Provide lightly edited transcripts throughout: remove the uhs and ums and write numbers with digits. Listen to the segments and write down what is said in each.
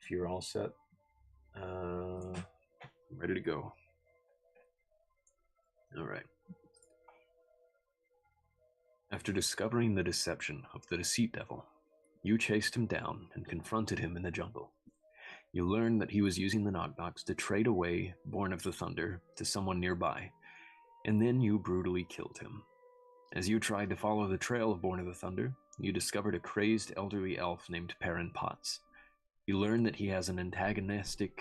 If you're all set, I'm ready to go. All right. After discovering the deception of the Deceit Devil, you chased him down and confronted him in the jungle. You learned that he was using the knockbacks to trade away Born of the Thunder to someone nearby, and then you brutally killed him. As you tried to follow the trail of Born of the Thunder, you discovered a crazed elderly elf named Perrin Potts. You learned that he has an antagonistic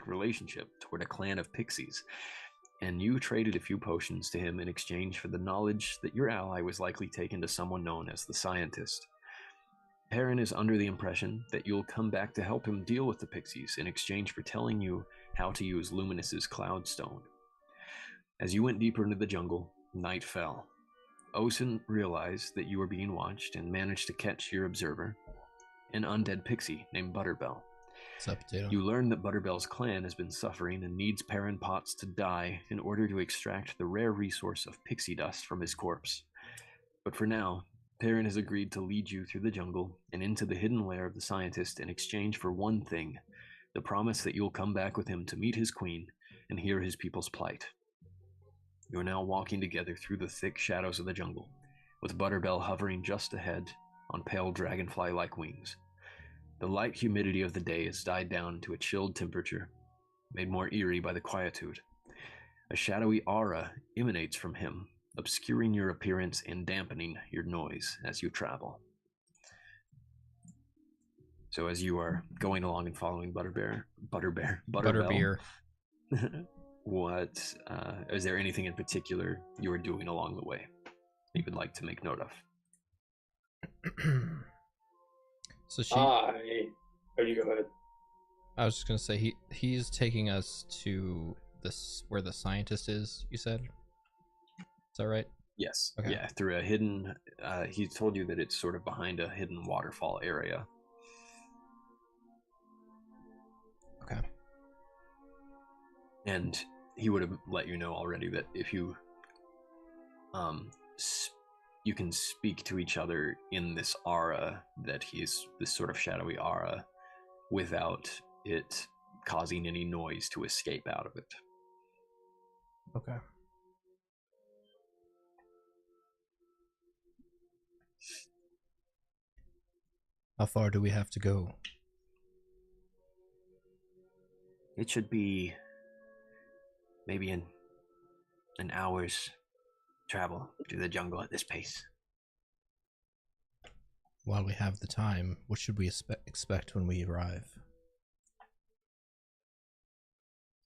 relationship toward a clan of pixies, and you traded a few potions to him in exchange for the knowledge that your ally was likely taken to someone known as the Scientist. Perrin is under the impression that you'll come back to help him deal with the pixies in exchange for telling you how to use Luminous's Cloudstone. As you went deeper into the jungle, night fell. Osen realized that you were being watched and managed to catch your observer, an undead pixie named Butterbell. What's up, Potato? You learn that Butterbell's clan has been suffering and needs Perrin Potts to die in order to extract the rare resource of pixie dust from his corpse. But for now, Perrin has agreed to lead you through the jungle and into the hidden lair of the Scientist in exchange for one thing, the promise that you'll come back with him to meet his queen and hear his people's plight. You are now walking together through the thick shadows of the jungle, with Butterbell hovering just ahead on pale dragonfly-like wings. The light humidity of the day has died down to a chilled temperature, made more eerie by the quietude. A shadowy aura emanates from him, obscuring your appearance and dampening your noise as you travel. So as you are going along and following Butterbell, what is there anything in particular you are doing along the way you would like to make note of? So Oh, you go ahead. I was just gonna say he's taking us to this where the Scientist is. You said, is that right? Yes. Okay. Yeah, through a hidden. He told you that it's sort of behind a hidden waterfall area. Okay. And he would have let you know already that if you you can speak to each other in this aura, that he's this sort of shadowy aura, without it causing any noise to escape out of it. Okay. How far do we have to go? It should be maybe an hour's travel through the jungle at this pace. While we have the time, what should we expect when we arrive?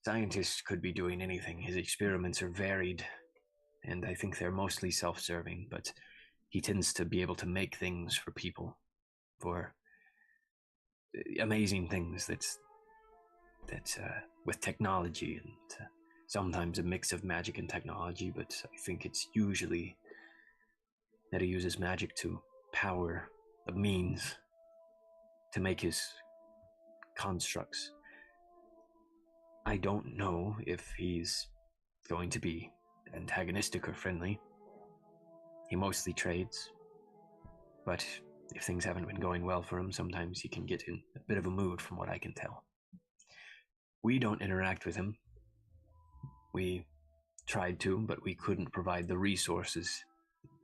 Scientists could be doing anything. His experiments are varied, and I think they're mostly self-serving, but he tends to be able to make things for people, for amazing things that with technology, and sometimes a mix of magic and technology, but I think it's usually that he uses magic to power the means to make his constructs. I don't know if he's going to be antagonistic or friendly. He mostly trades, but if things haven't been going well for him, sometimes he can get in a bit of a mood, from what I can tell. We don't interact with him. We tried to, but we couldn't provide the resources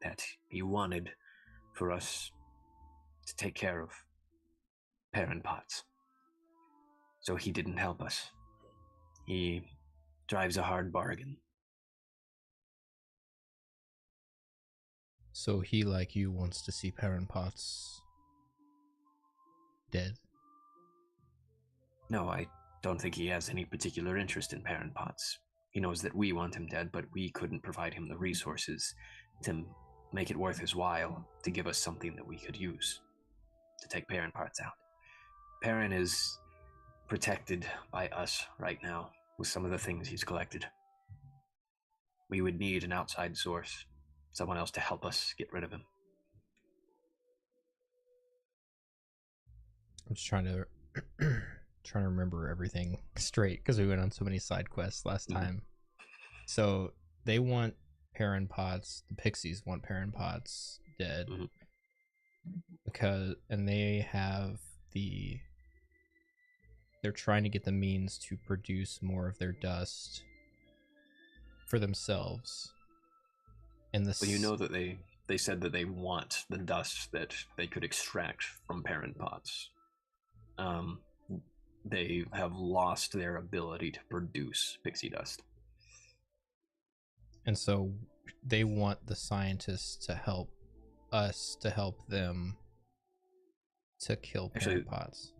that he wanted for us to take care of Perrin Potts. So he didn't help us. He drives a hard bargain. So he, like you, wants to see Perrin Potts dead? No, I don't think he has any particular interest in Perrin Potts. He knows that we want him dead, but we couldn't provide him the resources to make it worth his while to give us something that we could use to take Perrin Potts out. Perrin is protected by us right now with some of the things he's collected. We would need an outside source, someone else to help us get rid of him. I'm just trying to remember everything straight because we went on so many side quests last time. So they want Perrin Potts, the Pixies want Perrin Potts dead. they have they're trying to get the means to produce more of their dust for themselves. And this, But you know that they said that they want the dust that they could extract from parent pots. They have lost their ability to produce pixie dust. and so they want the scientists to help us to help them to kill parent pots.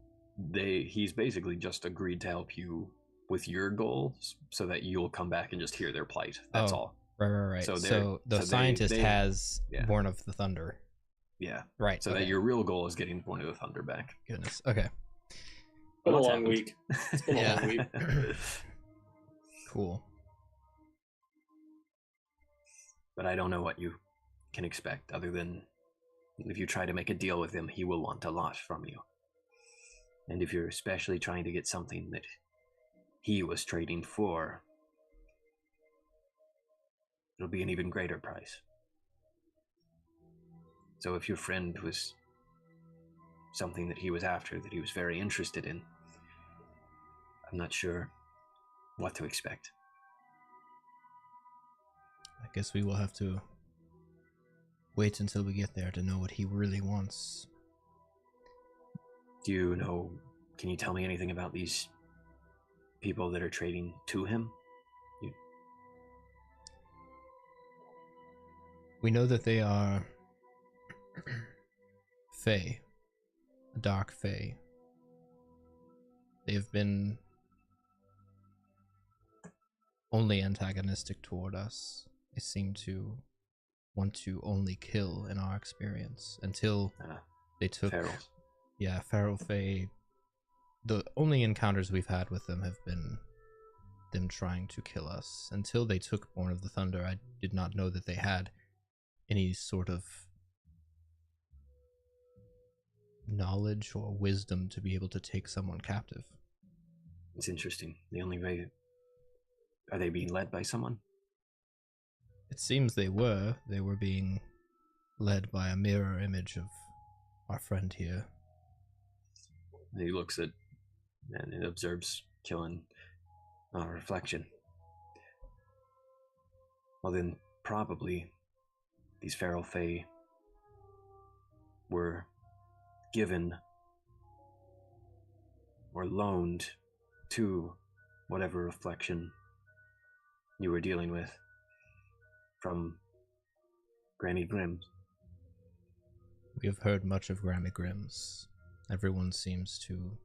He's basically just agreed to help you with your goals so that you'll come back and just hear their plight. That's all. Right. So the scientist has Born of the Thunder. Yeah. Right. So that your real goal is getting Born of the Thunder back. Goodness. Okay. Been a long week. It's been a long week. Cool. But I don't know what you can expect other than if you try to make a deal with him, he will want a lot from you. And if you're especially trying to get something that he was trading for, it'll be an even greater price. So if your friend was something that he was after, that he was very interested in, I'm not sure what to expect. I guess we will have to wait until we get there to know what he really wants. Do you know, can you tell me anything about these people that are trading to him? We know that they are Fae, a dark Fae. They have been only antagonistic toward us. They seem to want to only kill in our experience until they took Ferals. Yeah, Feral Fae. The only encounters we've had with them have been them trying to kill us. Until they took Born of the Thunder, I did not know that they had any sort of knowledge or wisdom to be able to take someone captive. It's interesting. The only way... Are they being led by someone? It seems they were. They were being led by a mirror image of our friend here. And he looks at and observes killing our reflection. Well then, probably these feral fae were given or loaned to whatever reflection you were dealing with from Granny Grimm's. We have heard much of Granny Grimm's. Everyone seems to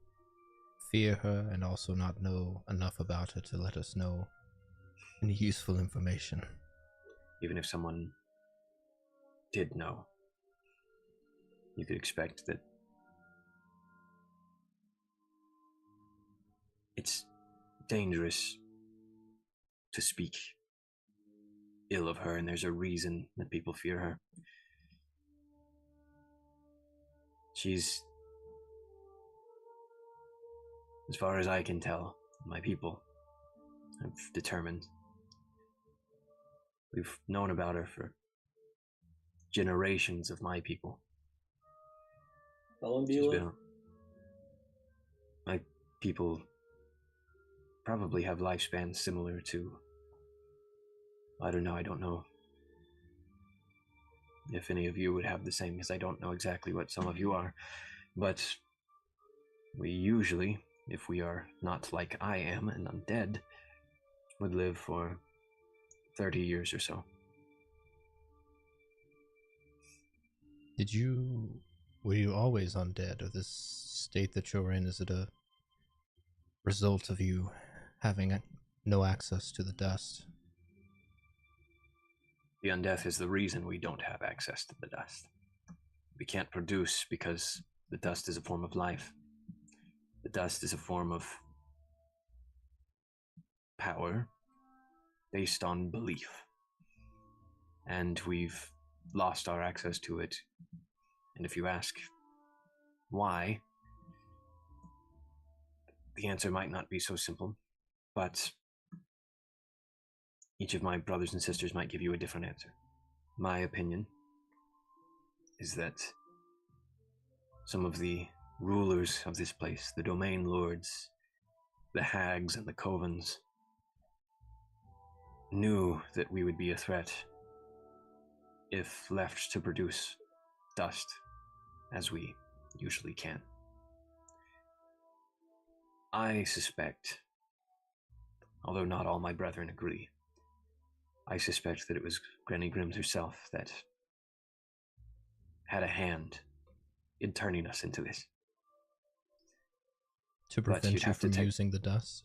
fear her and also not know enough about her to let us know any useful information. Even if someone did know, you could expect that it's dangerous to speak ill of her, and there's a reason that people fear her. She's, as far as I can tell, my people have determined. We've known about her for generations of my people. How long do you live? My people probably have lifespans similar to... I don't know if any of you would have the same, because I don't know exactly what some of you are. But we usually, if we are not like I am and undead, would live for 30 years or so. Were you always undead, or this state that you're in, is it a result of you having no access to the dust? The undeath is the reason we don't have access to the dust. We can't produce because the dust is a form of life. The dust is a form of power based on belief. And we've lost our access to it. And if you ask why, the answer might not be so simple, but each of my brothers and sisters might give you a different answer. My opinion is that some of the rulers of this place, the domain lords, the hags and the covens, knew that we would be a threat if left to produce dust, as we usually can. I suspect, although not all my brethren agree, I suspect that it was Granny Grimms herself that had a hand in turning us into this. To prevent you from using the dust?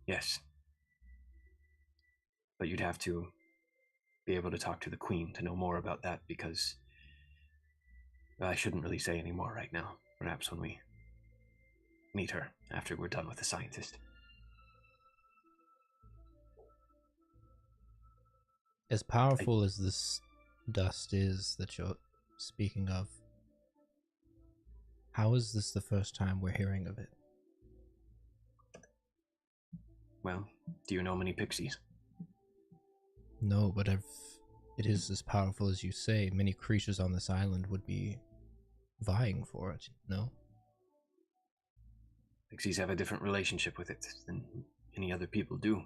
Yes. But you'd have to be able to talk to the Queen to know more about that, because I shouldn't really say any more right now. Perhaps when we meet her after we're done with the scientist. As powerful as this dust is that you're speaking of, how is this the first time we're hearing of it? Well, do you know many pixies? No, but if it is as powerful as you say, many creatures on this island would be vying for it, no? Pixies have a different relationship with it than any other people do.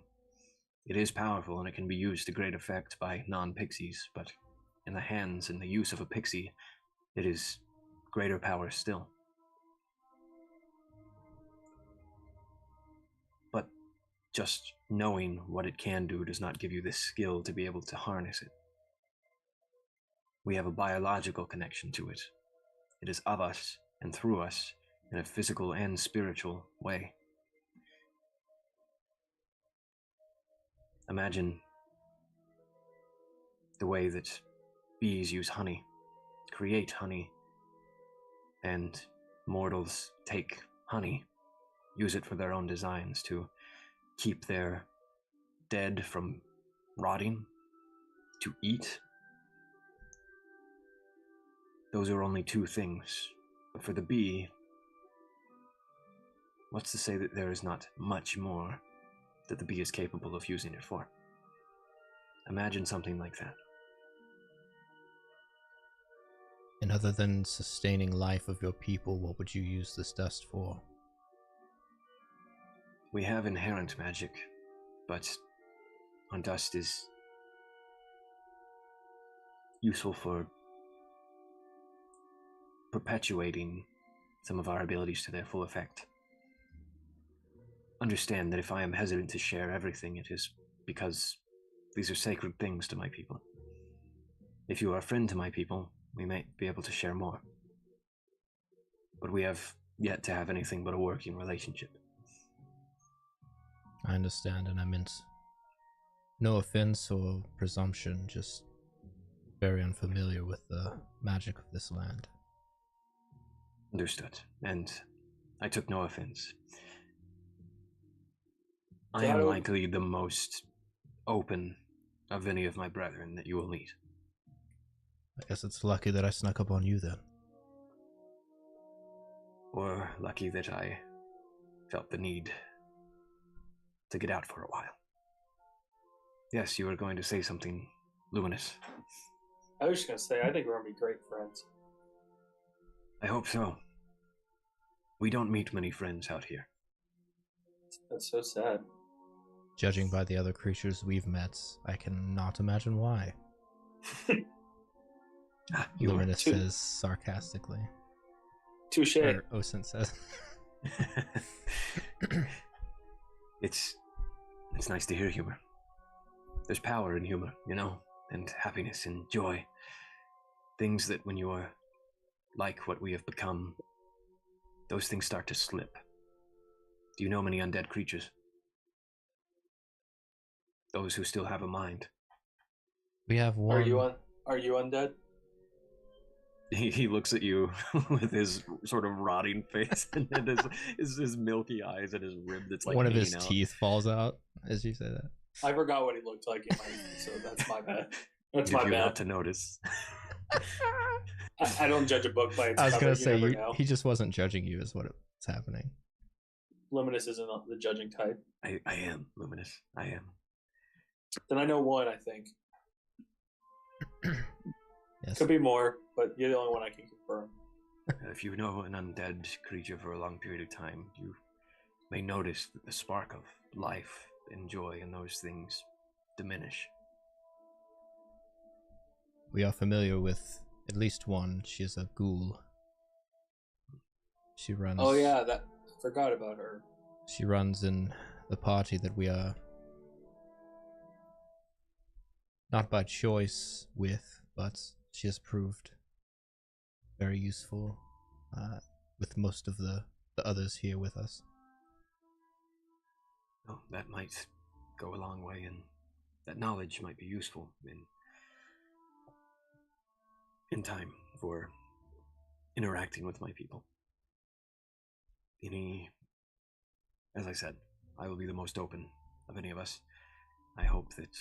It is powerful and it can be used to great effect by non-pixies, but in the hands and the use of a pixie, it is greater power still. But just knowing what it can do does not give you the skill to be able to harness it. We have a biological connection to it. It is of us and through us in a physical and spiritual way. Imagine the way that bees use honey, create honey, and mortals take honey, use it for their own designs to keep their dead from rotting, to eat. Those are only two things. But for the bee, what's to say that there is not much more that the bee is capable of using it for? Imagine something like that. And other than sustaining life of your people, what would you use this dust for? We have inherent magic, but our dust is useful for perpetuating some of our abilities to their full effect. Understand that if I am hesitant to share everything, it is because these are sacred things to my people. If you are a friend to my people, we might be able to share more. But we have yet to have anything but a working relationship. I understand, and I meant no offense or presumption, just very unfamiliar with the magic of this land. Understood, and I took no offense. I am likely the most open of any of my brethren that you will meet. I guess it's lucky that I snuck up on you then. Or lucky that I felt the need to get out for a while. Yes, you were going to say something, Luminous. I was just going to say, I think we're going to be great friends. I hope so. We don't meet many friends out here. That's so sad. Judging by the other creatures we've met, I cannot imagine why. Luminous says sarcastically. Touche. Or Osin says. It's nice to hear humor. There's power in humor, you know, and happiness and joy. Things that when you are like what we have become, those things start to slip. Do you know many undead creatures? Those who still have a mind. We have one. Are you undead? He looks at you with his sort of rotting face and then his milky eyes and his rib that's like one of his out. teeth falls out as you say that. I forgot what he looked like in my so that's my bad. That's my bad. Not to notice. I don't judge a book by its cover. I was gonna say he just wasn't judging you, is what's happening. Luminous isn't the judging type. I am Luminous. I am. Then I know one. I think. Yes. Could be more, but you're the only one I can confirm. If you know an undead creature for a long period of time, you may notice that the spark of life and joy in those things diminish. We are familiar with at least one. She is a ghoul. She runs. Oh yeah, that forgot about her. She runs in the party that we are not by choice with, but she has proved very useful with most of the others here with us. Oh, that might go a long way, and that knowledge might be useful in time for interacting with my people. As I said, I will be the most open of any of us. I hope that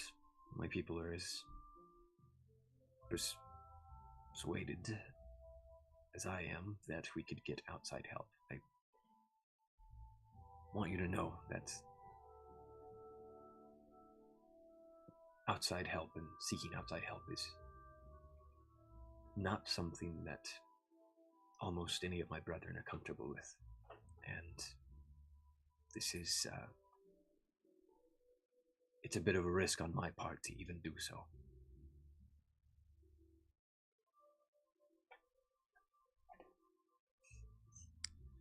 my people are as persuaded as I am that we could get outside help. I want you to know that outside help and seeking outside help is not something that almost any of my brethren are comfortable with. And this is, it's a bit of a risk on my part to even do so.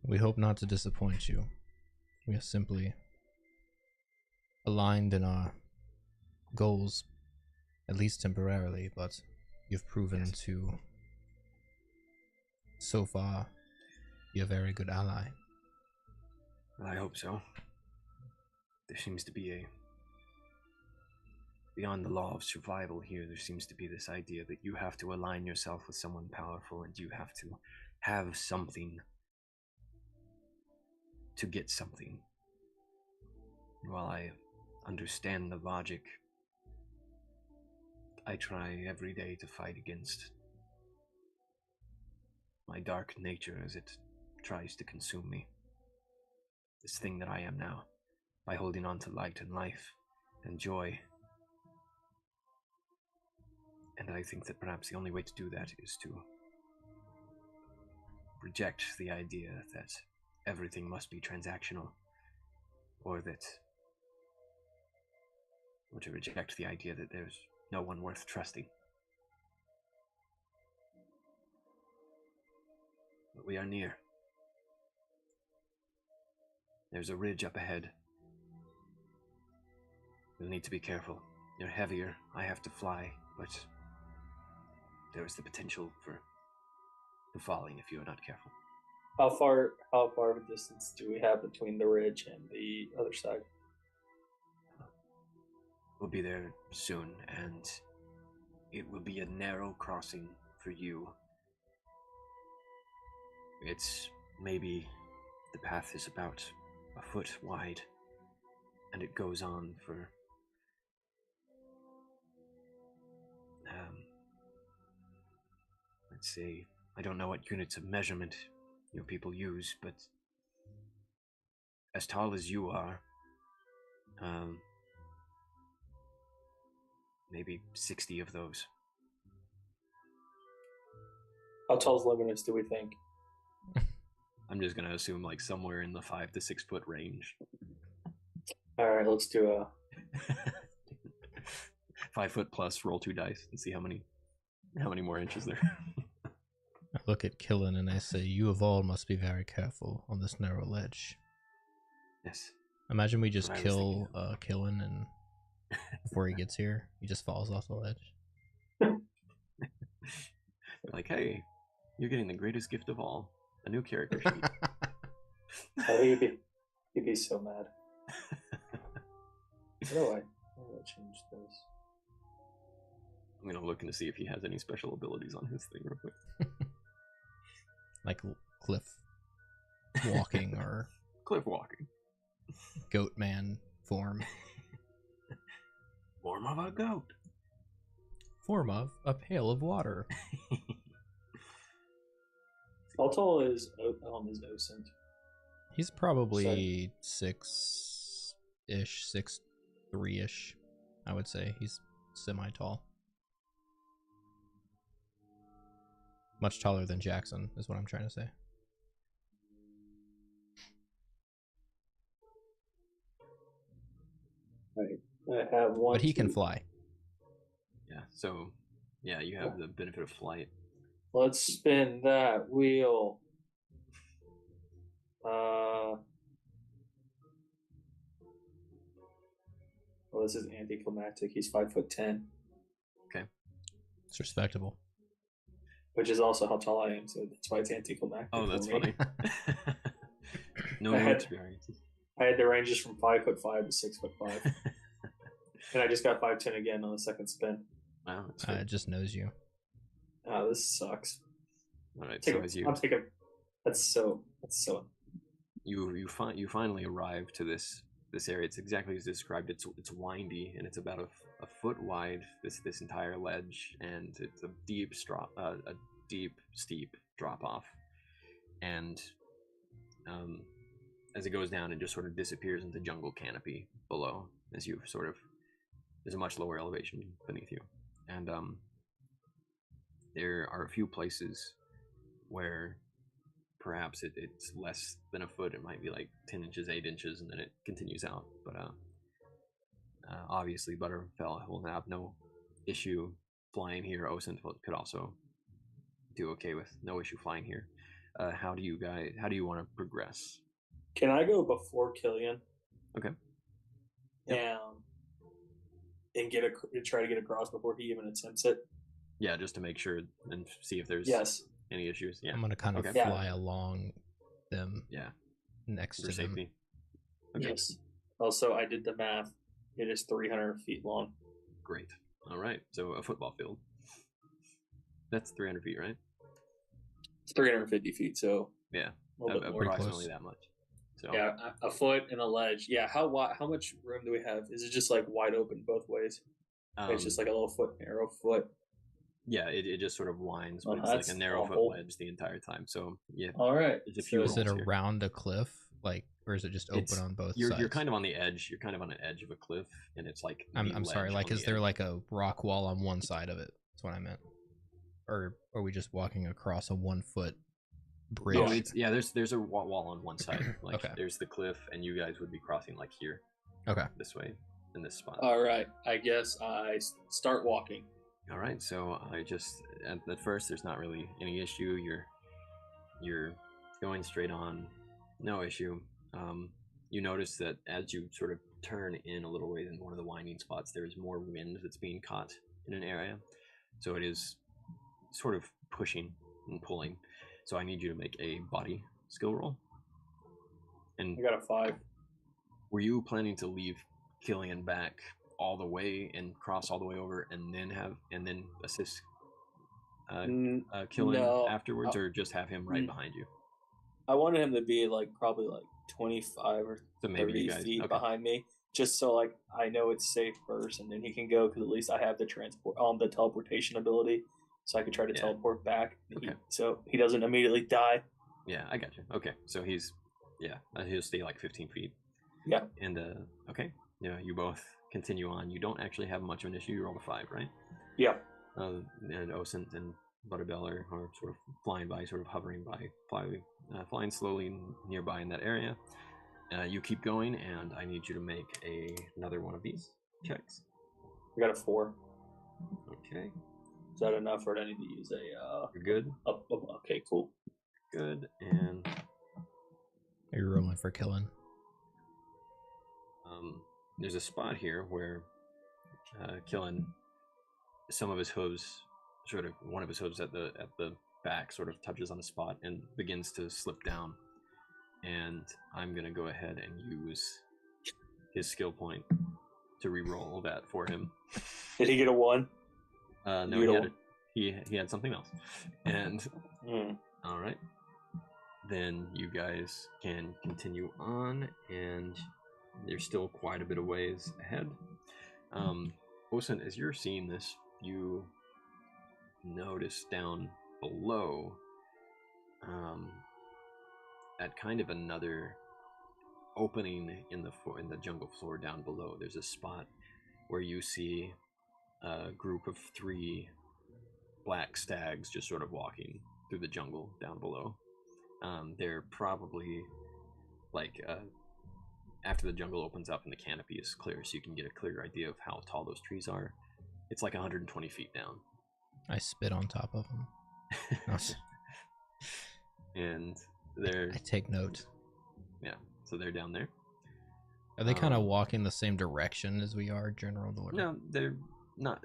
We hope not to disappoint you. We are simply aligned in our goals, at least temporarily, but you've proven to, so far, be a very good ally. I hope so. There seems to be beyond the law of survival here, there seems to be this idea that you have to align yourself with someone powerful and you have to have something to get something. While I understand the logic, I try every day to fight against my dark nature as it tries to consume me. This thing that I am now, by holding on to light and life and joy. And I think that perhaps the only way to do that is to reject the idea that everything must be transactional, or to reject the idea that there's no one worth trusting. But we are near. There's a ridge up ahead. You'll need to be careful. You're heavier. I have to fly, but there is the potential for falling if you are not careful. How far of a distance do we have between the ridge and the other side? We'll be there soon, and it will be a narrow crossing for you. It's maybe the path is about a foot wide, and it goes on for let's say, I don't know what units of measurement your people use, but as tall as you are, maybe 60 of those. How tall is Luminous, do we think? I'm just gonna assume like somewhere in the 5 to 6 foot range. Alright, let's do a 5 foot plus, roll 2 dice and see how many more inches there. I look at Killen and I say, you of all must be very careful on this narrow ledge. Yes. Imagine we just kill Killen and before he gets here, he just falls off the ledge. Like, hey, you're getting the greatest gift of all. A new character sheet. Oh, you'd be so mad. How do I change this? I'm gonna look to see if he has any special abilities on his thing real quick. Like cliff walking or cliff walking. Goat man form. Form of a goat. Form of a pail of water. How tall is Ocent? He's probably 6-ish, 6'3"-ish. I would say he's semi-tall. much taller than Jackson, is what I'm trying to say. Right. I have one. But he can fly. Yeah, so yeah, you have the benefit of flight. Let's spin that wheel. Well, this is anticlimactic. He's 5'10", Okay. It's respectable. which is also how tall I am, so that's why it's anticlimactic. Oh, that's for me. funny. No I new had- experiences. I had the ranges from 5'5" to 6'5", and I just got 5'10" again on the second spin. Wow, that's It just knows you. Oh, this sucks. all right. Take So a- as you I'm taking. That's so. you finally arrive to this area. It's exactly as described. It's windy and it's about a foot wide. This entire ledge, and it's a deep steep drop off, and as it goes down, it just sort of disappears into jungle canopy below. As you sort of there's a much lower elevation beneath you, and there are a few places where perhaps it's less than a foot. It might be like 10 inches, 8 inches, and then it continues out. But obviously, Butterfell will have no issue flying here. Osint could also do okay with no issue flying here. How do you want to progress? Can I go before Killian? Okay. And try to get across before he even attempts it. Yeah, just to make sure and see if there's any issues. Yeah, I'm gonna kind of Okay. fly along them. Yeah, Next for to them. safety. Okay. Yes. Also, I did the math. It is 300 feet long. Great. All right. So a football field. That's 300 feet, right? It's 350 feet, so Yeah, a little bit more. approximately close. that much. So Yeah, a foot and a ledge. Yeah, how much room do we have? Is it just like wide open both ways? It's just like a little narrow foot. Yeah, it just sort of winds, Oh, but it's like that's a narrow foot awful. ledge the entire time. So yeah, All right. there's a few Is it rolls here. around a cliff, like, or is it just open on both sides? You're kind of on the edge. You're kind of on an edge of a cliff, and it's like I'm sorry. ledge Like, on is the there edge. like a rock wall on one side of it? That's what I meant. Or are we just walking across a 1 foot bridge? Oh, there's a wall on one side. Like Okay. there's the cliff, and you guys would be crossing like here, Okay. this way, in this spot. All right. I guess I start walking. All right, so I just at first there's not really any issue. You're going straight on, no issue. You notice that as you sort of turn in a little ways in one of the winding spots, there is more wind that's being caught in an area, so it is sort of pushing and pulling. So I need you to make a body skill roll. And I got a 5. were you planning to leave Killian back all the way and cross all the way over and then assist Killian No. afterwards, or just have him right behind you? I wanted him to be like probably like 25 or So maybe 30 you guys feet okay. behind me, just so like I know it's safe first, and then he can go because at least I have the the teleportation ability, so I can try to teleport back. Okay. So he doesn't immediately die. Yeah, I got you. Okay, so he'll stay like 15 feet. Yeah. And okay, yeah, you both continue on. You don't actually have much of an issue. You rolled a 5, right? Yeah. And Osint and Butterbell are sort of flying by, sort of hovering by, flying slowly nearby in that area. You keep going, and I need you to make another one of these checks. I got a 4. Okay. Is that enough, or do I need to use a? You're good. Okay, cool. Good. And Are you rolling for killing? there's a spot here where Killen, some of his hooves, one of his hooves at the back sort of touches on the spot and begins to slip down. And I'm gonna go ahead and use his skill point to re-roll that for him. Did he get a 1? No, he had something else. And Mm. all right, then you guys can continue on, and there's still quite a bit of ways ahead. Osen, as you're seeing this, you notice down below, at kind of another opening in the jungle floor down below, there's a spot where you see a group of 3 black stags just sort of walking through the jungle down below. They're probably like after the jungle opens up and the canopy is clear, so you can get a clear idea of how tall those trees are. It's like 120 feet down. I spit on top of them. And they're... I take note. Yeah, so they're down there. Are they kind of walking the same direction as we are, General Lord? No, they're not.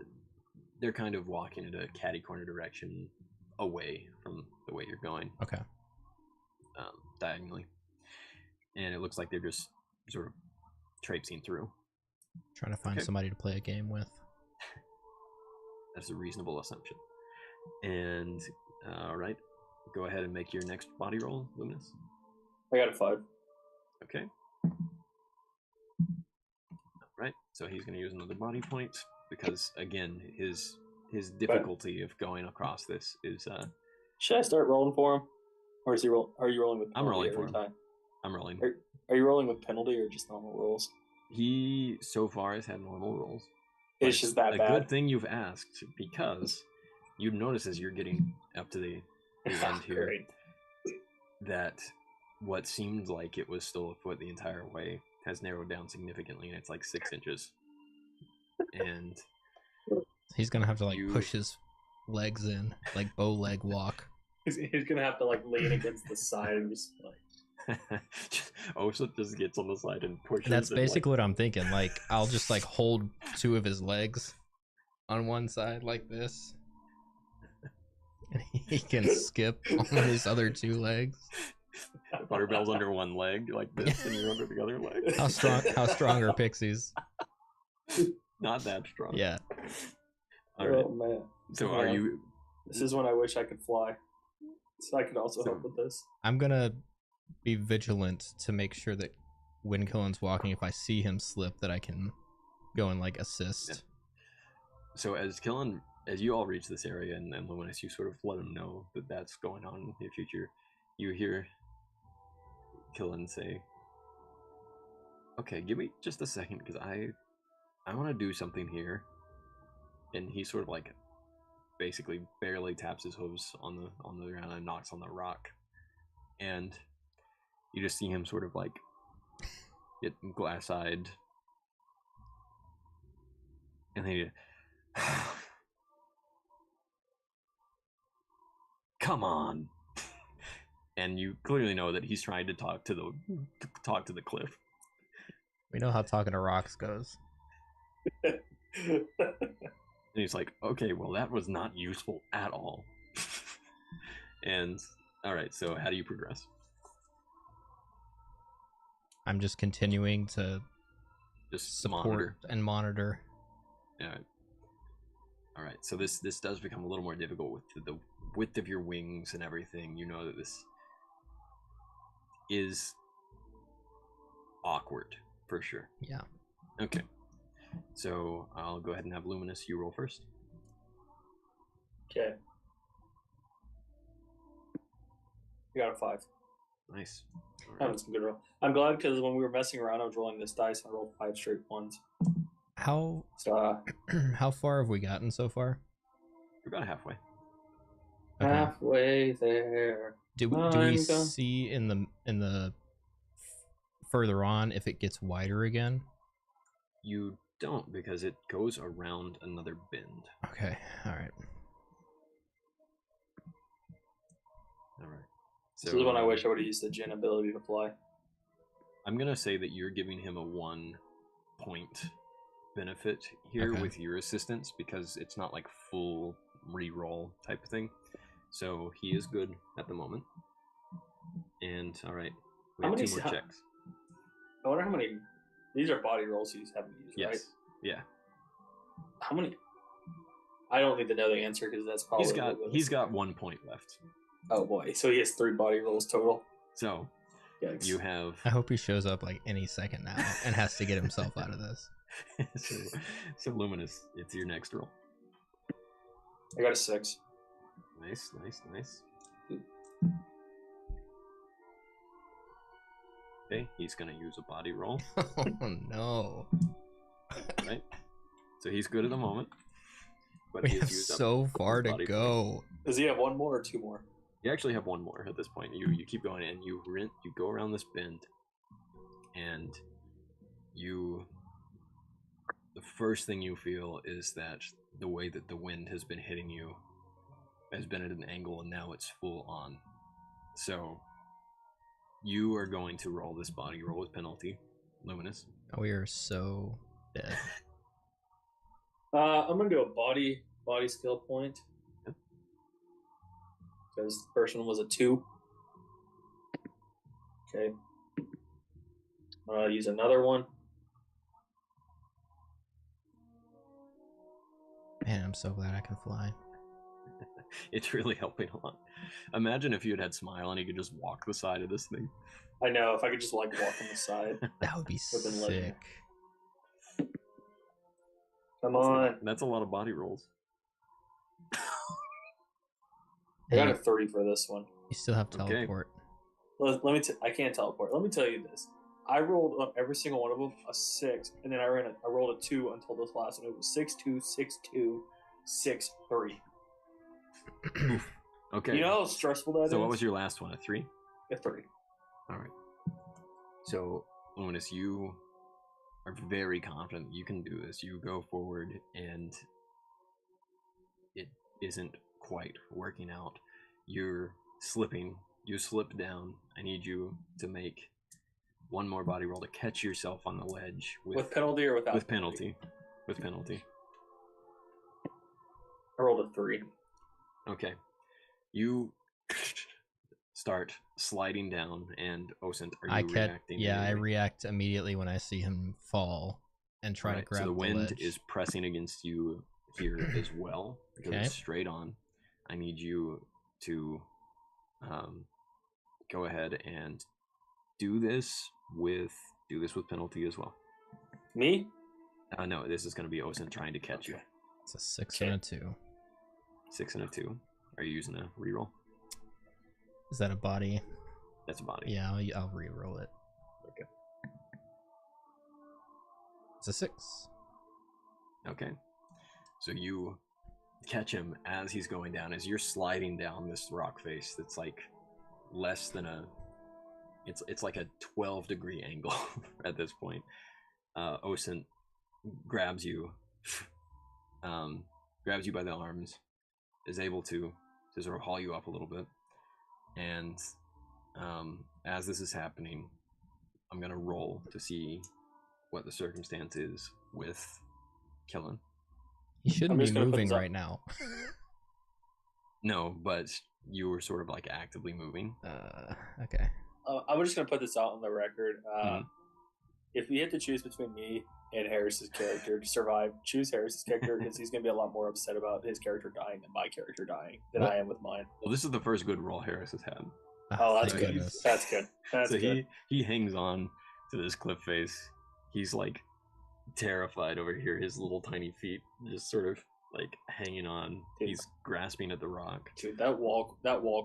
They're kind of walking in a catty corner direction away from the way you're going. Okay. Diagonally. And it looks like they're just sort of traipsing through. Trying to find somebody to play a game with. That's a reasonable assumption. And, alright. Go ahead and make your next body roll, Luminous. I got a 5. Okay. Right, so he's going to use another body point because, again, his difficulty of going across this is... Should I start rolling for him? Or is he are you rolling with penalty I'm rolling every for him. time? I'm rolling. Are you rolling with penalty or just normal rolls? He, so far, has had normal rolls. It's just that a bad. Good thing you've asked, because you notice as you're getting up to the end here Great. that what seemed like it was still a foot the entire way has narrowed down significantly, and it's like 6 inches. And he's gonna have to like push his legs in, like bow leg walk. He's gonna have to like lean against the side and just like. Osa just gets on the side and pushes. That's basically what I'm thinking. Like I'll just like hold 2 of his legs on one side like this, and he can skip on his other 2 legs. Butterbell's under one leg like this, and you're under the other leg. How strong are pixies? Not that strong. Yeah. All right. Oh man. So are you? This is when I wish I could fly, so I could also help with this. I'm gonna be vigilant to make sure that when Killen's walking, if I see him slip, that I can go and like assist. Yeah. So as you all reach this area, and Luminous, you sort of let him know that that's going on in the future. You hear Killen say, "Okay, give me just a second, because I want to do something here." And he sort of like basically barely taps his hooves on the ground and knocks on the rock, and you just see him sort of like get glass-eyed, and then he come on. And you clearly know that he's trying to talk to the cliff. We know how talking to rocks goes. And he's like, okay, well, that was not useful at all. And all right, so how do you progress? I'm just continuing to Just support and monitor. All right, so this does become a little more difficult with the width of your wings and everything. You know that this is awkward for sure. Yeah. Okay. So I'll go ahead and have Luminous, you roll first. Okay. You got a 5. Nice. That was a good roll. I'm glad because when we were messing around, I was rolling this dice and I rolled 5 straight ones. How So, how far have we gotten so far? We're about halfway. Okay. halfway there. Do we see in the further on if it gets wider again? You don't, because it goes around another bend. Okay. All right. All right. So this is when I wish I would have used the Jin ability to fly. I'm gonna say that you're giving him a 1 point benefit here with your assistance, because it's not like full re-roll type of thing. So he is good at the moment. And all right, we have 2 more checks. I wonder how many. These are body rolls he's having to use, right? Yes. Yeah. How many? I don't need to know the answer because that's probably. He's got 1 point left. Oh boy! So he has 3 body rolls total. So Yikes. you have. I hope he shows up like any second now and has to get himself out of this. so Luminous, it's your next roll. I got a 6. Nice. Okay, he's gonna use a body roll. Oh no! Right. So he's good at the moment. But We have so far to go. Does he have 1 more or 2 more? You actually have one more at this point. You keep going in. You go around this bend, and the first thing you feel is that the way that the wind has been hitting you has been at an angle, and now it's full on. So you are going to roll this body roll with penalty, Luminous. We are so dead. I'm gonna do a body skill point because the first one was a 2. Okay. Use another one. Man, I'm so glad I can fly. It's really helping a lot. Imagine if you had Smile and you could just walk the side of this thing. I know, if I could just like walk on the side. That would be Would've been legend. sick. Come on. That's a lot of body rolls. I got a 3 for this one. You still have teleport. Let me. I can't teleport. Let me tell you this. I rolled up every single one of them a 6, and then I rolled a 2 until this last one. It was 6, 2, 6, 2, 6, 3. Okay. You know how stressful that is? So what was your last one? A 3? A 3. All right. So, Luminous, you are very confident you can do this. You go forward, and it isn't quite working out. You're slipping. You slip down. I need you to make one more body roll to catch yourself on the ledge. With penalty or without? With penalty. With penalty. I rolled a 3. Okay. You start sliding down, and Osint, are you reacting? Yeah, I react immediately when I see him fall and try to grab so the wind ledge. is pressing against you here as well because it's straight on. I need you to go ahead and do this with penalty as well. Me? No, this is going to be Osint trying to catch you. It's a 6 and a 2. 6 and a 2. Are you using a reroll? Is that a body? That's a body. Yeah, I'll reroll it. Okay. It's a 6. Okay. So you catch him as he's going down, as you're sliding down this rock face that's like less than it's like a 12-degree angle at this point. Osint grabs you by the arms, is able to sort of haul you up a little bit, and as this is happening, I'm gonna roll to see what the circumstance is with Killen. He shouldn't be moving right now. No, but you were sort of like actively moving. Okay. I'm just gonna put this out on the record. If we had to choose between me and Harris's character to survive, choose Harris's character because he's gonna be a lot more upset about his character dying than my character dying than I am with mine. Well, this is the first good roll Harris has had. Oh, that's good. That's good. That's so good. he hangs on to this cliff face. He's like terrified over here. His little tiny feet just sort of like hanging on. Dude, he's grasping at the rock. Dude, that wall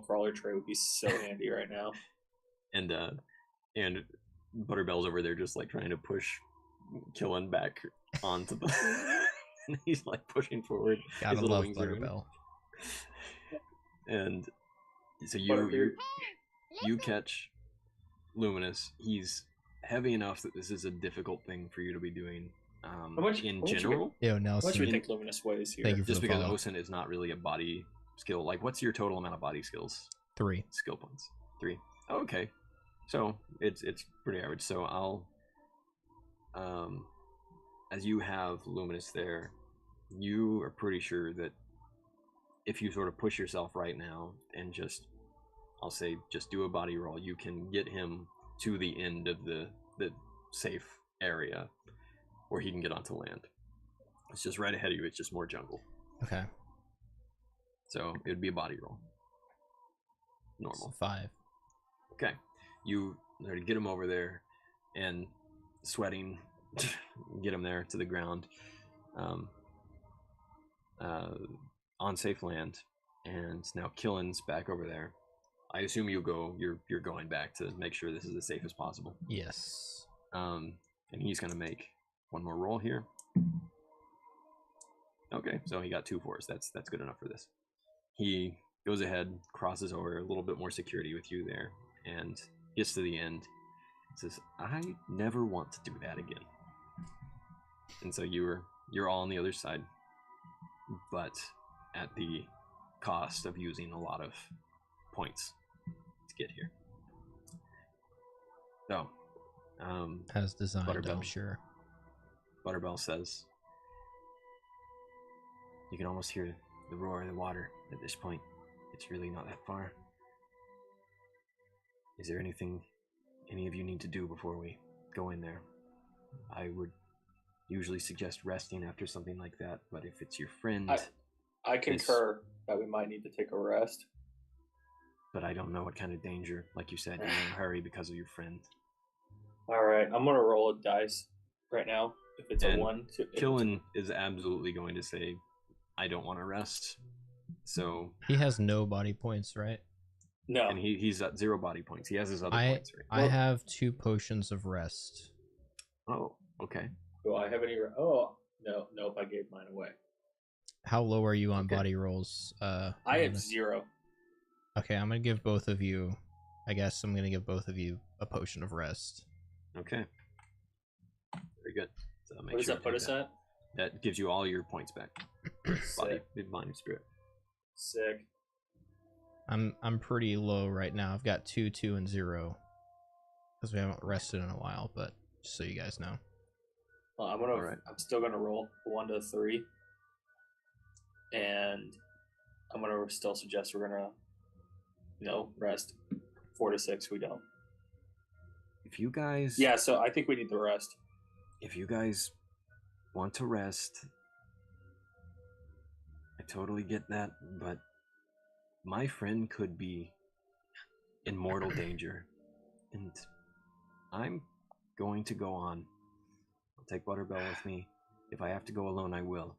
crawler tray would be so handy right now. And Butterbell's over there just like trying to push Killen back onto the he's like pushing forward. Gotta love Butterbell. And so you catch Luminous. He's heavy enough that this is a difficult thing for you to be doing in general. Yo, Nelson. How much do you think Luminous weighs here? Thank you for just the because follow. Osin is not really a body skill. Like, what's your total amount of body skills? 3 skill points. 3. Oh, okay. So it's pretty average. So I'll as you have Luminous there, you are pretty sure that if you sort of push yourself right now and just do a body roll, you can get him to the end of the safe area where he can get onto land. It's just right ahead of you. It's just more jungle. Okay. So it would be a body roll. Normal. 5. Okay. You get him over there and sweating, get him there to the ground on safe land. And now Killen's back over there. I assume you're going back to make sure this is as safe as possible. Yes. And he's gonna make one more roll here. Okay, so he got 2 4s. That's good enough for this. He goes ahead, crosses over, a little bit more security with you there, and gets to the end. Says, "I never want to do that again." And so you're all on the other side, but at the cost of using a lot of points to get here. So, as designed, Butterbell. I'm sure. Butterbell says, "You can almost hear the roar of the water at this point. It's really not that far. Is there anything any of you need to do before we go in there? I would usually suggest resting after something like that, but if it's your friend..." I concur that we might need to take a rest. But I don't know what kind of danger. Like you said, you're in a hurry because of your friend. All right, I'm gonna roll a dice right now. If it's a 1, Killen is absolutely going to say, "I don't want to rest." So he has no body points, right? No, and he's at 0 body points. He has his other points, right? I have 2 potions of rest. Oh, okay. Do I have any? Oh, no, nope. I gave mine away. How low are you on body rolls? I have 0. Okay, I'm gonna give both of you. I guess I'm gonna give both of you a potion of rest. Okay. Very good. So What does that put us at? That gives you all your points back. Body, mind, and spirit. Sick. I'm pretty low right now. I've got 2, 2, and 0 because we haven't rested in a while. But just so you guys know. Well, I'm still gonna roll 1 to 3, and I'm gonna still suggest we're gonna, rest 4 to 6. We don't. If you guys... Yeah, so I think we need the rest. If you guys want to rest, I totally get that, but my friend could be in mortal danger, and I'm going to go on. I'll take Butterbell with me. If I have to go alone, I will.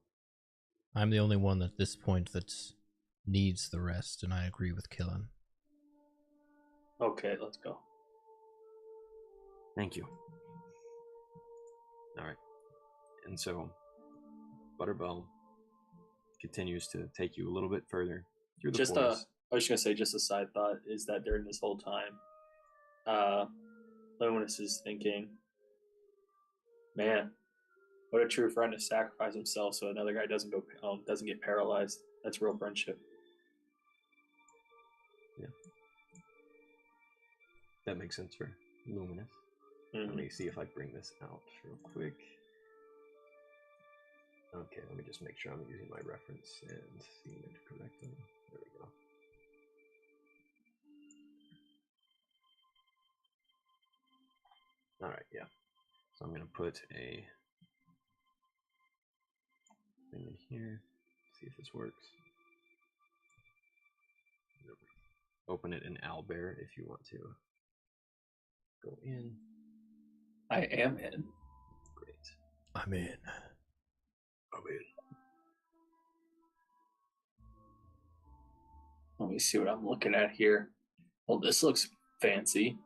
I'm the only one at this point that needs the rest, and I agree with Killen. Okay, let's go. Thank you. All right. And so Butterbell continues to take you a little bit further through the forest. I was just gonna say, just a side thought is that during this whole time, Luminous is thinking, "Man, what a true friend to sacrifice himself so another guy doesn't get paralyzed. That's real friendship." Yeah, that makes sense for Luminous. Mm-hmm. Let me see if I bring this out real quick. Okay, let me just make sure I'm using my reference and seeing it correctly. There we go. All right, yeah. So I'm going to put a thing in here. See if this works. Open it in Owlbear if you want to go in. I am in. Great. I'm in. Let me see what I'm looking at here. Well, this looks fancy.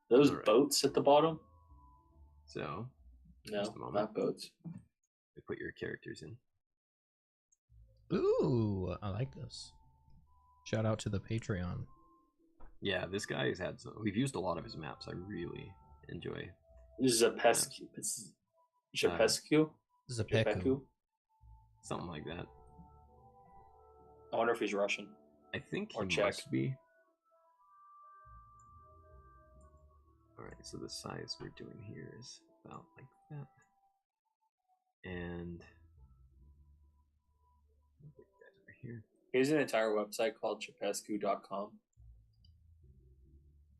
Those boats at the bottom? So, no, not boats. We put your characters in. Ooh, I like this. Shout out to the Patreon. Yeah, this guy has had some. We've used a lot of his maps. I really enjoy. This is a pesky. Zapescu? Zapeku. Something like that. I wonder if he's Russian. I think or he Czech. must be. Alright, so the size we're doing here is about like that. And over here. Here's an entire website called chapescu.com.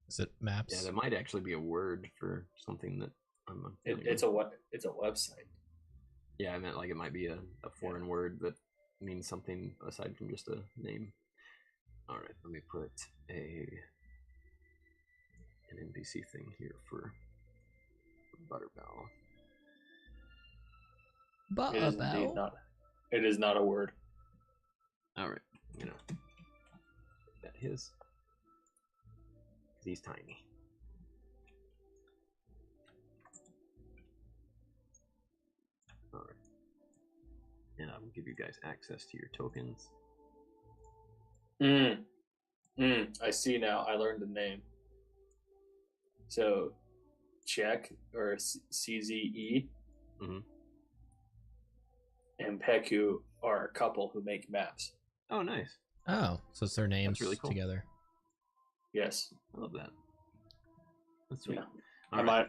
Is it maps? Yeah, that might actually be a word for something that I'm It's a website. Yeah, I meant like it might be a foreign word that means something aside from just a name. All right, let me put an NPC thing here for Butterbell. Butterbell? It is not a word. All right, make that his. He's tiny. All right, and I will give you guys access to your tokens. I see now. I learned the name. So, Czech or CZE Mm-hmm. and Peku are a couple who make maps. Oh, nice. Oh, so it's their names really cool. together. Yes. I love that. That's sweet. Yeah. All I right.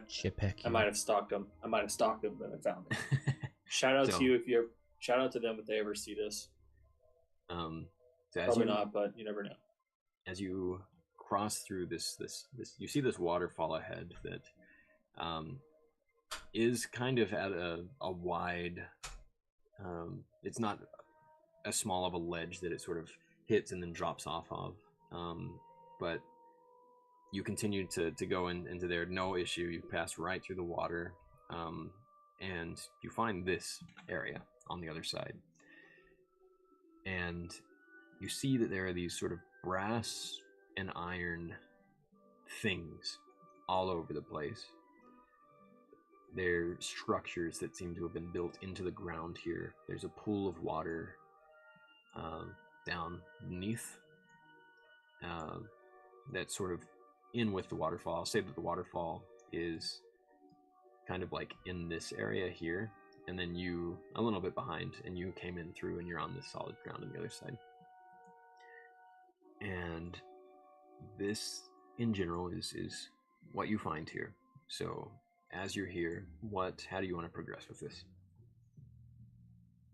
might have stalked them. I might have stalked them, but I found it. Shout out to you if you shout out to them if they ever see this. So Probably not, but you never know. As you cross through this, you see this waterfall ahead that is kind of at a wide. It's not as small of a ledge that it sort of hits and then drops off of, but you continue to go into there, no issue. You pass right through the water, and you find this area on the other side, and you see that there are these sort of brass and iron things all over the place. They're structures that seem to have been built into the ground here. There's a pool of water down beneath that's sort of in with the waterfall. I'll say that the waterfall is kind of like in this area here, and then you a little bit behind, and you came in through, and you're on this solid ground on the other side. And this, in general, is what you find here. So, as you're here, how do you want to progress with this?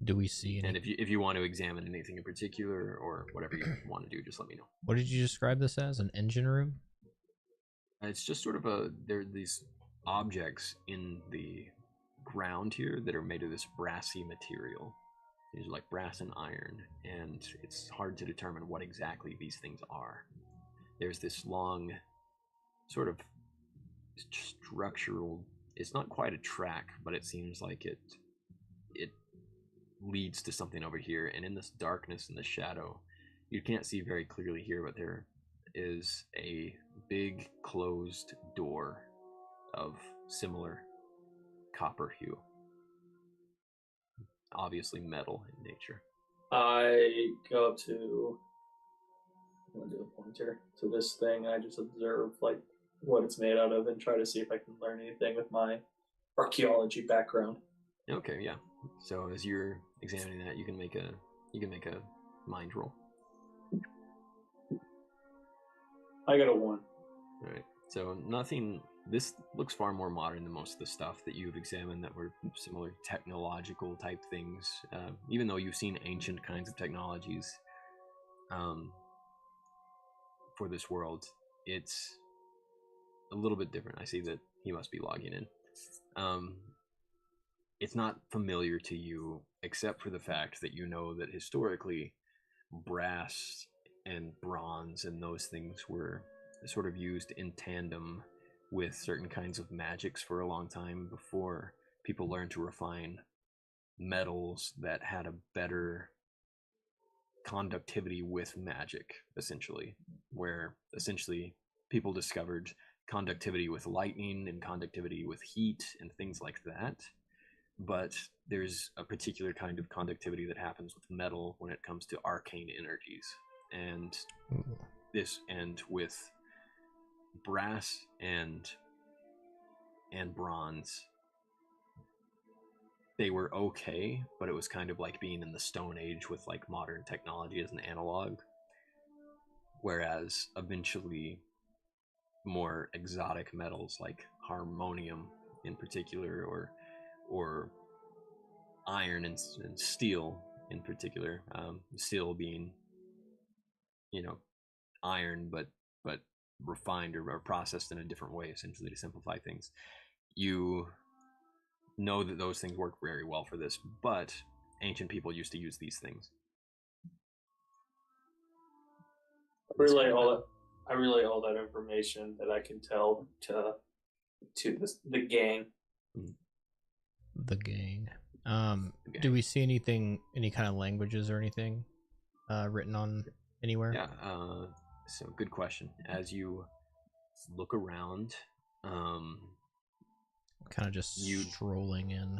Do we see any? And if you want to examine anything in particular or whatever you want to do, just let me know. What did you describe this as? An engine room? It's just sort of there are these objects in the ground here that are made of this brassy material. These are like brass and iron, and it's hard to determine what exactly these things are. There's this long sort of structural, it's not quite a track, but it seems like it leads to something over here, and in this darkness and the shadow, you can't see very clearly here, but there is a big closed door of similar copper hue, obviously metal in nature. I go up to, I'm gonna do a pointer to this thing, and I just observe like what it's made out of and try to see if I can learn anything with my archaeology background. Okay, yeah. So as you're examining that, you can make a mind roll. I got a 1. All right. So nothing. This looks far more modern than most of the stuff that you've examined that were similar technological type things. Even though you've seen ancient kinds of technologies for this world, it's a little bit different. I see that he must be logging in. It's not familiar to you, except for the fact that you know that historically, brass and bronze and those things were sort of used in tandem with certain kinds of magics for a long time before people learned to refine metals that had a better conductivity with magic, essentially, where essentially people discovered conductivity with lightning and conductivity with heat and things like that. But there's a particular kind of conductivity that happens with metal when it comes to arcane energies. And with brass and bronze, they were okay, but it was kind of like being in the Stone Age with like modern technology as an analog. Whereas eventually more exotic metals like harmonium in particular, or iron and steel in particular, steel being, iron but refined or processed in a different way, essentially, to simplify things. You know that those things work very well for this, but ancient people used to use these things. I relay all that information that I can tell to the gang. The gang. Do we see any kind of languages or anything written on anywhere? Yeah. So good question. As you look around, kind of just strolling in.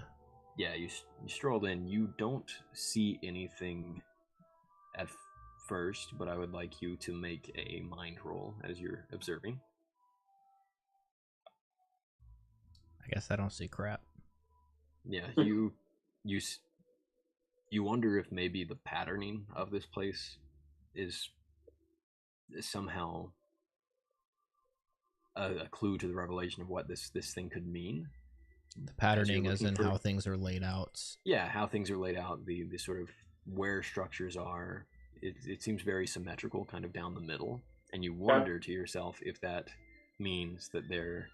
Yeah, you strolled in. You don't see anything at first, but I would like you to make a mind roll as you're observing. I guess I don't see crap. Yeah, you wonder if maybe the patterning of this place is somehow a clue to the revelation of what this thing could mean. The patterning as in how things are laid out. Yeah, how things are laid out, the sort of where structures are. It seems very symmetrical, kind of down the middle, and you wonder to yourself if that means that there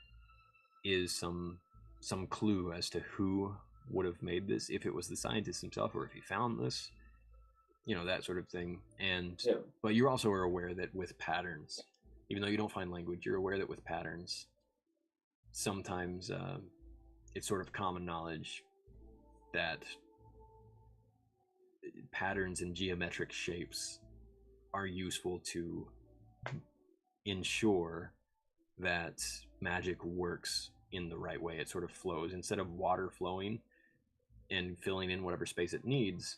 is some clue as to who would have made this, if it was the scientist himself or if he found this, that sort of thing. And but you also are aware that with patterns, even though you don't find language, you're aware that with patterns sometimes it's sort of common knowledge that patterns in geometric shapes are useful to ensure that magic works in the right way. It sort of flows. Instead of water flowing and filling in whatever space it needs,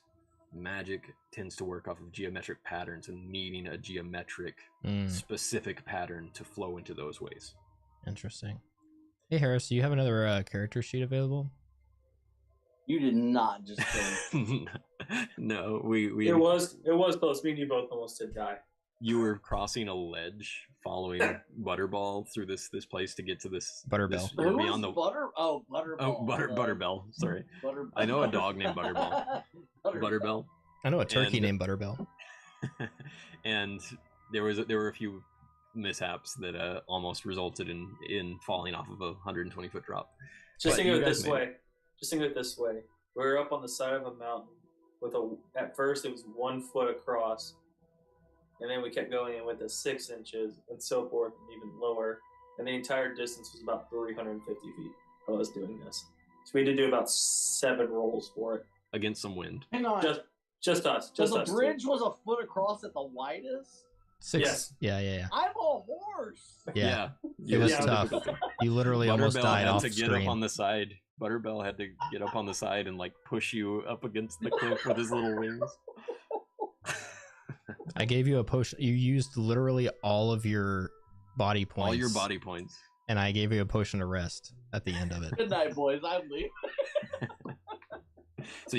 magic tends to work off of geometric patterns and needing a geometric specific pattern to flow into those ways. Interesting. Hey Harris, do you have another character sheet available? You did not just kill. No, we. It was close. Me and you both almost did die. You were crossing a ledge, following Butterball through this place to get to this Butterbell. Who was Butterball? Oh, Butterbell. Sorry, Butterbell. I know a dog named Butterball. Butterbell. I know a turkey named Butterbell. And there were a few mishaps that almost resulted in falling off of a 120-foot drop. Just think of it this way. We were up on the side of a mountain at first it was 1 foot across, and then we kept going and went to 6 inches and so forth, and even lower. And the entire distance was about 350 feet while I was doing this. So we had to do about 7 rolls for it. Against some wind. Hang on. Just us. So the bridge was a foot across at the widest? 6. Yes. Yeah. I'm a horse. Yeah. It was tough. You literally almost died off screen. Butterbell had to get up on the side. Butterbell had to get up on the side and push you up against the cliff with his little wings. I gave you a potion. You used literally all of your body points. All your body points. And I gave you a potion of rest at the end of it. Good night, boys. I'm leaving. So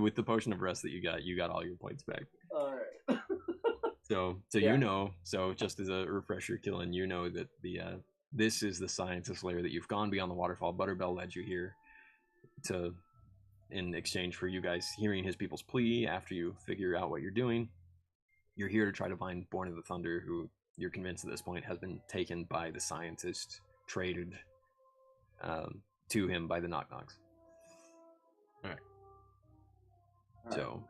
with the potion of rest that you got all your points back. All right. So yeah. So just as a refresher, Killen, you know that this is the scientist layer, that you've gone beyond the waterfall. Butterbell led you here in exchange for you guys hearing his people's plea. After you figure out what you're doing, you're here to try to find Born of the Thunder, who you're convinced at this point has been taken by the scientist, traded to him by the Knock Knocks. All right. So,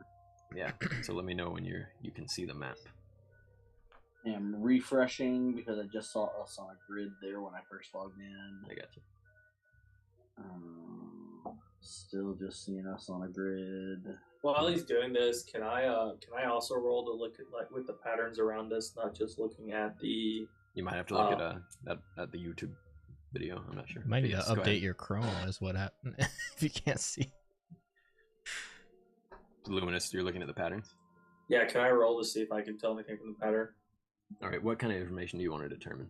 yeah. So let me know when you can see the map. I'm refreshing because I just saw us on a grid there when I first logged in. I got you. Still just seeing us on a grid. While he's doing this, can I also roll to look at with the patterns around us, not just looking at the? You might have to look at the YouTube video. I'm not sure. You might need to update your Chrome, is what happened. If you can't see. Luminous, you're looking at the patterns? Yeah, can I roll to see if I can tell anything from the pattern? Alright, what kind of information do you want to determine?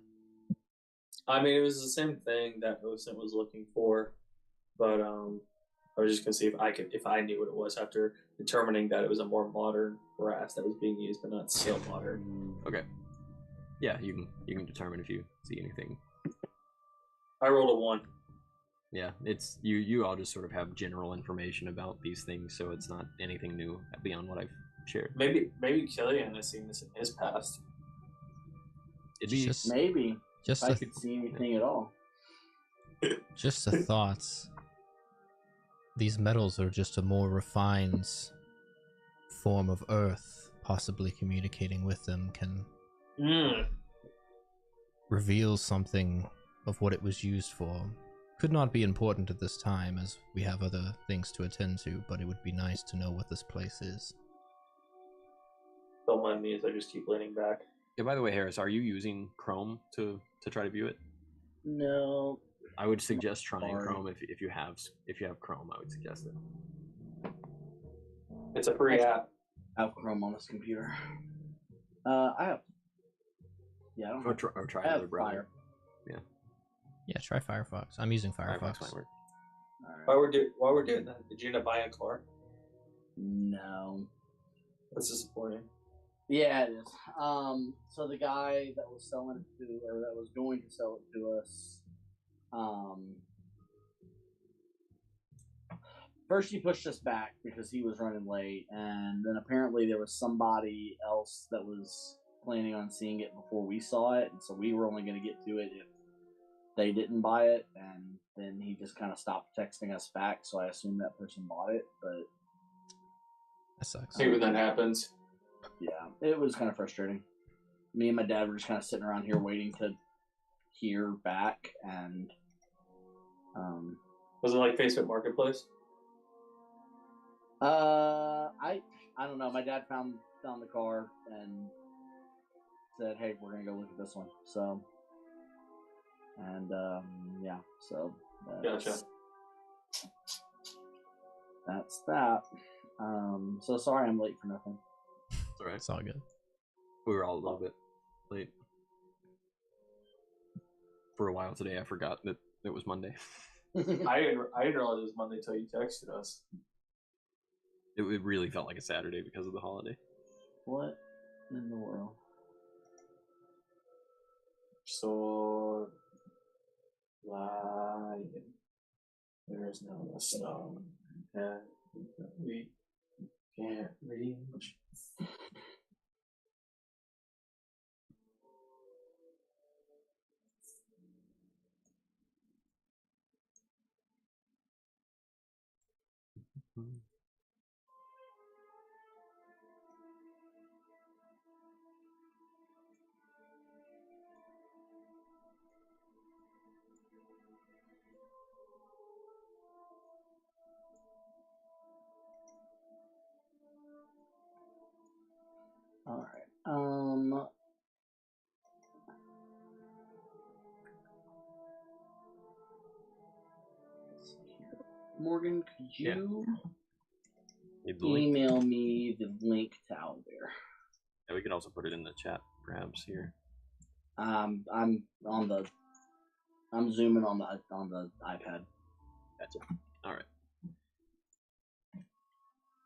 I mean, it was the same thing that Osint was looking for, but I was just gonna see if I knew what it was after determining that it was a more modern brass that was being used, but not so modern. Okay. Yeah, you can determine if you see anything. I rolled a 1. Yeah, it's you all just sort of have general information about these things, so it's not anything new beyond what I've shared. Maybe Killian has seen this in his past. It'd be maybe if I could see anything at all. Just a thought. These metals are just a more refined form of Earth. Possibly communicating with them can reveal something of what it was used for. Could not be important at this time, as we have other things to attend to, but it would be nice to know what this place is. Don't mind me as I just keep leaning back. Yeah, by the way, Harris, are you using Chrome to try to view it? No. I would suggest trying Chrome if you have Chrome. I would suggest it. It's a free app. I have Chrome on this computer. I have. Yeah, I don't. Or try I have another browser. Fire. Yeah, try Firefox. I'm using Firefox. might work. All right. While we're doing that, did you end up buying a car? No. That's disappointing. Yeah, it is. So the guy that was selling it to, or that was going to sell it to us, first he pushed us back because he was running late, and then apparently there was somebody else that was planning on seeing it before we saw it, and so we were only going to get to it if they didn't buy it, and then he just kind of stopped texting us back, so I assume that person bought it, but That sucks. Maybe that happens. yeah, it was kind of frustrating. Me and my dad were just kind of sitting around here waiting to hear back, and Was it like Facebook Marketplace? I don't know. My dad found the car and said, "Hey, we're gonna go look at this one." So, and yeah, so Gotcha. That's that. So sorry I'm late for nothing. It's alright. It's all good. We were all a little bit late. For a while today, I forgot that it was Monday. I didn't realize it was Monday until you texted us. It really felt like a Saturday because of the holiday. What in the world? So lying. There's no snow and we can't reach. All right. Let's see here. Morgan, could you Need the link. email me the link to Owlbear? Yeah, we could also put it in the chat, perhaps here. I'm zooming on the iPad. Gotcha. All right.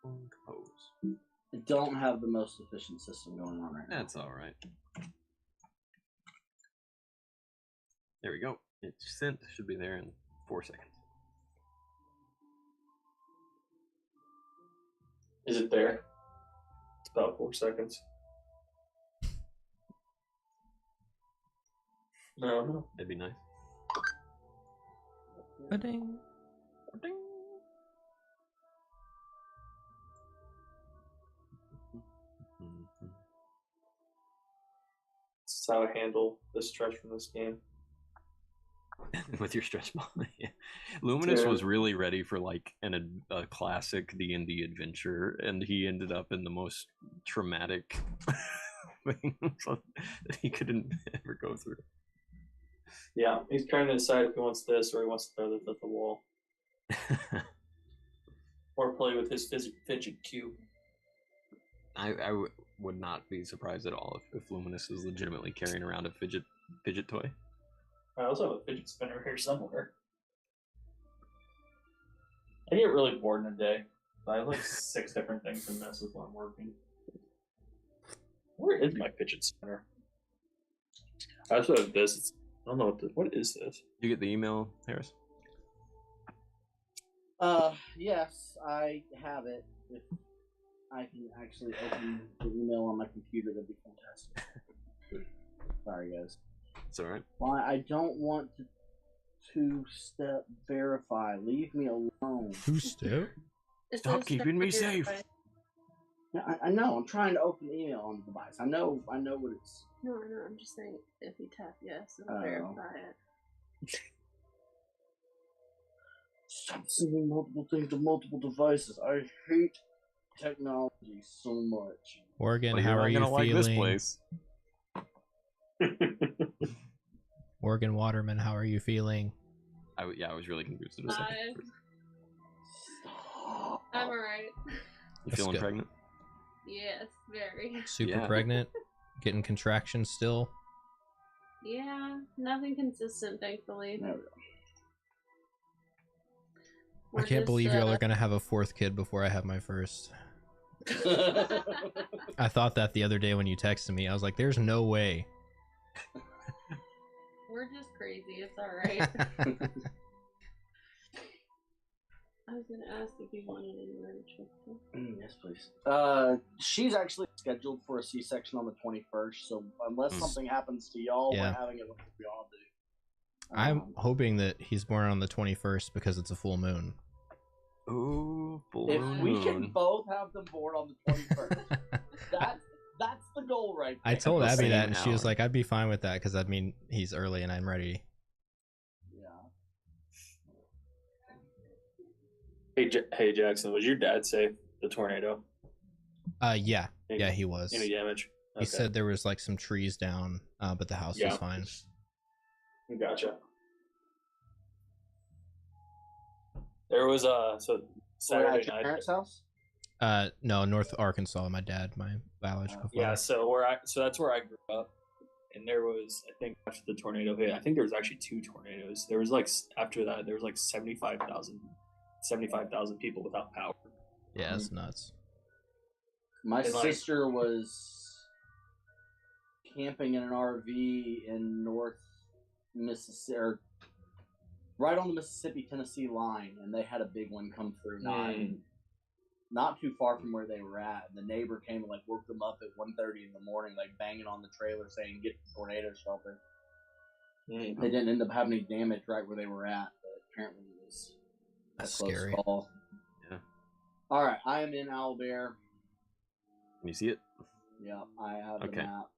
Compose. I don't have the most efficient system going on right now. That's all right. There we go. It's sent. Should be there in 4 seconds. Is it there? It's about 4 seconds. No. That'd be nice. Ba-ding. Ding. This is how I handle the stretch from this game. With your stretch ball. Yeah. Luminous Yeah. was really ready for like a classic D&D adventure, and he ended up in the most traumatic thing that he couldn't ever go through. Yeah, he's trying to decide if he wants this or he wants to throw this at the wall. Or play with his fidget cube. I would not be surprised at all if Luminous is legitimately carrying around a fidget toy. I also have a fidget spinner here somewhere. I get really bored in a day. I have like 6 different things to mess with while I'm working. Where is my fidget spinner? I also have this. I don't know what is this? Did you get the email, Harris? Yes, I have it. If I can actually open the email on my computer, that'd be fantastic. Sorry, guys. It's all right. Why I don't want to two-step verify. Leave me alone. Two-step? Stop keeping me safe. Yeah, I know. I'm trying to open the email on the device. I know what it's. No, I know. I'm just saying if you tap yes, it'll verify it. Stop sending multiple things to multiple devices. I hate technology so much. Morgan, Well, how you're are not you gonna like this feeling? place. Morgan Waterman, how are you feeling? I was really confused at a second. I'm alright. You That's feeling good. pregnant? Yes, very. Super Yeah. pregnant? getting contractions still? Yeah, nothing consistent, thankfully. There we I can't believe y'all are gonna have a fourth kid before I have my first. go. I thought that the other day when you texted me. I was like, "There's no way." We're just crazy. It's all right. I was gonna ask if you wanted anywhere to check. Yes, please. She's actually scheduled for a C-section on the 21st, so unless something happens to y'all, Yeah. we're having it like we all do. I'm hoping that he's born on the 21st because it's a full moon. Ooh, full If moon. we can both have them born on the 21st, that's the goal right there. I told The Abby same that, and she was hour. like, "I'd be fine with that because I mean he's early and I'm ready." Yeah. Hey Jackson, was your dad safe? The tornado? Yeah, he was. In a damage. He said there was like some trees down, but the house was fine. Gotcha. There was so Saturday At your night. parents' house? No, North Arkansas. My dad, my biological Yeah, father. so that's where I grew up, and there was, I think after the tornado hit, I think there was actually 2 tornadoes. There was like after that there was like 75,000 people without power. Yeah, it's nuts. My And, like- sister was camping in an RV in North Mississippi, or right on the Mississippi-Tennessee line, and they had a big one come through, not too far from where they were at. And the neighbor came and like woke them up at 1:30 in the morning, like banging on the trailer saying, "Get to tornado shelter." They didn't end up having any damage right where they were at, but apparently it was That's a close scary. call. Yeah. All right, I am in Owlbear. Can you see it? Yeah, I have Okay. the map.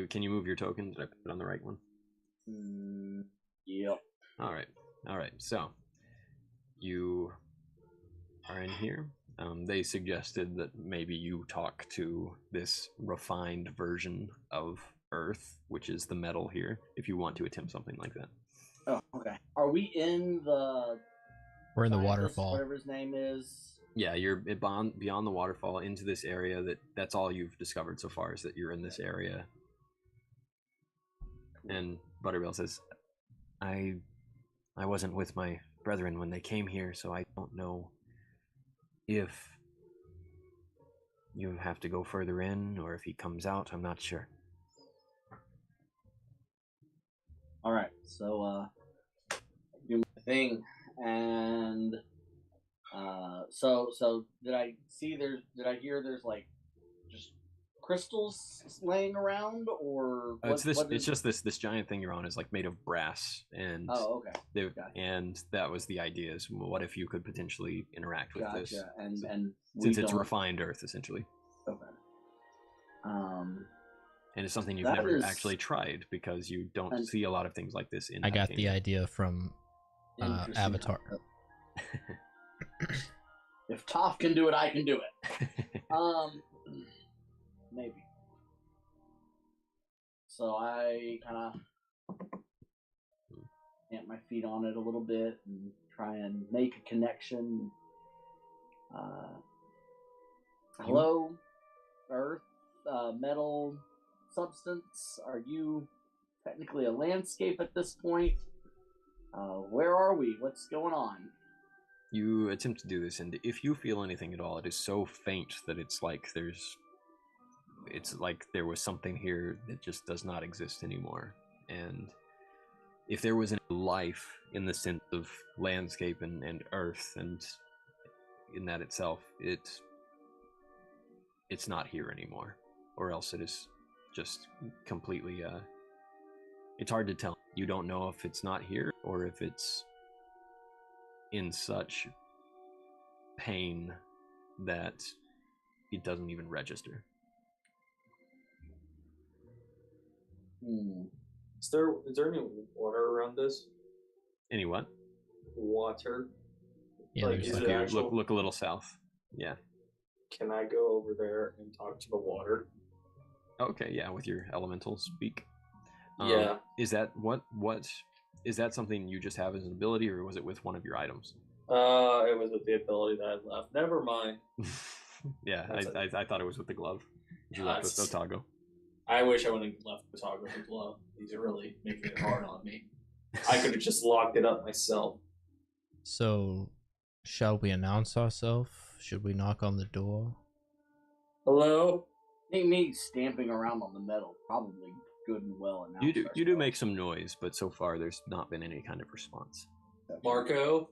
Can you move your token? Did I put it on the right one? Yep. All right. So you are in here. They suggested that maybe you talk to this refined version of Earth, which is the metal here, if you want to attempt something like that. Oh, okay. Are we in the? We're in the scientist, waterfall. Whatever his name is. Yeah, you're beyond the waterfall into this area. That's all you've discovered so far, is that you're in this area. And Butterbell says, I wasn't with my brethren when they came here, so I don't know if you have to go further in or if he comes out. I'm not sure. All right, so do my thing, and so did I see there's? Did I hear there's like just crystals laying around, or It's just this giant thing you're on is like made of brass, and Oh, okay. and that was the idea. Is what if you could potentially interact with this? Gotcha. And Since it's refined Earth, essentially. Okay. And it's something you've That never is- actually tried because you don't And- see a lot of things like this in. I got the Titania. idea from Interesting. Avatar. If Toph can do it, I can do it. Maybe. So I kind of plant my feet on it a little bit and try and make a connection. Hello, Earth, metal substance. Are you technically a landscape at this point? Where are we? What's going on? You attempt to do this, and if you feel anything at all, it is so faint that it's like there was something here that just does not exist anymore. And if there was any life in the sense of landscape and earth and in that itself, it's not here anymore, or else it is just completely it's hard to tell. You don't know if it's not here or if it's in such pain that it doesn't even register. Is there any water around this? Any what? Water? Yeah, Like, there's is like it Okay, actual- look a little south. Yeah. Can I go over there and talk to the water? Okay, yeah, with your elemental speak. Yeah. Is that what is that something you just have as an ability, or was it with one of your items? It was with the ability that I left. Never mind. Yeah, That's I thought it was with the glove. You left with Yes. Otago. I wish I would have left photography glove. These are really making it hard on me. I could have just locked it up myself. So, shall we announce ourselves? Should we knock on the door? Hello? I think me stamping around on the metal probably good and well enough. You do make some noise, but so far there's not been any kind of response. Marco?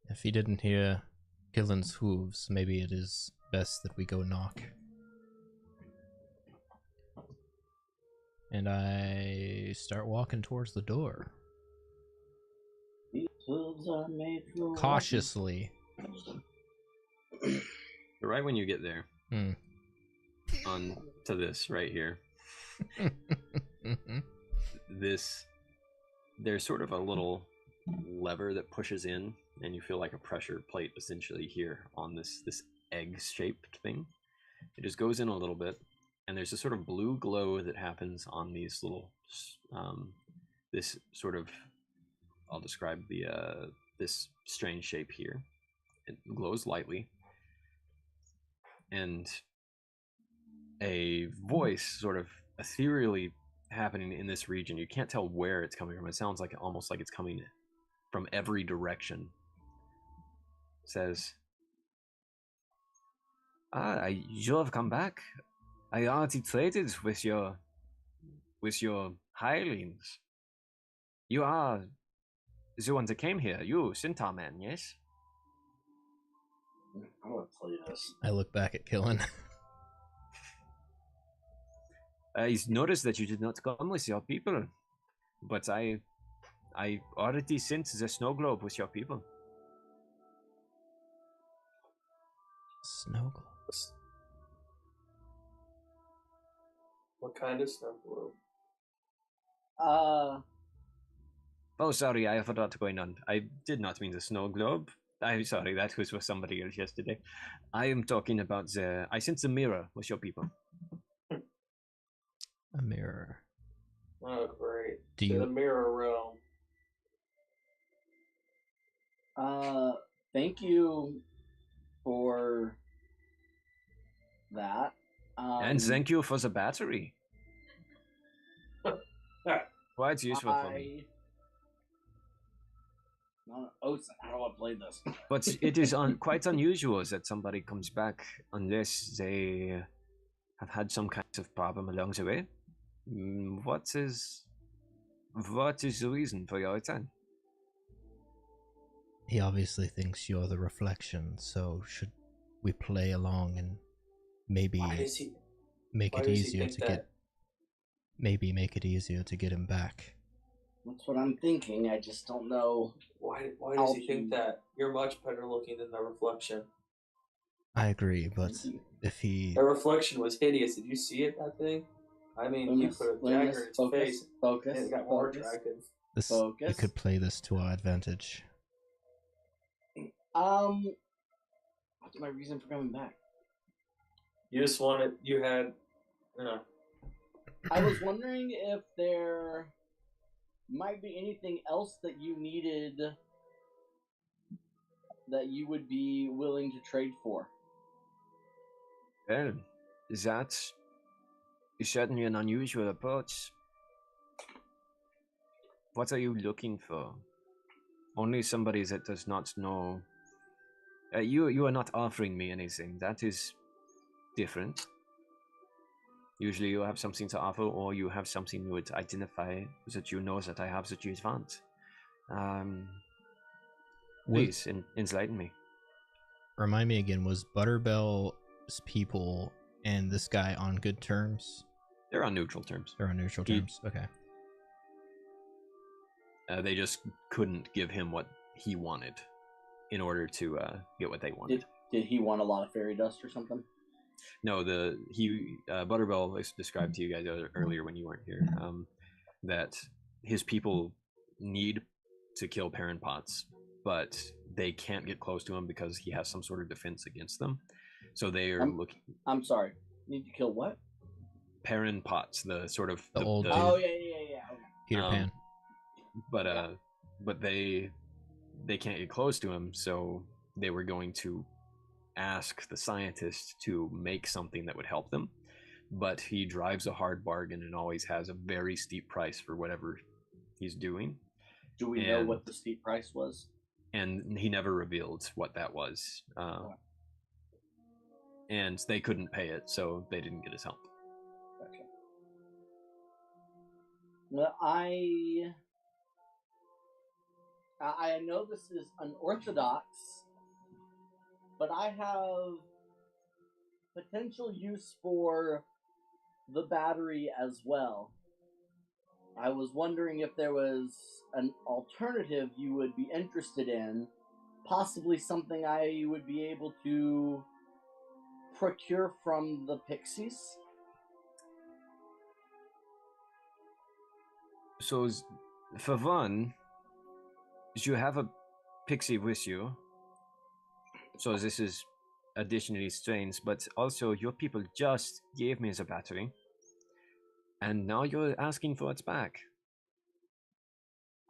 If he didn't hear Killen's hooves, maybe it is best that we go knock. And I start walking towards the door. These hooves are made for Cautiously. Right when you get there, Hmm. on to this right here, there's sort of a little lever that pushes in, and you feel like a pressure plate essentially here on this egg-shaped thing. It just goes in a little bit, and there's a sort of blue glow that happens on these little, this sort of, I'll describe this strange shape here. It glows lightly, and a voice sort of ethereally happening in this region. You can't tell where it's coming from. It sounds like almost like it's coming from every direction. It says, you have come back. I already traded with your hirelings. You are the one that came here. You, Centaur Man, yes? I want to play this. I look back at Killen. I noticed that you did not come with your people, but I already sent the snow globe with your people. Snow globe. What kind of snow globe? Oh, sorry, I forgot going on. I did not mean the snow globe. I'm sorry, that was for somebody else yesterday. I am talking about I sent the mirror with your people. A mirror. Oh, great. Do To you- the mirror realm. Thank you for that. And thank you for the battery. Quite useful for me. How do I play this? But it is quite unusual that somebody comes back unless they have had some kind of problem along the way. What is the reason for your return? He obviously thinks you're the reflection, so should we play along and maybe Why does he make it think easier to that? get maybe make it easier to get him back? That's what I'm thinking. I just don't know. Why does he think that? You're much better looking than the reflection. I agree, but if he The reflection was hideous. Did you see it, that thing? I mean, he put a dagger in his face, Focus. and it got more attractive. we Focus. could play this to our advantage. What's my reason for coming back? You just wanted, you had, I was wondering if there might be anything else that you needed that you would be willing to trade for. Well, that is certainly an unusual approach. What are you looking for? Only somebody that does not know. You are not offering me anything. That is different. Usually you have something to offer, or you have something you would identify that you know that I have that you want. Please, enlighten me. Remind me again, was Butterbell's people and this guy on good terms? They're on neutral terms. They're on neutral terms. Okay. They just couldn't give him what he wanted in order to get what they wanted. Did he want a lot of fairy dust or something? No, Butterbell described to you guys earlier when you weren't here that his people need to kill Perrin Potts, but they can't get close to him because he has some sort of defense against them. So they are looking. I'm sorry. Need to kill what? Perrin Potts, the sort of The old dude. Oh yeah. Okay. Peter Pan. But they can't get close to him, so they were going to ask the scientist to make something that would help them. but he drives a hard bargain and always has a very steep price for whatever he's doing. Do we know what the steep price was? And he never revealed what that was. And they couldn't pay it, so they didn't get his help. Okay. Well, I know this is unorthodox, but I have potential use for the battery as well. I was wondering if there was an alternative you would be interested in, possibly something I would be able to procure from the pixies. So, for one, you have a pixie with you, so this is additionally strange, but also your people just gave me the battery, and now you're asking for it back.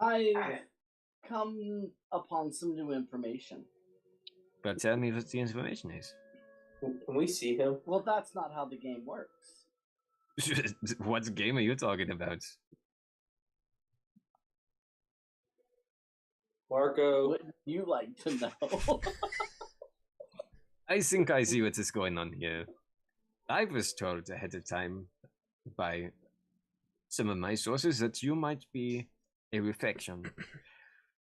I've come upon some new information. But tell me what the information is. Can we see him? Well, that's not how the game works. What game are you talking about? Marco. Wouldn't you like to know? I think I see what is going on here. I was told ahead of time by some of my sources that you might be a reflection.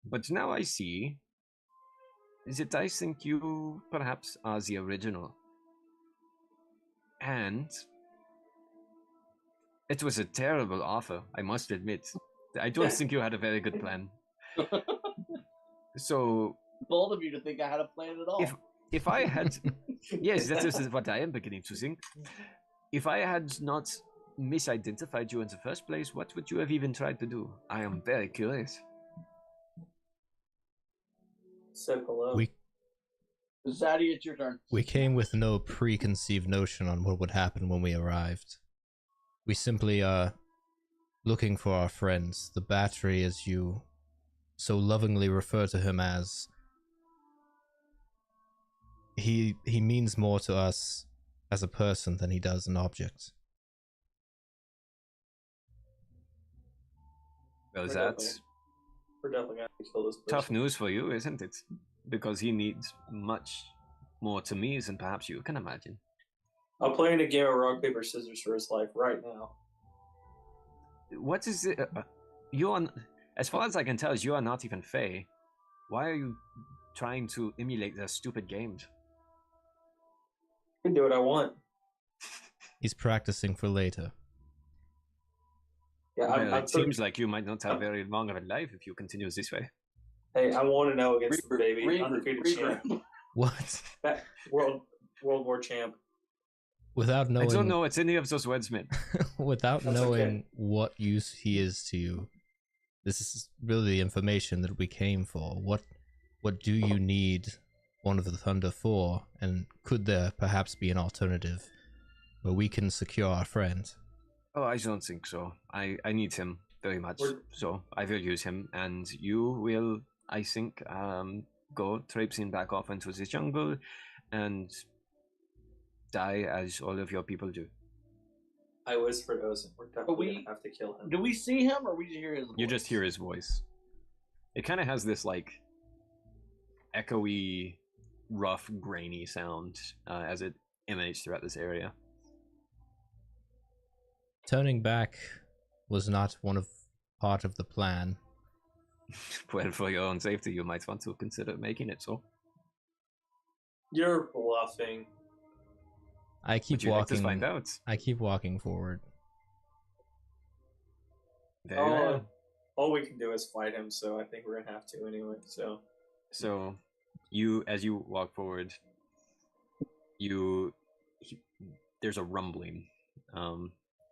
But now I see that I think you perhaps are the original. And it was a terrible offer, I must admit. I don't think you had a very good plan. So Bold of you to think I had a plan at all. if I had, yes, that is what I am beginning to think. If I had not misidentified you in the first place, what would you have even tried to do? I am very curious. Said hello. Zaddy, it's your turn. We came with no preconceived notion on what would happen when we arrived. We simply are looking for our friends. The battery, as you so lovingly refer to him as, he means more to us as a person than he does an object. Well, We're that's We're definitely gonna have to kill this person. tough news for you, isn't it? Because he needs much more to me than perhaps you can imagine. I'm playing a game of rock, paper, scissors for his life right now. What is it? You are, as far as I can tell, you are not even Fae. Why are you trying to emulate their stupid games? I can do what I want. He's practicing for later. Yeah, Well, it seems like you might not have very long of a life if you continue this way. Hey, I want to know against the baby. Undefeated champ. What? World War champ. Without knowing, I don't know what any of those words meant. without That's knowing okay. what use he is to you, this is really the information that we came for. What do you need one of the Thunder for? And could there perhaps be an alternative where we can secure our friend? Oh, I don't think so. I need him very much. So I will use him, and you will, I think, go traipsing back off into the jungle and die as all of your people do. I whispered Ozen. We're definitely we- gonna have to kill him. Do we see him or we just hear his voice? You just hear his voice. It kind of has this like echoey, rough, grainy sound as it emanates throughout this area. Turning back was not part of the plan. Well, for your own safety, you might want to consider making it so. You're bluffing. I keep Would you like to walking. find out? I keep walking forward. Very well. All we can do is fight him, so I think we're gonna have to anyway. So You, as you walk forward, there's a rumbling,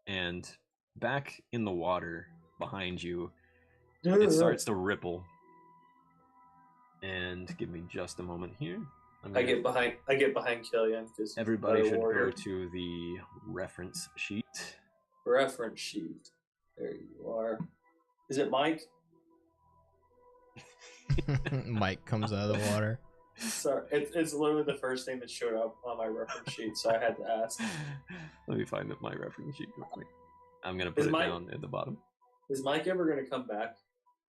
and back in the water behind you, it starts to ripple. And give me just a moment here. I get behind Killian because Everybody should go to the reference sheet. reference sheet. There you are. Is it Mike? Mike comes out of the water. Sorry, it's literally the first thing that showed up on my reference sheet, so I had to ask. Let me find my reference sheet real quick. I'm gonna put it down at the bottom. Is Mike ever gonna come back?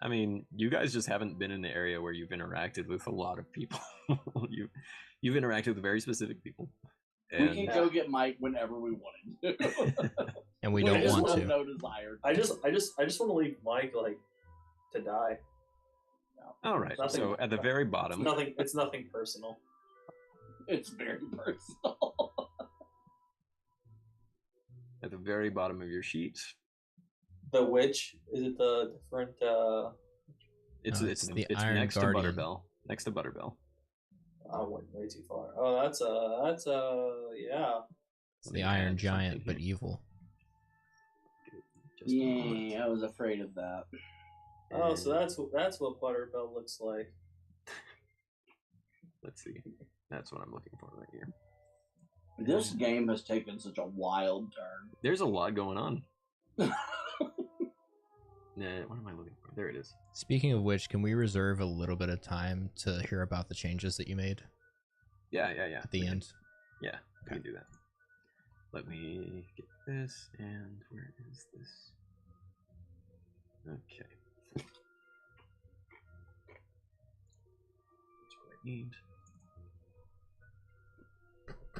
I mean, you guys just haven't been in the area where you've interacted with a lot of people. You've interacted with very specific people. And we can go get Mike whenever we wanted to. And we don't want to. No desire. I just want to leave Mike to die. All right. So at the very bottom, it's nothing personal. It's very personal. At the very bottom of your sheet. The witch? Is it the different? It's next Iron to Guardian. Butterbell. Next to Butterbell. I went way too far. Oh, that's yeah. It's the Iron Giant, but evil. Yeah, I was afraid of that. Oh, so that's what Butterbell looks like. Let's see. That's what I'm looking for right here. This game has taken such a wild turn. There's a lot going on. Nah, what am I looking for? There it is. Speaking of which, can we reserve a little bit of time to hear about the changes that you made? Yeah. At the end? Yeah, we can do that. Let me get this, and where is this? Okay. That's what I need.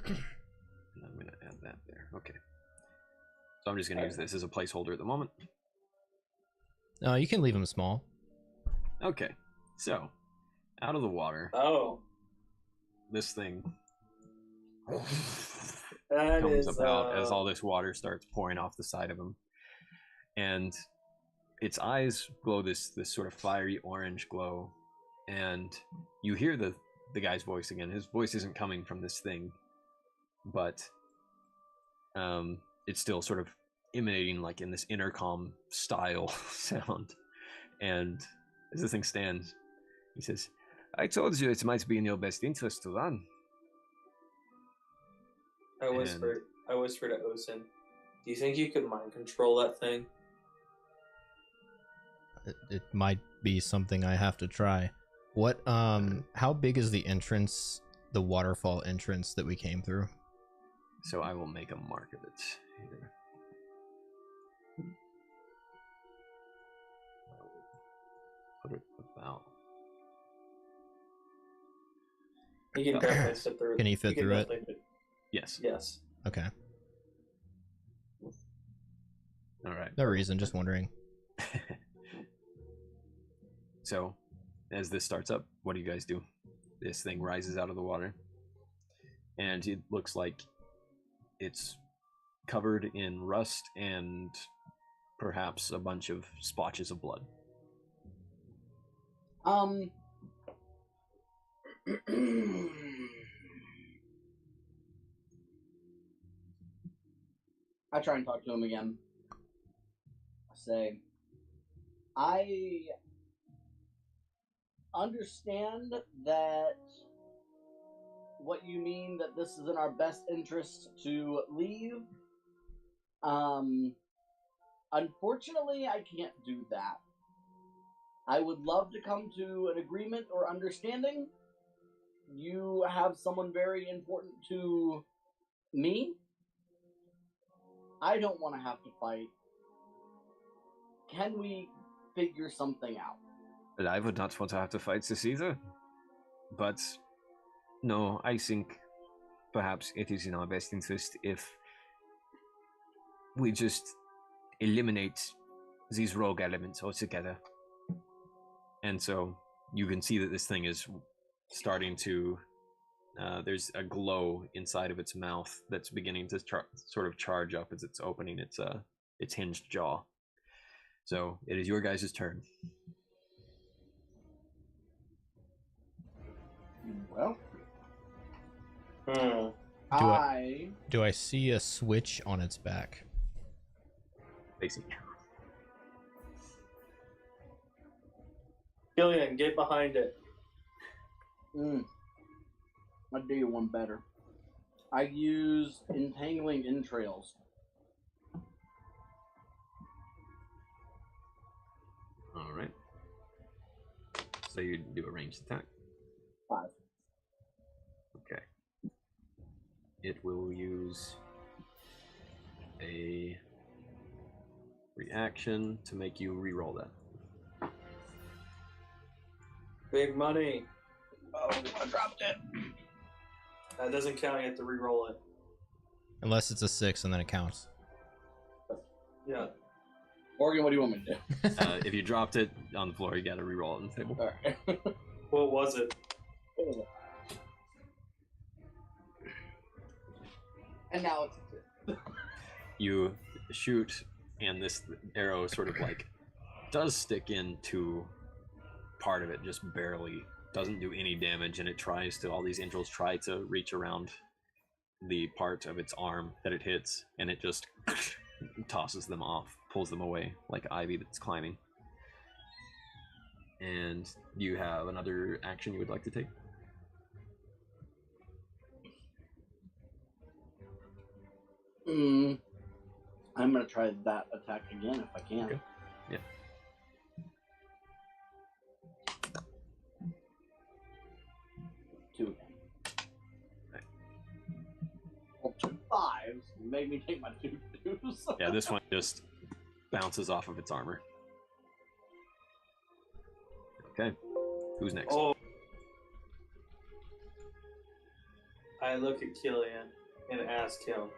And I'm going to add that there. Okay. So I'm just going to use this as a placeholder at the moment. No, you can leave them small. Okay. So, out of the water. Oh. This thing that comes about as all this water starts pouring off the side of him. And its eyes glow this sort of fiery orange glow. And you hear the guy's voice again. His voice isn't coming from this thing, but it's still sort of emanating like in this intercom style sound. And as the thing stands, he says, "I told you it might be in your best interest to run." I whispered to Osen, "Do you think you could mind control that thing?" It might be something I have to try. What how big is the entrance, the waterfall entrance that we came through? So I will make a mark of it here. Put it about. He can definitely fit through. Can he fit through it? Yes. Yes. Okay. All right. No reason, just wondering. So, as this starts up, what do you guys do? This thing rises out of the water, and it looks like it's covered in rust and perhaps a bunch of splotches of blood. I try and talk to him again. I say, I understand that what you mean, that this is in our best interest to leave. Unfortunately, I can't do that. I would love to come to an agreement or understanding. You have someone very important to me. I don't want to have to fight. Can we figure something out? But I would not want to have to fight this either. But no, I think perhaps it is in our best interest if we just eliminate these rogue elements altogether. And so you can see that this thing is starting to there's a glow inside of its mouth that's beginning to sort of charge up as it's opening its hinged jaw. So it is your guys' turn. Well, Do I see a switch on its back? Facing you. Killian, get behind it. I'd do one better. I use entangling entrails. All right. So you do a ranged attack. 5. it will use a reaction to make you re-roll that. Big money. Oh, I dropped it. That doesn't count. You have to re-roll it. Unless it's a 6 and then it counts. Yeah. Morgan, what do you want me to do? If you dropped it on the floor, you got to re-roll it on the table. All right. What was it? And now it's You shoot, and this arrow sort of like does stick into part of it, just barely. Doesn't do any damage, and it tries to. All these angels try to reach around the part of its arm that it hits, and it just tosses them off, pulls them away like ivy that's climbing. And you have another action you would like to take? I'm gonna try that attack again if I can. Okay. Yeah. Two. Right. Well, 2 5s made me take my 2 2s. Yeah, this one just bounces off of its armor. Okay. Who's next? Oh. I look at Killian and ask him,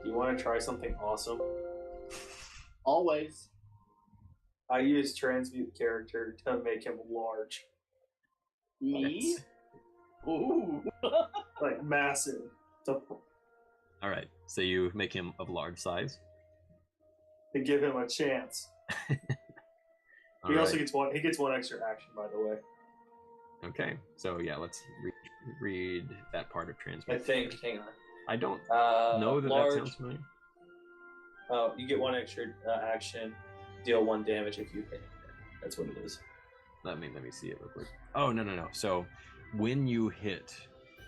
"Do you want to try something awesome?" Always. I use transmute character to make him large, Me? Ooh. like massive. To Alright, so you make him of large size. give him a chance. He also gets one. He gets one extra action, by the way. Okay, so yeah, let's read that part of I transmit. think. Hang on. I don't Uh, know that large, that sounds familiar. Oh, you get one extra action. Deal 1 damage if you hit. That's what it is. Let me see it real quick. Oh no. So when you hit,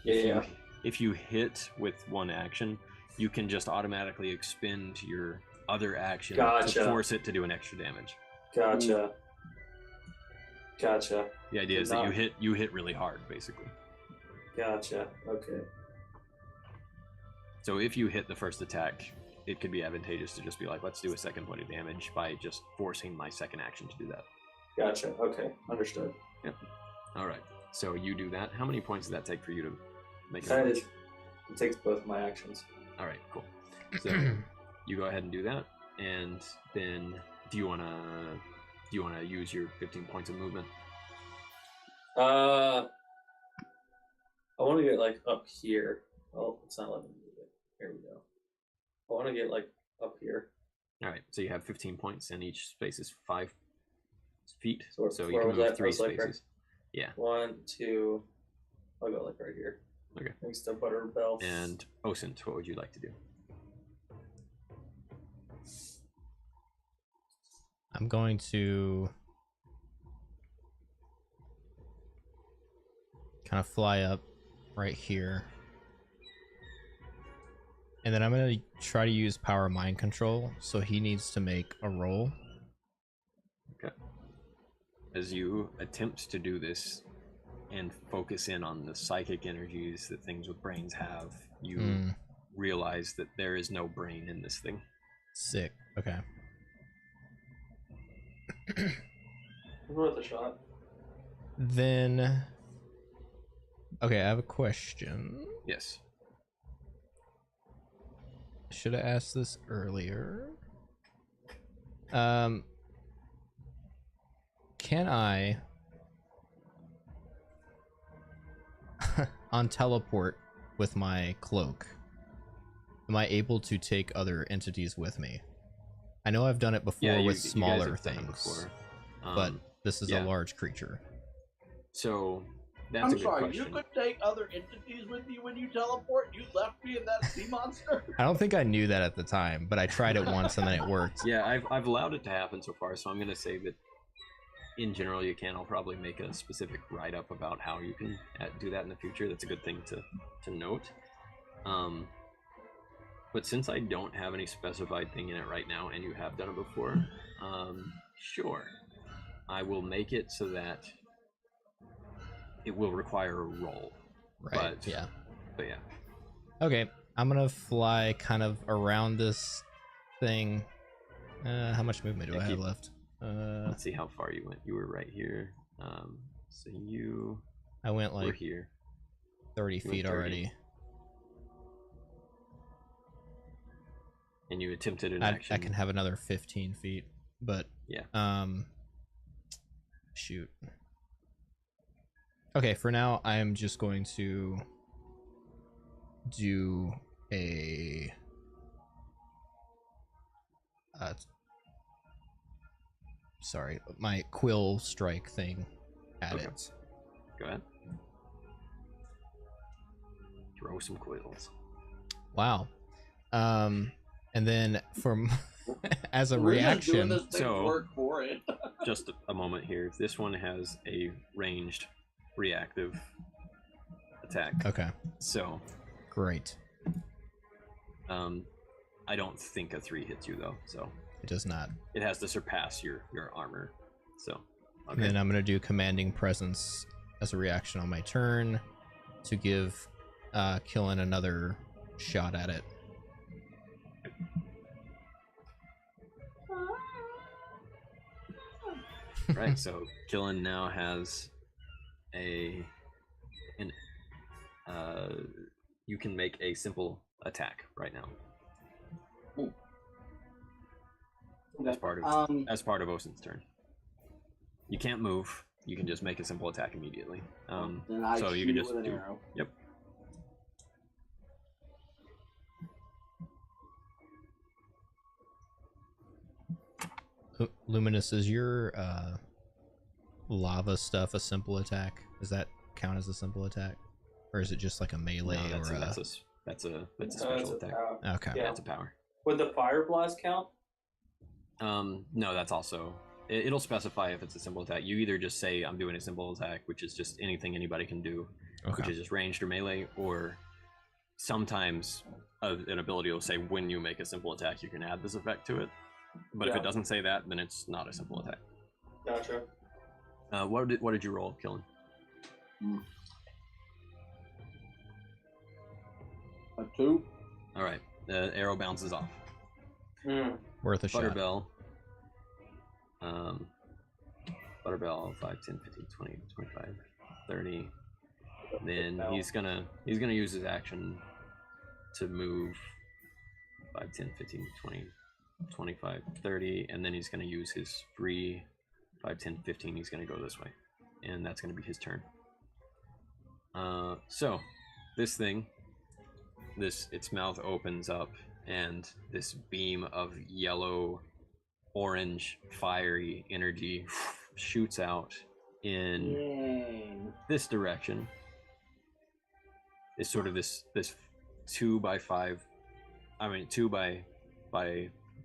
Yeah. if you hit with 1 action, you can just automatically expend your other action Gotcha. to force it to do an extra damage. Gotcha. Gotcha. The idea is that you hit really hard, basically. Gotcha. Okay. So if you hit the first attack, it could be advantageous to just be like, let's do a second point of damage by just forcing my second action to do that. Gotcha. Okay. Understood. Yep. All right. So you do that. How many points does that take for you to make it? It takes both my actions. All right. Cool. So you go ahead and do that, and then do you wanna use your 15 points of movement? I want to get like up here. Oh, it's not letting me do it. Here we go. I want to get like up here. All right. So you have 15 points, and each space is 5 feet. So So you where can was move that? 3 I was like, spaces. Yeah. 1, 2. I'll go like right here. Okay. Thanks to Butterbell. And Osint, what would you like to do? I'm going to kind of fly up right here. And then I'm going to try to use power mind control, so he needs to make a roll. Okay. As you attempt to do this and focus in on the psychic energies that things with brains have, you realize that there is no brain in this thing. Sick. Okay. Worth a shot. Then... Okay, I have a question. Yes. Should have asked this earlier. Can I on teleport with my cloak, am I able to take other entities with me? I know I've done it before with smaller things, but this is a large creature. So that's a good question. You could take other entities with you when you teleport? You left me in that sea monster? I don't think I knew that at the time, but I tried it once and then it worked. Yeah, I've allowed it to happen so far, so I'm going to say that in general you can. I'll probably make a specific write-up about how you can do that in the future. That's a good thing to note. But since I don't have any specified thing in it right now, and you have done it before, sure. I will make it so that it will require a roll. Right, But yeah. But yeah. Okay, I'm gonna fly kind of around this thing. How much movement do I have left? Let's see how far you went. You were right here. So you I went were like here. 30 You went feet 30. already. And you attempted an action. I can have another 15 feet, but yeah. Shoot. Okay, for now I am just going to do a sorry, my quill strike thing at it. Go ahead. Throw some quills. Wow. And then from as a We're just doing reaction, this thing So- work for it. Just a moment here. This one has a ranged reactive attack. okay, So, great. I don't think a 3 hits you though. So It does not. it has to surpass your armor. So, And then I'm gonna do commanding presence as a reaction on my turn to give Killen another shot at it. right. So Killen now has you can make a simple attack right now. As part of Osin's turn. You can't move. You can just make a simple attack immediately. Then I so you shoot can just with an do. arrow. Yep. Luminous, is your lava stuff a simple attack? Does that count as a simple attack, or is it just like a melee No, or that's a special attack. Okay. Yeah. That's a power. Would the fire blast count? No, that's also. It'll specify if it's a simple attack. You either just say I'm doing a simple attack, which is just anything anybody can do, which Okay. is just ranged or melee, or sometimes an ability will say when you make a simple attack, you can add this effect to it. But if Yeah. it doesn't say that, then it's not a simple attack. Gotcha. What did you roll, Killen? A 2. All right, the arrow bounces off. Worth a shot. Butterbell. Butterbell 5, 10, 15, 20, 25, 30. Then he's gonna use his action to move 5, 10, 15, 20, 25, 30, and then he's gonna use his free 5, 10, 15. He's gonna go this way, and that's gonna be his turn. So this thing, its mouth opens up, and this beam of yellow, orange, fiery energy shoots out in Yay. this direction. It's sort of this 2 by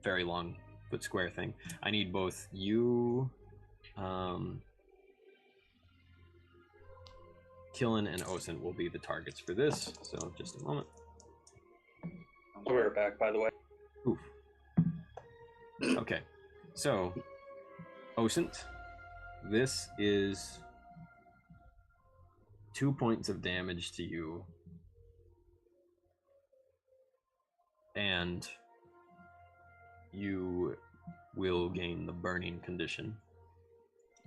very long foot square thing. I need both you, Killen and Osin will be the targets for this. So just a moment. I'll be right back, by the way. Oof. Okay, so Osint, this is 2 points of damage to you, and you will gain the burning condition.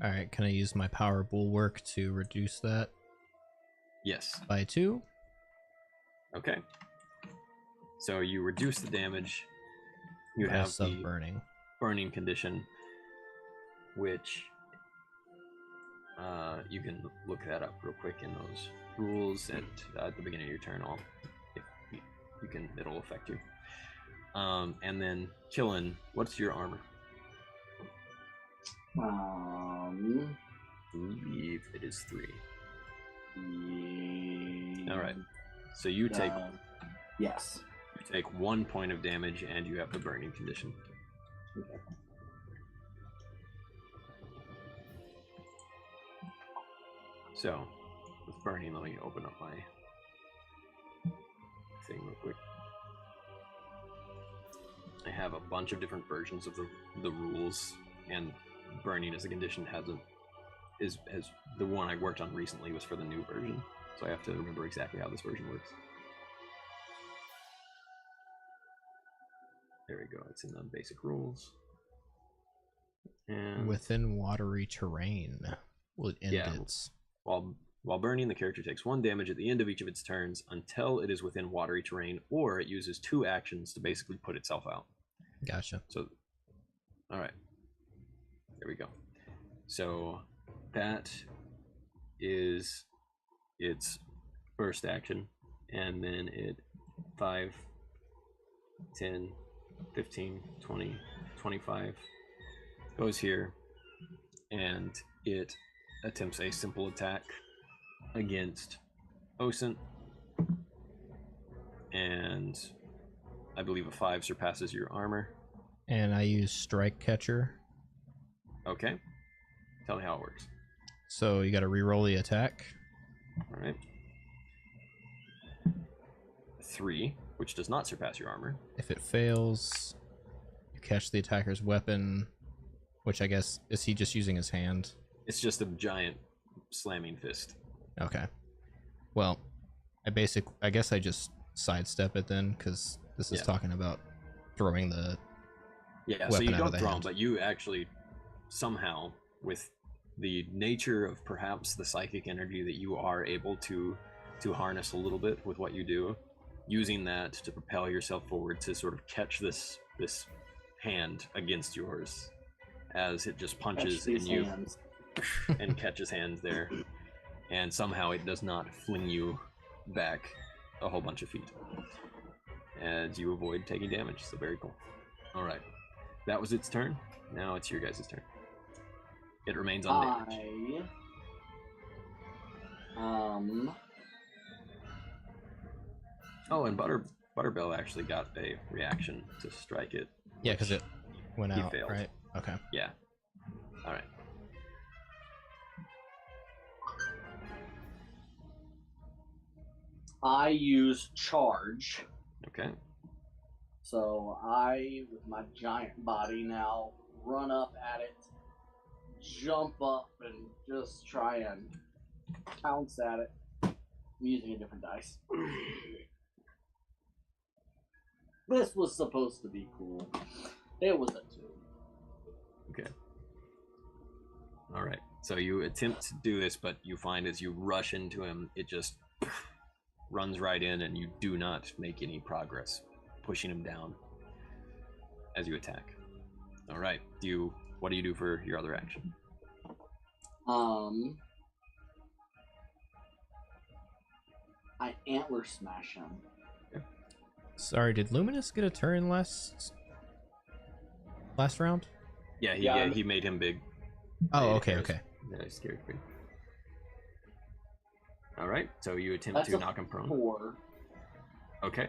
All right, can I use my power bulwark to reduce that Yes. by 2? Okay. So you reduce the damage. You have Less of the burning. burning condition, which you can look that up real quick in those rules, and at the beginning of your turn, it'll affect you. And then Killen, what's your armor? I believe it is 3. All right. So you take Yes. 1 point of damage, and you have the burning condition. Okay. So, with burning, let me open up my thing real quick. I have a bunch of different versions of the rules, and burning as a condition is the one I worked on recently was for the new version, so I have to remember exactly how this version works. There we go. It's in the basic rules. And Within watery terrain will it end its... While burning, the character takes 1 damage at the end of each of its turns until it is within watery terrain, or it uses 2 actions to basically put itself out. Gotcha. So, all right. There we go. So that is its first action, and then it 5, 10, 15, 20, 25 goes here, and it attempts a simple attack against Osint, and I believe a 5 surpasses your armor. And I use Strike Catcher. Okay. Tell me how it works. So you got to reroll the attack. All right. 3, which does not surpass your armor. If it fails, you catch the attacker's weapon, which I guess, is he just using his hand? It's just a giant slamming fist. Okay. Well, I guess I just sidestep it then, because this is talking about throwing the so you weapon out of don't the throw them, hand. but you actually somehow, with the nature of perhaps the psychic energy that you are able to harness a little bit with what you do, using that to propel yourself forward to sort of catch this hand against yours as it just punches in you and catches hands there, and somehow it does not fling you back a whole bunch of feet as you avoid taking damage. So very cool. All right, that was its turn. Now it's your guys' turn. It remains on damage. Oh, and Butterbell actually got a reaction to strike it. Yeah, because it went out, failed. right? Okay. Yeah. All right. I use charge. Okay. So I, with my giant body now, run up at it, jump up, and just try and pounce at it. I'm using a different dice. This was supposed to be cool. It was a 2. Okay. All right. So you attempt to do this, but you find as you rush into him, it just runs right in, and you do not make any progress, pushing him down as you attack. All right. What do you do for your other action? I antler smash him. Okay. Sorry, did Luminous get a turn last round? Yeah, he made him big. Oh, okay. Yeah, I scared big. All right, so you attempt to knock him prone. 4. Okay.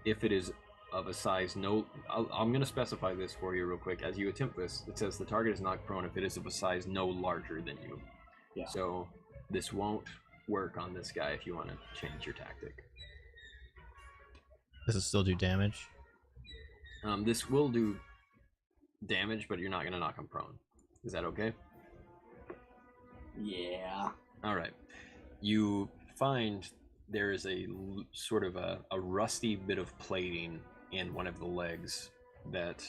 If it is of a size no... I'm going to specify this for you real quick. As you attempt this, it says the target is knocked prone if it is of a size no larger than you. Yeah. So this won't work on this guy if you want to change your tactic. Does it still do damage? This will do damage, but you're not going to knock him prone. Is that okay? Yeah. All right. You find there is a sort of a rusty bit of plating in one of the legs that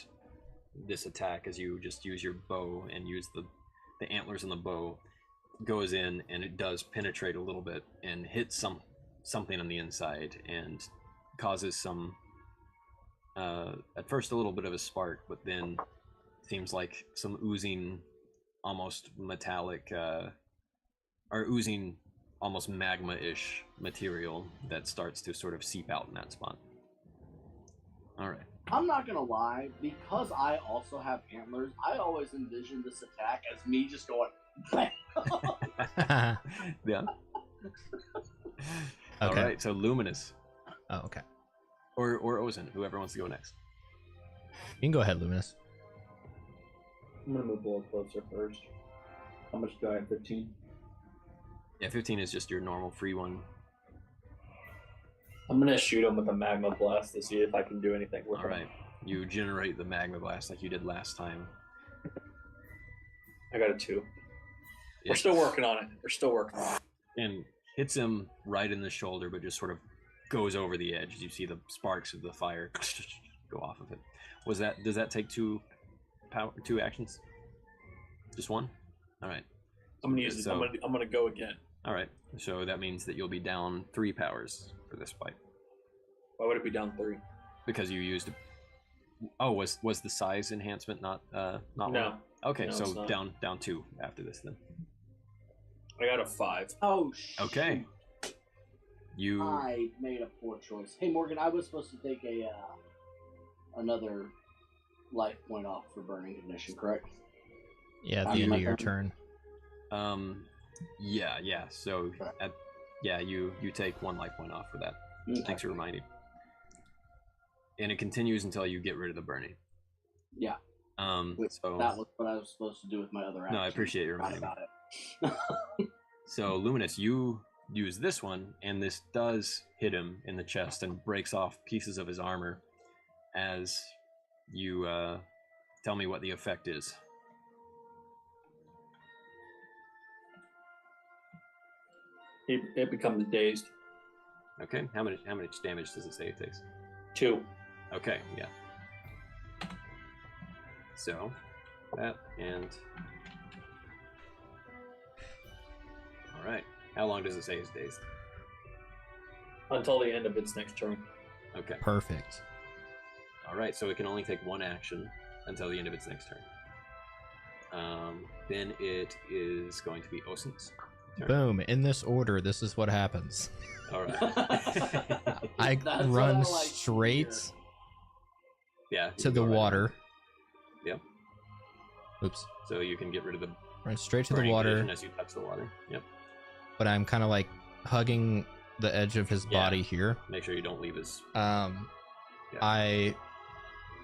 this attack, as you just use your bow and use the antlers on the bow, goes in, and it does penetrate a little bit and hits something on the inside and causes some at first a little bit of a spark, but then seems like some oozing, almost metallic or oozing almost magma-ish material that starts to sort of seep out in that spot. All right. I'm not gonna lie, because I also have antlers, I always envisioned this attack as me just going bam. Yeah. Okay. All right, so Luminous. Oh, okay. Or Ozen, whoever wants to go next. You can go ahead, Luminous. I'm gonna move a little closer first. How much do I have? 15? Yeah, 15 is just your normal free one. I'm gonna shoot him with a magma blast to see if I can do anything with him. All right. You generate the magma blast like you did last time. I got a 2. We're It- still working on it. And hits him right in the shoulder, but just sort of goes over the edge. You see the sparks of the fire go off of it. Does that take two actions? Just one? All right. I'm gonna use it. So, I'm gonna go again. all right. So that means that you'll be down 3 powers for this fight Why would it be down 3? because you used. Oh, was the size enhancement not No. one? Okay, No, so it's not. down 2 after this then. I got a 5. Oh, shoot. Okay. You I made a poor choice. Hey, Morgan, I was supposed to take another life point off for burning condition, correct? Yeah, at the end of your turn. yeah. So you take 1 life point off for that. Okay. Thanks for reminding. And it continues until you get rid of the burning. Yeah. So that was what I was supposed to do with my other action. No, I appreciate you reminding me. about it. So Luminous, you use this one, and this does hit him in the chest and breaks off pieces of his armor. As you tell me what the effect is. It becomes dazed. Okay. How much damage does it say it takes? 2. Okay. Yeah. So that and. All right. How long does it say it's dazed? Until the end of its next turn. Okay. Perfect. All right. So it can only take 1 action until the end of its next turn. Then it is going to be Osin's turn. Boom. In this order, this is what happens. All right. I That's run what I like to straight Yeah. to the water. Yep. Oops. So you can get rid of the Run straight to the burning water, condition as you touch the water. Yep. but I'm kind of like hugging the edge of his Yeah. body here. Make sure you don't leave his. Yeah. I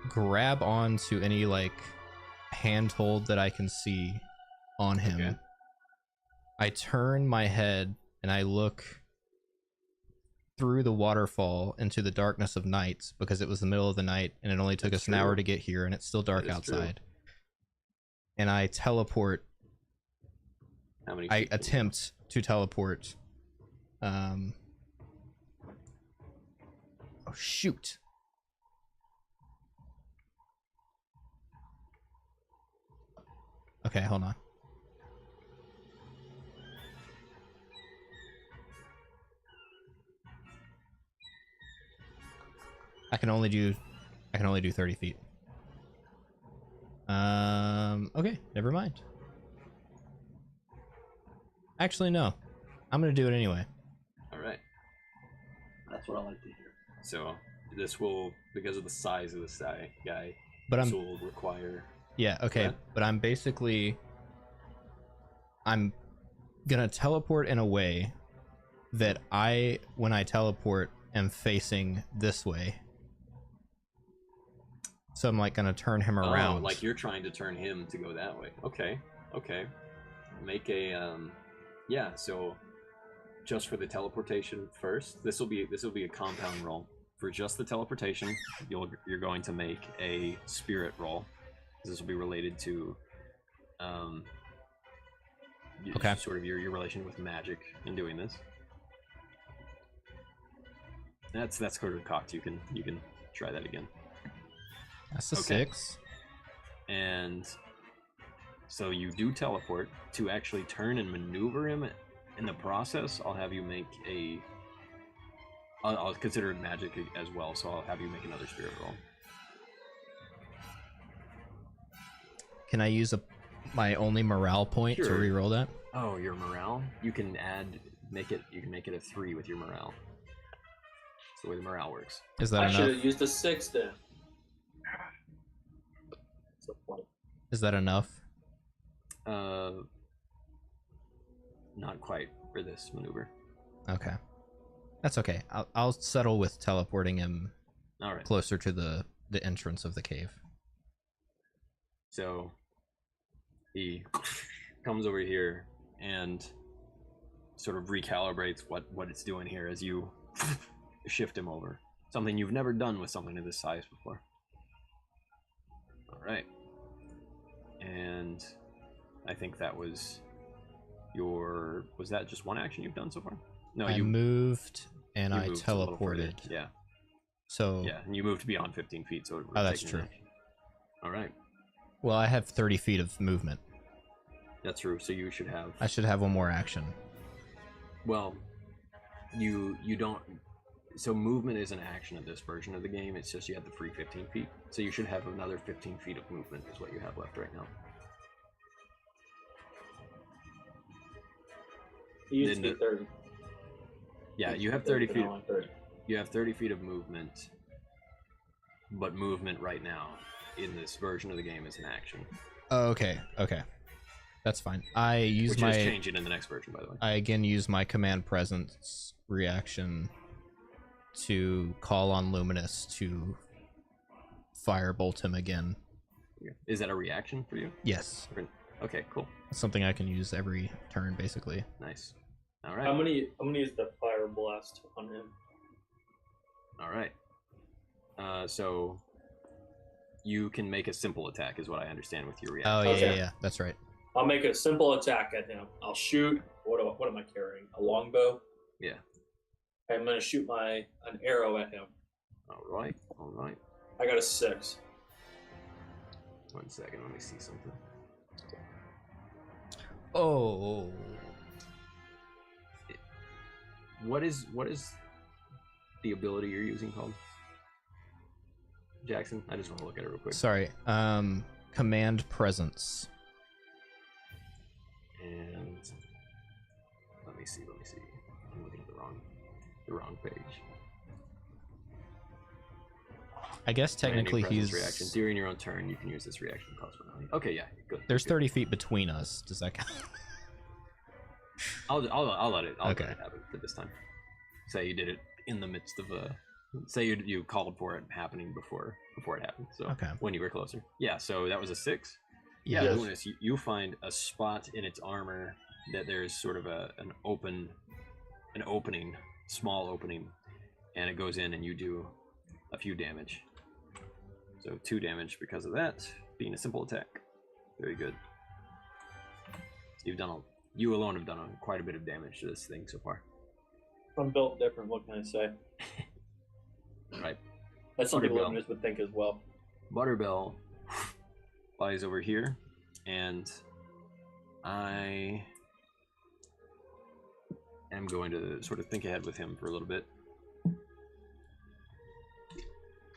grab onto any like handhold that I can see on him. Okay. I turn my head and I look through the waterfall into the darkness of night because it was the middle of the night and it only took That's us an hour true. to get here and it's still dark That is true. outside. And I teleport. How many? I feet can you attempt to teleport. Oh shoot. Okay, hold on. I can only do 30 feet. Okay, never mind. Actually, no. I'm gonna do it anyway. All right. That's what I like to hear. So this will, because of the size of this guy, But this I'm will require. yeah, okay. Yeah. But I'm gonna teleport in a way that when I teleport, am facing this way. So I'm like gonna turn him around. Oh, like you're trying to turn him to go that way. Okay. Make a yeah. So just for the teleportation first, this will be a compound roll. For just the teleportation, you're going to make a spirit roll. This will be related to Okay. sort of your relation with magic in doing this. That's sort of cocked. You can try that again. That's a Okay. 6. And so you do teleport. To actually turn and maneuver him in the process, I'll have you make a. I'll consider it magic as well, so I'll have you make another spirit roll. Can I use my only morale point to Sure. reroll that? Oh, your morale? You can make it a 3 with your morale. That's the way the morale works. Is that I should enough? have used a 6 then. That's the point. Is that enough? Not quite for this maneuver. Okay. That's okay. I'll settle with teleporting him All right. closer to the entrance of the cave. So he comes over here and sort of recalibrates what it's doing here as you shift him over. Something you've never done with something of this size before. All right. And I think that was was that just one action you've done so far? No, I you moved and you I moved a little further. teleported. Yeah. So Yeah, and you moved beyond 15 feet, so it would Oh, have that's taken an true. action. All right, well, I have 30 feet of movement. that's true. So you should have. I should have one more action. Well, you don't. So movement is an action in this version of the game. It's just you have the free 15 feet. So you should have another 15 feet of movement is what you have left right now. He used to Then be 30. Yeah, He you have used to 30 be feet. now 30. You have 30 feet of movement, but movement right now in this version of the game is an action, Oh, okay. That's fine. I use which my is changing in the next version, by the way. I again use my command presence reaction to call on Luminous to firebolt him again. Is that a reaction for you? Yes. Okay, cool. It's something I can use every turn, basically. Nice. All right. I'm gonna use the fire blast on him. All right. So you can make a simple attack, is what I understand with your reaction. Oh, yeah, Okay. yeah. That's right. I'll make a simple attack at him. I'll shoot. What am I carrying? A longbow. Yeah. I'm gonna shoot an arrow at him. All right. All right. I got a 6. 1 second. Let me see something. Oh. What is the ability you're using called? Jackson? I just want to look at it real quick. Sorry. Command presence. And let me see. I'm looking at the wrong page. I guess technically Commanding he's presence reaction. During your own turn, you can use this reaction to cause one. Okay, yeah, good. There's good. 30 feet between us. Does that count? I'll let it Okay. happen for this time. Say you did it in the midst of a. Say you called for it happening before it happened. So Okay. when you were closer. Yeah. So that was a 6. Yeah. Yes. Luminous, you find a spot in its armor that there's sort of an opening, small opening, and it goes in and you do a few damage. So 2 damage because of that, being a simple attack. Very good. You alone have done quite a bit of damage to this thing so far. I'm built different. What can I say? Right. That's something Butterbell. Luminous would think as well. Butterbell flies over here, and I am going to sort of think ahead with him for a little bit.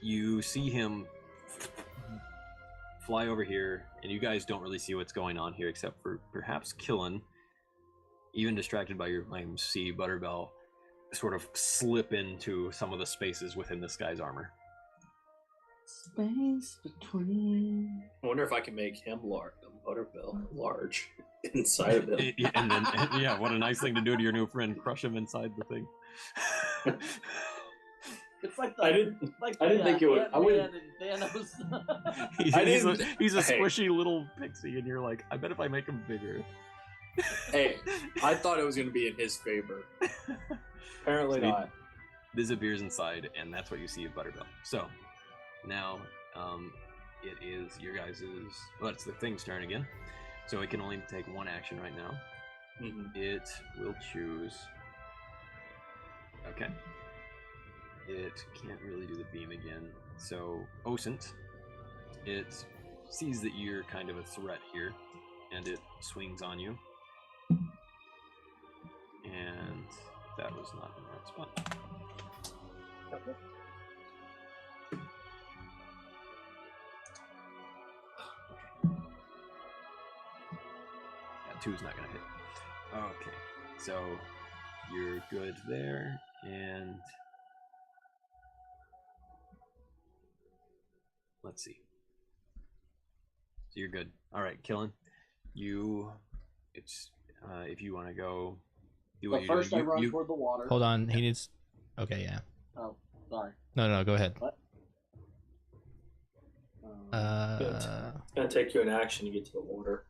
You see him fly over here, and you guys don't really see what's going on here except for perhaps Killen, even distracted by your flames, see Butterbell sort of slip into some of the spaces within this guy's armor. Space between. I wonder if I can make him Butterbell large inside of him. And then, yeah, what a nice thing to do to your new friend, crush him inside the thing. It's like the, I didn't think it would. I wouldn't. Thanos. He's a Hey. squishy little pixie, and you're like, I bet if I make him bigger. Hey, I thought it was going to be in his favor. Apparently Sweet. not. Disappears inside, and that's what you see of Butterbell. So now it is your guys'. Well, it's the thing's turn again. So it can only take 1 action right now. Mm-hmm. It will choose. Okay. It can't really do the beam again. So Osint, it sees that you're kind of a threat here, and it swings on you. And that was not in the right spot. Yeah, 2's not gonna hit. Okay, so you're good there, and let's see. So you're good. All right, Killen, it's if you want to go do what But first, I you run do. toward the water. Hold on. He needs. Okay, yeah. Oh, sorry. No, go ahead. What? It's going to take you an action to get to the water.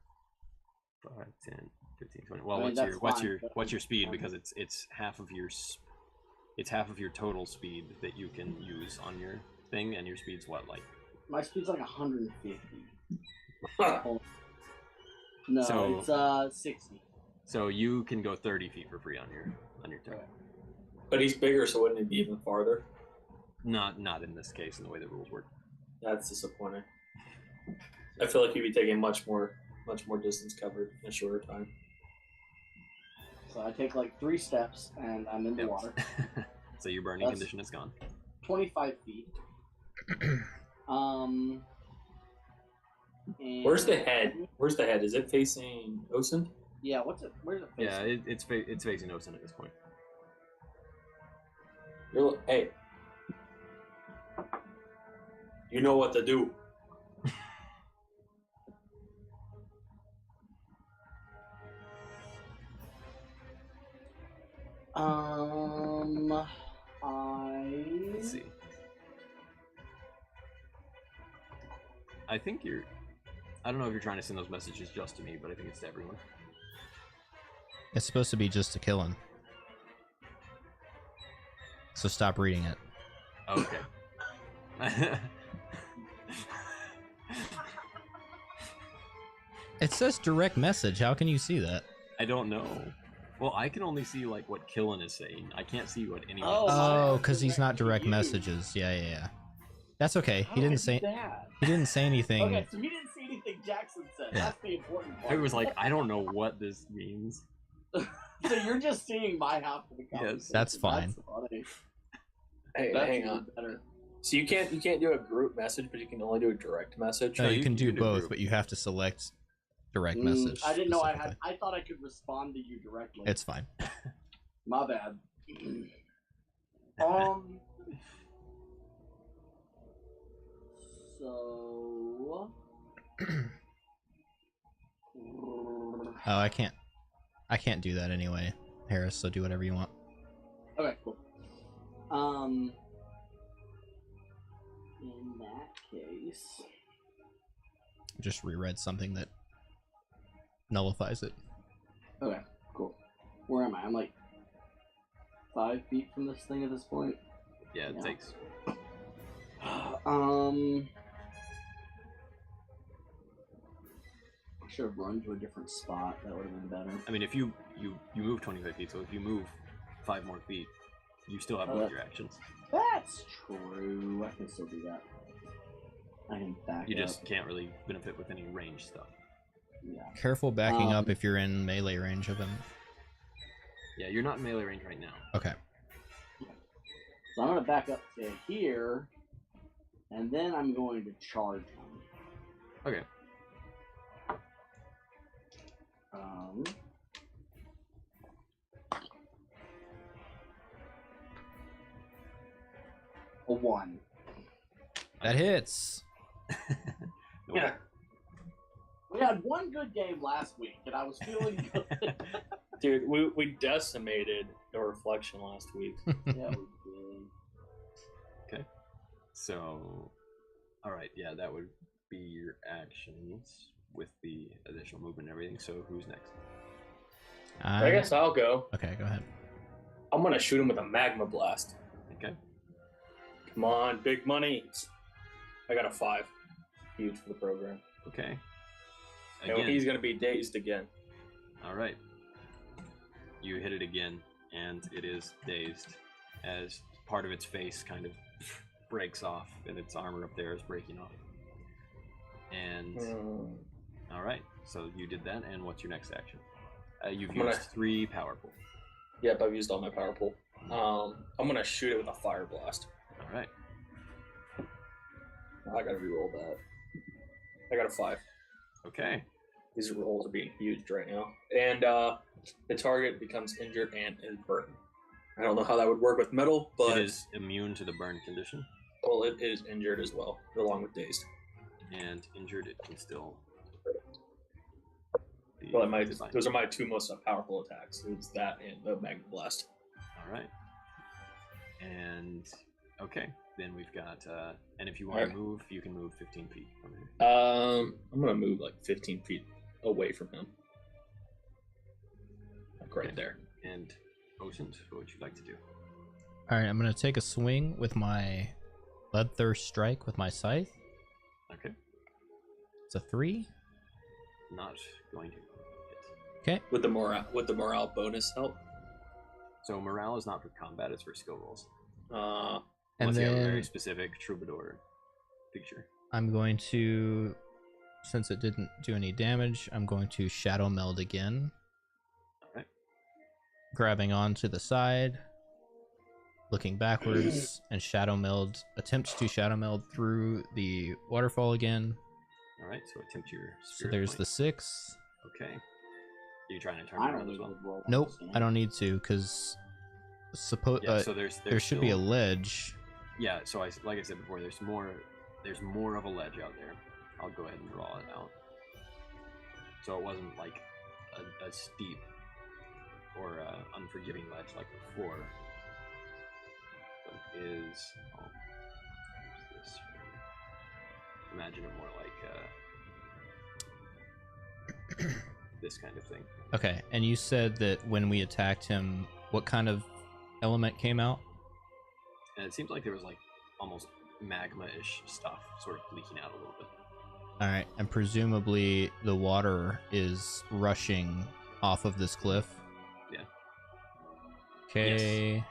5, 10, 15, 20. Well, I mean, what's that's your fine. what's your speed? Because it's half of your total speed that you can use on your thing, and your speed's what, like? My speed's like 150. No, So- it's 60. So you can go 30 feet for free on your turn. But he's bigger, so wouldn't it be even farther? Not in this case, in the way the rules work. That's disappointing. I feel like you'd be taking much more distance covered in a shorter time. So I take like 3 steps and I'm in the water. So your burning condition is gone. 25 feet. And Where's the head? Where's the head? Is it facing Ocean? Yeah, what's it? Where's it facing? Yeah, it's facing Ocean at this point. Hey, you know what to do. Let's see. I think you're. I don't know if you're trying to send those messages just to me, but I think it's to everyone. It's supposed to be just to kill him. So stop reading it. Okay. It says direct message. How can you see that? I don't know. Well, I can only see like what Killen is saying. I can't see what anyone. Oh, because he's not direct messages. Yeah. That's okay. He didn't say. He didn't say anything. Okay, so he didn't see anything Jackson said. Yeah. That's the important part. I was like, I don't know what this means. So you're just seeing my half of the conversation. Yes, that's fine. That's funny. Hey, That's hang even on. better. So you can't do a group message, but you can only do a direct message. No, you you can do do both, group. but you have to select direct message. I didn't know I specifically. I thought I could respond to you directly. It's fine. My bad. So. Oh, I can't do that anyway, Harris. So do whatever you want. Okay, cool. In that case, Just reread something that nullifies it. okay, cool. Where am I? I'm like 5 feet from this thing at this point. Yeah, it Yeah. takes. I should have run to a different spot. That would have been better. I mean, if you move 25 feet, so if you move 5 more feet, you still have both your actions. That's true. I can still do that. I can back You up. just can't really benefit with any range stuff. Yeah. Careful backing up if you're in melee range of him. Yeah, you're not in melee range right now. Okay. So I'm gonna back up to here, and then I'm going to charge him. Okay. A 1. That hits. Yeah. We had one good game last week, and I was feeling good. Dude, we decimated the reflection last week. Yeah, we did. Okay. So, all right, yeah, that would be your actions with the additional movement and everything. So, who's next? I guess I'll go. Okay, go ahead. I'm gonna shoot him with a magma blast. Okay. Come on, big money. I got a 5. Huge for the program. Okay. And Again. he's gonna be dazed again. All right. You hit it again, and it is dazed as part of its face kind of breaks off, and its armor up there is breaking off. And all right, so you did that, and what's your next action? You've used 3 power pull. Yep, I've used all my power pull. I'm gonna shoot it with a fire blast. All right. I gotta re-roll that. I got a 5. Okay. These rolls are being huge right now. And the target becomes injured and is burned. I don't know how that would work with metal, but It is immune to the burn condition, well, it is injured as well, along with dazed. and injured it can still. be Well, designed. those are my 2 most powerful attacks. It's that and the magma blast. All right. And okay, then we've got. And if you want to move, you can move 15 feet from here. I'm gonna move like 15 feet away from him. Like right there. And Ocean, what would you like to do? All right, I'm gonna take a swing with my Bloodthirst Strike with my scythe. Okay. It's a 3. Not going to hit. Okay. Would the morale bonus help? So morale is not for combat; it's for skill rolls. I And Unless you have a very then specific troubadour feature. I'm going to, since it didn't do any damage, I'm going to Shadow Meld again. Alright. Grabbing onto the side, looking backwards, and Shadow Meld, attempts to Shadow Meld through the waterfall again. Alright, so attempt your So spirit there's point. the 6. Okay. Are you trying to turn I around don't as well? even roll. Nope, I don't need to, because Yeah, so there's there should be a still- ledge. Yeah, so like I said before, there's more of a ledge out there. I'll go ahead and draw it out. So it wasn't like a steep or unforgiving ledge like before. But it is. Oh, what's this? Imagine it more like this kind of thing. Okay, and you said that when we attacked him, what kind of element came out? And it seems like there was like almost magma-ish stuff sort of leaking out a little bit. Alright, and presumably the water is rushing off of this cliff. Yeah. Okay.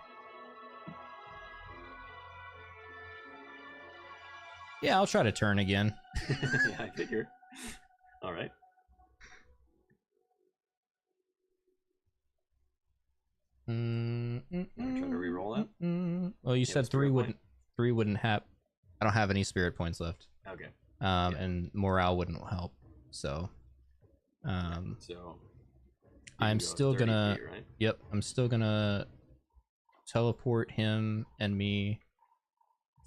Yeah, I'll try to turn again. Yeah, I figure. All right. Mm, Try to re-roll that? Well, you Yeah, said spirit three wouldn't have. I don't have any spirit points left. Okay. And morale wouldn't help. So, So I'm go still 30 gonna. feet, right? Yep, I'm still gonna teleport him and me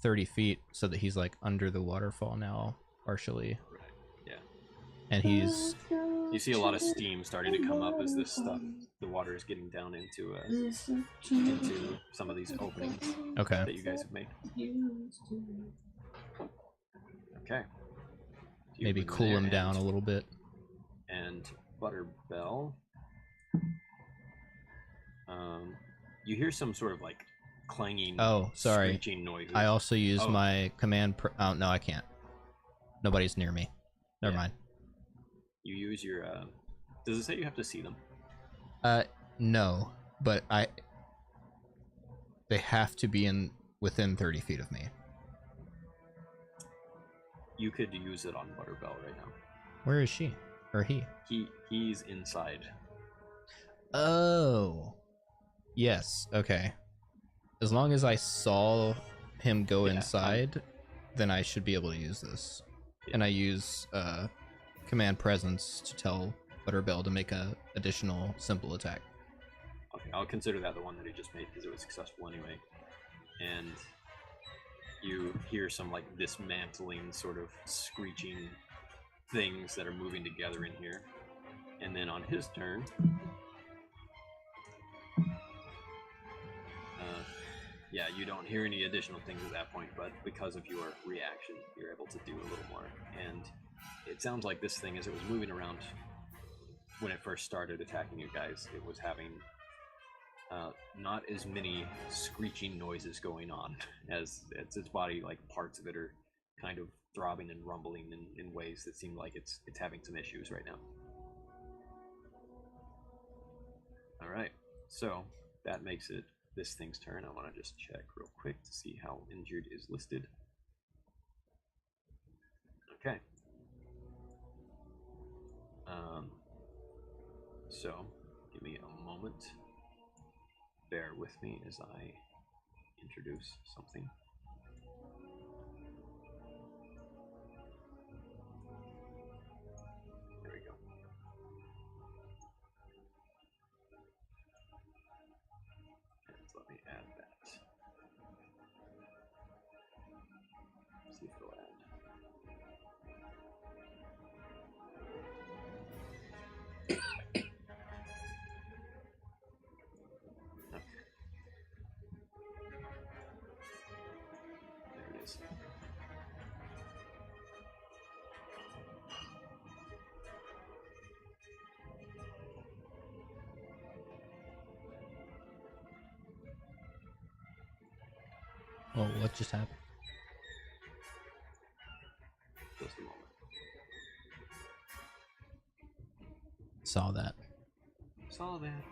30 feet so that he's like under the waterfall now, partially. Right. Yeah. And he's. You see a lot of steam starting to come up as this stuff, the water is getting down into some of these openings Okay. that you guys have made. Okay. You Maybe move in cool there him down and- a little bit. And Butterbell, you hear some sort of like clanging, Oh, sorry. screeching noises. I also use Oh. my command. Oh, no, I can't. Nobody's near me. Never Yeah. mind. You use your. Does it say you have to see them? No, but they have to be within 30 feet of me. You could use it on Butterbell right now. Where is she? Or he? He's inside. Oh. Yes, okay. As long as I saw him go Yeah, inside, then I should be able to use this. Yeah. And I use command presence to tell Butterbell to make a additional simple attack. Okay, I'll consider that the one that he just made because it was successful anyway. And you hear some like dismantling sort of screeching things that are moving together in here. And then on his turn, yeah, you don't hear any additional things at that point, but because of your reaction, you're able to do a little more. And it sounds like this thing, as it was moving around when it first started attacking you guys, it was having not as many screeching noises going on as its body, like parts of it are kind of throbbing and rumbling in ways that seem like it's having some issues right now. All right, so that makes it this thing's turn. I want to just check real quick to see how injured is listed. Okay. So give me a moment. Bear with me as I introduce something. There we go. And let me add that. See if it'll add. Okay. There it is. Oh, what just happened? Just a moment. Saw that. Saw that.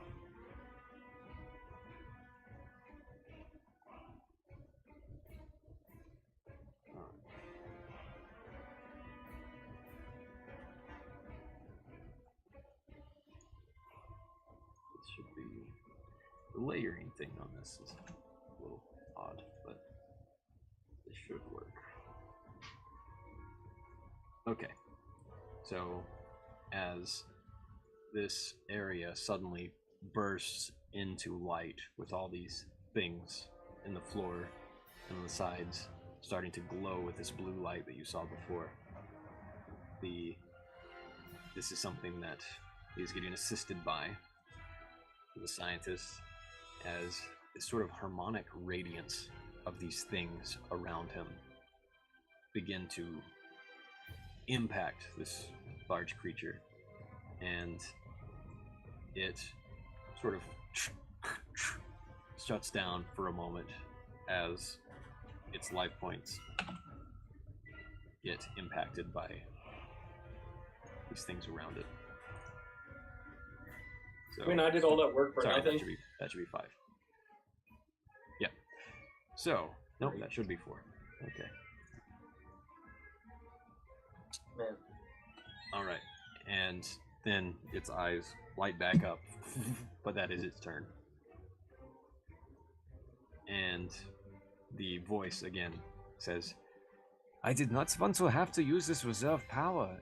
should be the layering thing on this is a little odd, but it should work. Okay, so as this area suddenly bursts into light with all these things in the floor and on the sides starting to glow with this blue light that you saw before, this is something that he's getting assisted by the scientists as this sort of harmonic radiance of these things around him begin to impact this large creature, and it sort of shuts down for a moment as its life points get impacted by these things around it. So, I mean, I did all that work for sorry, nothing. that should be 5. Yeah. So, nope, that should be 4. Okay. Man. All right. And then its eyes light back up, but that is its turn. And the voice again says, I did not want to have to use this reserve power,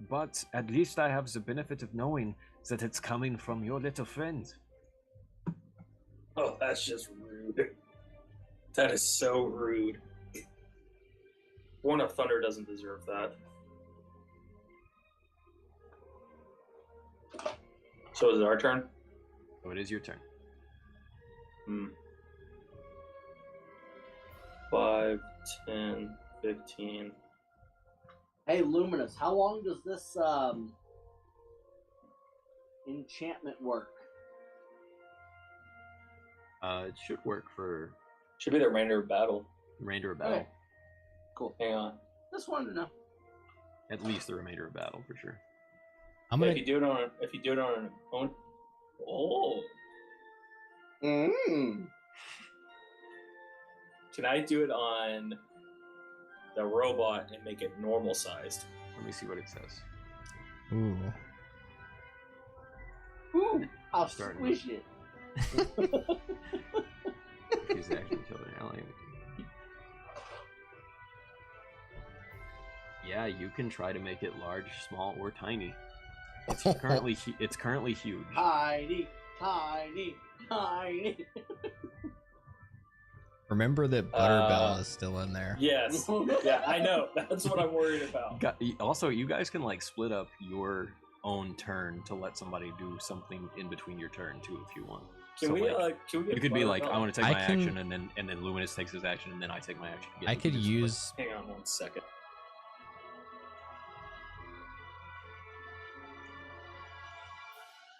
but at least I have the benefit of knowing that it's coming from your little friend. Oh, that's just rude. That is so rude. Born of Thunder doesn't deserve that. So is it our turn? So it is your turn. 5, 10, 15. Hey, Luminous, how long does this enchantment work? It should work for Should be the remainder of battle. the remainder of battle. Okay. Cool. Hang on. Just wanted to know. At least the remainder of battle, for sure. I'm Yeah, gonna. if you do it on an own. Oh. Can I do it on the robot and make it normal sized? Let me see what it says. Ooh. Ooh, I'll Starting squish it. Use the action until they're allied. Yeah, you can try to make it large, small, or tiny. It's currently huge. Tiny, tiny, tiny. Remember that Butterbell is still in there. Yes. Yeah, I know. That's what I'm worried about. Also, you guys can like split up your own turn to let somebody do something in between your turn too, if you want. Can So, we like, get you could be like, I want to take I my can- action, and then Luminous takes his action, and then I take my action. Yeah, I you could can just split. use. Hang on 1 second.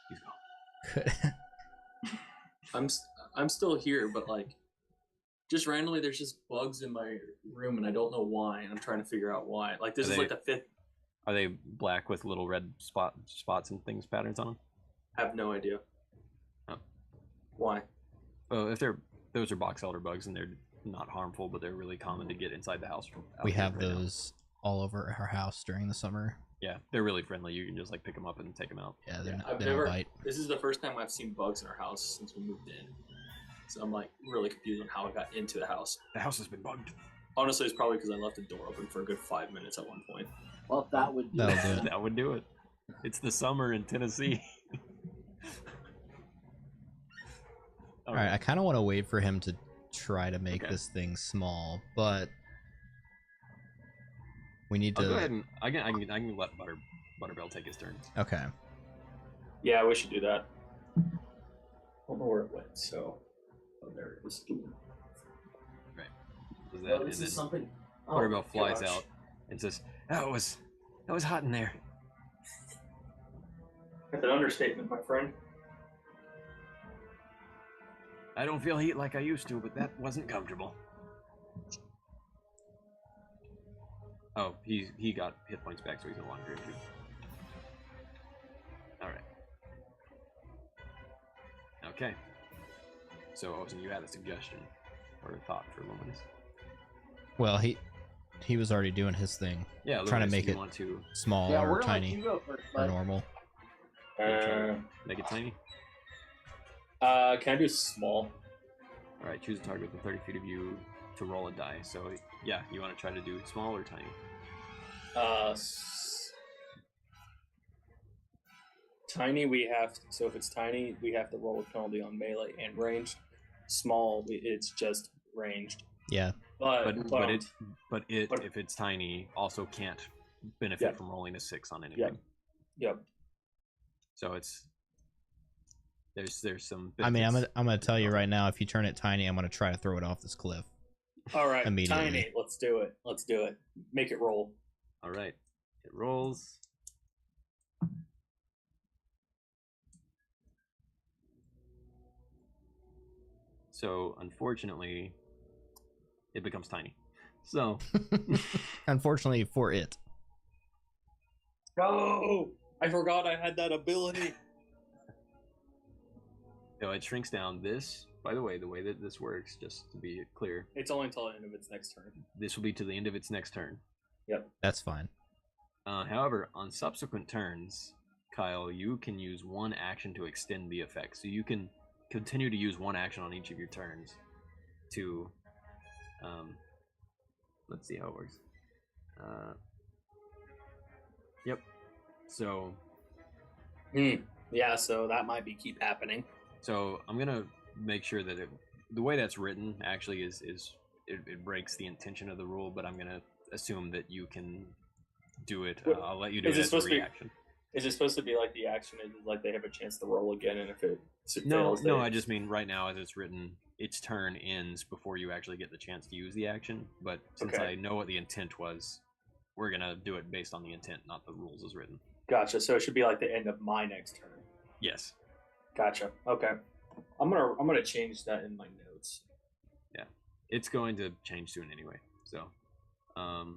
He's gone. I'm still here, but like, just randomly, there's just bugs in my room, and I don't know why. And I'm trying to figure out why. Like, this Are is they- like the 5th. Are they black with little red spots and things, patterns on them? I have no idea. Oh. Why? Oh, if those are box elder bugs, and they're not harmful, but they're really common to get inside the house. We out here have right now. those all over our house during the summer. Yeah, they're really friendly. You can just like pick them up and take them out. Yeah, they're Yeah, not, I've they never- don't bite. This is the first time I've seen bugs in our house since we moved in. So I'm like really confused on how I got into the house. The house has been bugged. Honestly, it's probably because I left the door open for a good 5 minutes at one point. Well, that would do That'll it. do it. That would do it. It's the summer in Tennessee. All right, I kind of want to wait for him to try to make Okay. this thing small, but we need I'll to. go ahead and I can let Butterbell take his turn. Okay. Yeah, we should do that. I don't know where it went, so. Oh, there it is. Right. Does that, and this then is something. Oh, Butterbell flies gosh. out and says, "That was hot in there." That's an understatement, my friend. I don't feel heat like I used to, but that wasn't comfortable. Oh, he got hit points back, so he's no longer injured. All right. Okay. So, Ozen, you had a suggestion or a thought for Luminous? Well, he was already doing his thing, Yeah, trying to Luminous, make you it want to small Yeah, or we're gonna let tiny you go first, or bud. normal. make it tiny? Can I do small? All right, choose a target within 30 feet of you to roll a die. So yeah, you want to try to do small or tiny? Tiny, we have. So if it's tiny, we have to roll a penalty on melee and ranged. Small, it's just ranged. Yeah. But if it's tiny, also can't benefit from rolling a 6 on anything. Yep. So there's some. I mean, I'm gonna tell you right now. If you turn it tiny, I'm gonna try to throw it off this cliff. All right, immediately. Tiny. Let's do it. Make it roll. All right, it rolls. So unfortunately, it becomes tiny. So unfortunately for it. Oh, I forgot I had that ability. So it shrinks down. This, by the way that this works, just to be clear, it's only until the end of its next turn. This will be to the end of its next turn. Yep. That's fine. However, on subsequent turns, Kyle, you can use one action to extend the effect. So you can continue to use one action on each of your turns to let's see how it works. Yep. So yeah, so that might be keep happening. So I'm gonna make sure that the way that's written actually is it breaks the intention of the rule, but I'm gonna assume that you can do it. I'll let you do it as a reaction. Is it supposed to be like the action is like they have a chance to roll again, and if it fails, no, I just mean right now as it's written, its turn ends before you actually get the chance to use the action. But since I know what the intent was, we're gonna do it based on the intent, not the rules as written. Gotcha. So it should be like the end of my next turn. Yes. Gotcha. Okay. I'm gonna change that in my notes. Yeah, it's going to change soon anyway. So, all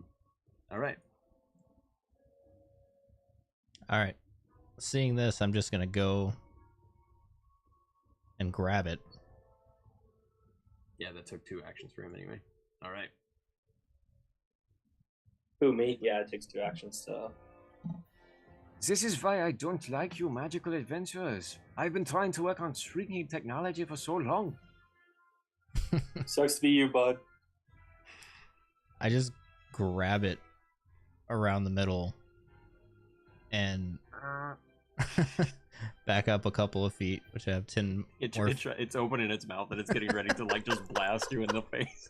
right. All right. Seeing this, I'm just gonna go and grab it. Yeah, that took 2 actions for him anyway. All right. Who, me? Yeah, it takes 2 actions to... This is why I don't like you magical adventurers. I've been trying to work on shrinking technology for so long. Sucks to be you, bud. I just grab it around the middle and back up a couple of feet, which I have 10 more. It's opening its mouth and it's getting ready to like just blast you in the face.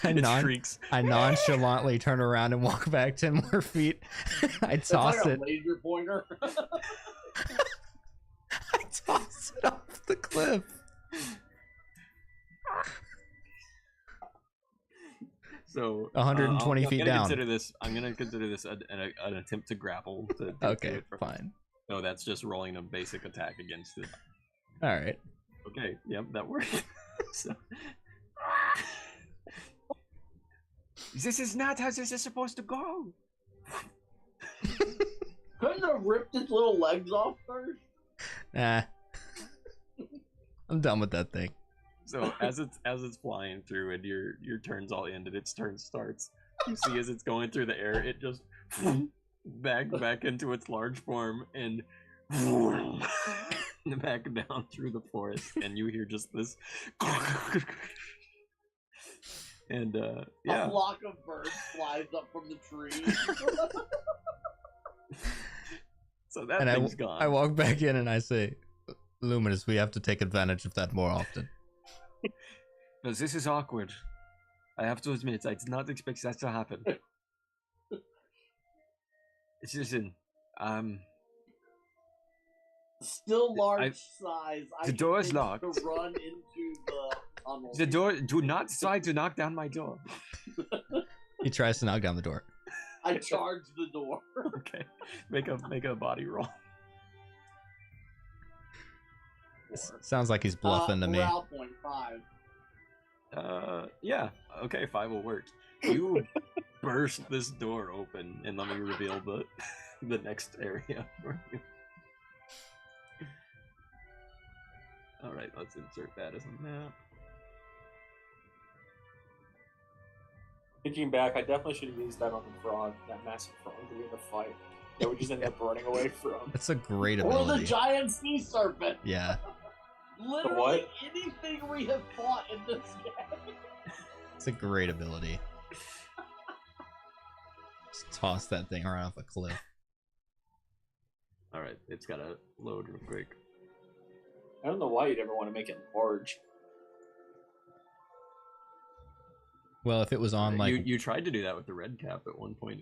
I nonchalantly turn around and walk back 10 more feet. I toss like it. A laser pointer. I toss it off the cliff. So 120 feet down. I'm gonna consider this an attempt to grapple. Okay, fine. So that's just rolling a basic attack against it. All right. Okay. Yep, that worked. So... This is not how this is supposed to go. Couldn't have ripped its little legs off first? Nah. I'm done with that thing. So as it's flying through and your turn's all ended, its turn starts. You see as it's going through the air, it just back into its large form and back down through the forest, and you hear just this and yeah, a flock of birds flies up from the tree. So that thing's gone. I walk back in and I say, Luminous, we have to take advantage of that more often. No, this is awkward. I have to admit, I did not expect that to happen. Listen, still large size. The door is locked. To run into the tunnel. The door. Do not try to knock down my door. He tries to knock down the door. I charge the door. Okay, make a body roll. Sounds like he's bluffing to me. Morale point 5. Yeah. Okay, 5 will work. You burst this door open, and let me reveal the next area for you. All right, let's insert that as a map. Thinking back, I definitely should have used that on the frog, that massive frog to win the fight. that we just ended up running away from. That's a great Or the ability. giant sea serpent. Yeah, Literally what? anything we have fought in this game. it's a great ability. Just toss that thing right off a cliff. All right, it's got to load real quick. I don't know why you'd ever want to make it large. Well, if it was on like you tried to do that with the red cap at one point.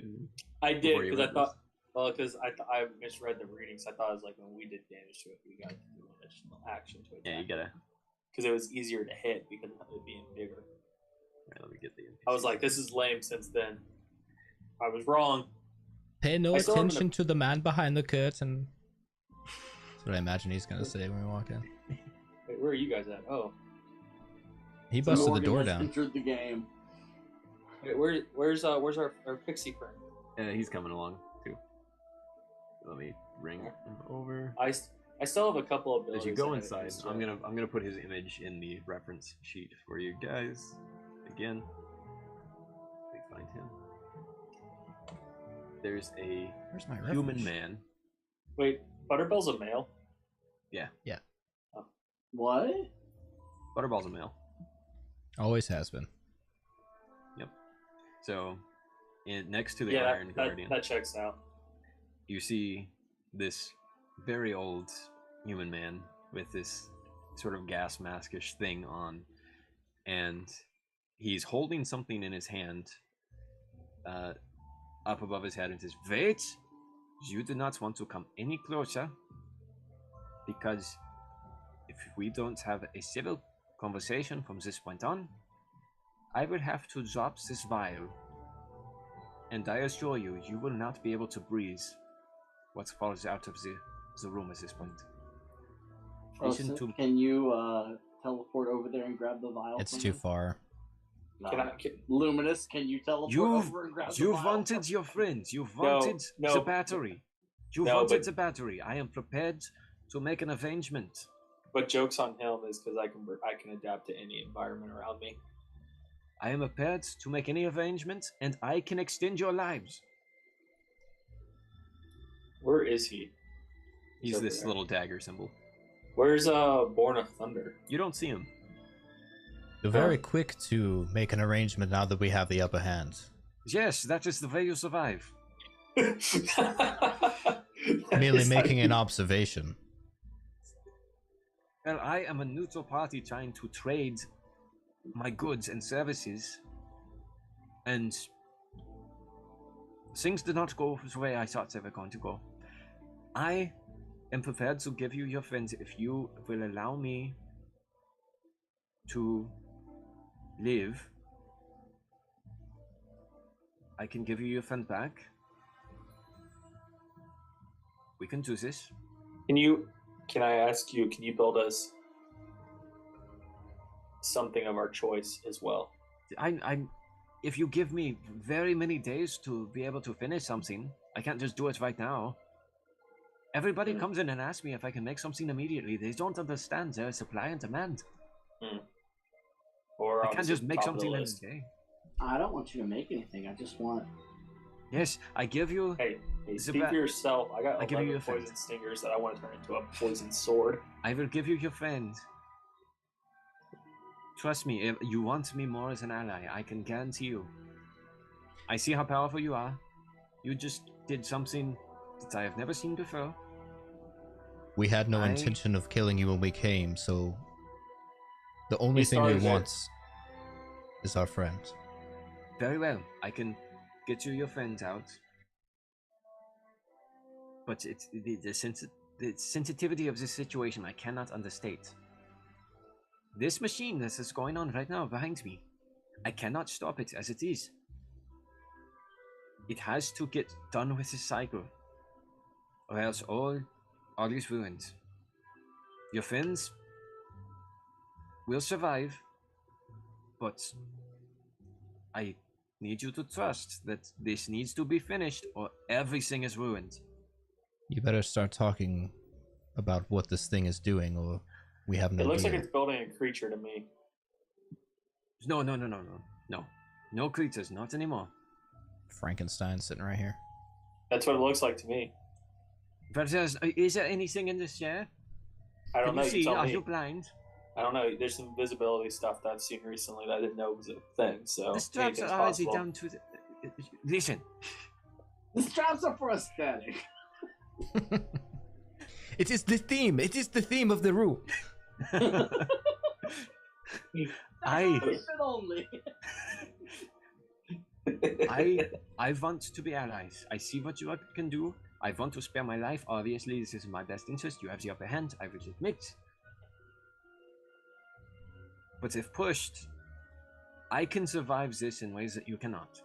I did Before you because I read thought, well, because I misread the readings. I thought it was like when we did damage to it, we got to do an additional action to attack. Yeah, you gotta. Because it was easier to hit because of it being bigger. All right, let me get the. I was like, this is lame. Since then, I was wrong. pay no I still haven't- attention to the man behind the curtain. That's what I imagine he's gonna say when we walk in. Wait, where are you guys at? Oh, He busted the Morgan door has down. entered the game. wait, where's our pixie friend? He's coming along too. Let me ring him over. I still have a couple of As abilities. you go I haven't inside, used I'm yet. gonna put his image in the reference sheet for you guys. Again, let me find him. There's a Where's my human reference? man. Wait, Butterbell's a male. What? Butterball's a male. Always has been. So, next to the Yeah, Iron Guardian, that checks out. you see this very old human man with this sort of gas maskish thing on, and he's holding something in his hand up above his head and says, "Wait, you do not want to come any closer, because if we don't have a civil conversation from this point on, I will have to drop this vial, and I assure you, you will not be able to breathe what falls out of the room at this point." Oh, Listen so to can you teleport over there and grab the vial? It's from too him? far. Luminous, can you teleport You've over and grab the you vial? wanted your friends. You No, wanted no. the battery. You No, wanted but- the battery. I am prepared to make an arrangement. But jokes on him is because I can adapt to any environment around me. I am prepared to make any arrangement, and I can extend your lives. Where is he? He's over this there. little dagger symbol. Where's Born of Thunder? You don't see him. You're very quick to make an arrangement now that we have the upper hand. Yes, that is the way you survive. Merely making an observation. Well, I am a neutral party trying to trade my goods and services, and things did not go the way I thought they were going to go. I am prepared to give you your friends if you will allow me to live. I can give you your friend back. We can do this. Can I ask you, can you build us something of our choice as well? If you give me very many days to be able to finish something, I can't just do it right now. Everybody comes in and asks me if I can make something immediately. They don't understand there is supply and demand. Or I can't just make top of the something in a list. day. I don't want you to make anything. I just want. Yes, I give you. Hey, The speak ba- for yourself. I got I give you 11 your poison friend. stingers that I want to turn into a poison sword. I will give you your friend. Trust me, if you want me more as an ally, I can guarantee you. I see how powerful you are. You just did something that I have never seen before. We had no I- intention of killing you when we came, so the only You thing we started it. want is our friend. Very well, I can get you your friends out. But it's the sensitivity of this situation I cannot understate. This machine that is going on right now behind me, I cannot stop it as it is. It has to get done with this cycle, or else all is ruined. Your friends will survive, but I need you to trust that this needs to be finished, or everything is ruined. You better start talking about what this thing is doing, or we have no It looks deal. like it's building a creature to me. No. No creatures, not anymore. Frankenstein sitting right here. That's what it looks like to me. But is there anything in this chair? I don't Can know. you see? tell Are me. you blind? I don't know. There's some visibility stuff that I've seen recently that I didn't know was a thing. So The straps are anything's already possible. down to the. Listen. The straps are for aesthetic. It is the theme. It is the theme of the room. If only. I want to be allies. I see what you can do. I want to spare my life. Obviously, this is in my best interest. You have the upper hand, I will admit. But if pushed, I can survive this in ways that you cannot.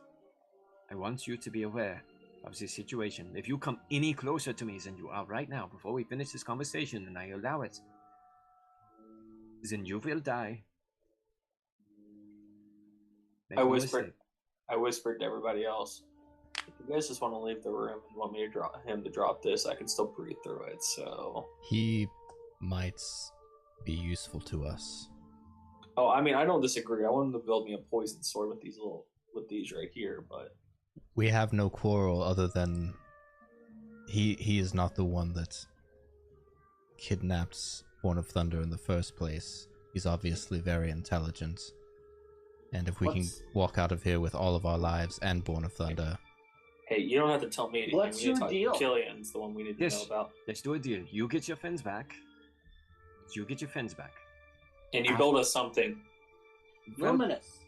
I want you to be aware of this situation. If you come any closer to me than you are right now, before we finish this conversation and I allow it, then you will die. I whispered to everybody else, if you guys just want to leave the room and want me to drop this, I can still breathe through it. So He might be useful to us. oh, I mean, I don't disagree. I want him to build me a poison sword with these right here, but We have no quarrel other than he is not the one that kidnapped Born of Thunder in the first place. He's obviously very intelligent. And if we can walk out of here with all of our lives and Born of Thunder. hey, you don't have to tell me anything. What's your deal? Killian's the one we need to know about. Let's do a deal. You get your fins back. And you build us something. Luminous.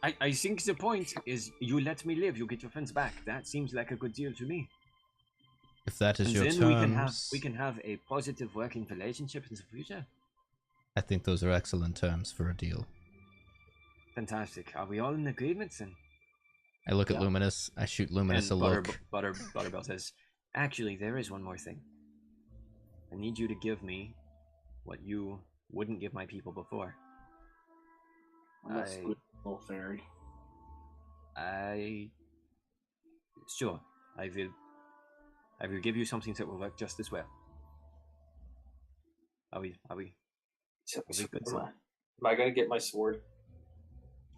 I think the point is you let me live, you get your friends back. That seems like a good deal to me. If that is And your then terms, we can have a positive working relationship in the future. I think those are excellent terms for a deal. Fantastic. Are we all in agreement then? I look at Luminous, I shoot Luminous a look. Butterbell says, actually, there is one more thing. I need you to give me what you wouldn't give my people before. Little fairy. Sure, I will give you something that will work just as well. Are we good? Am I gonna get my sword?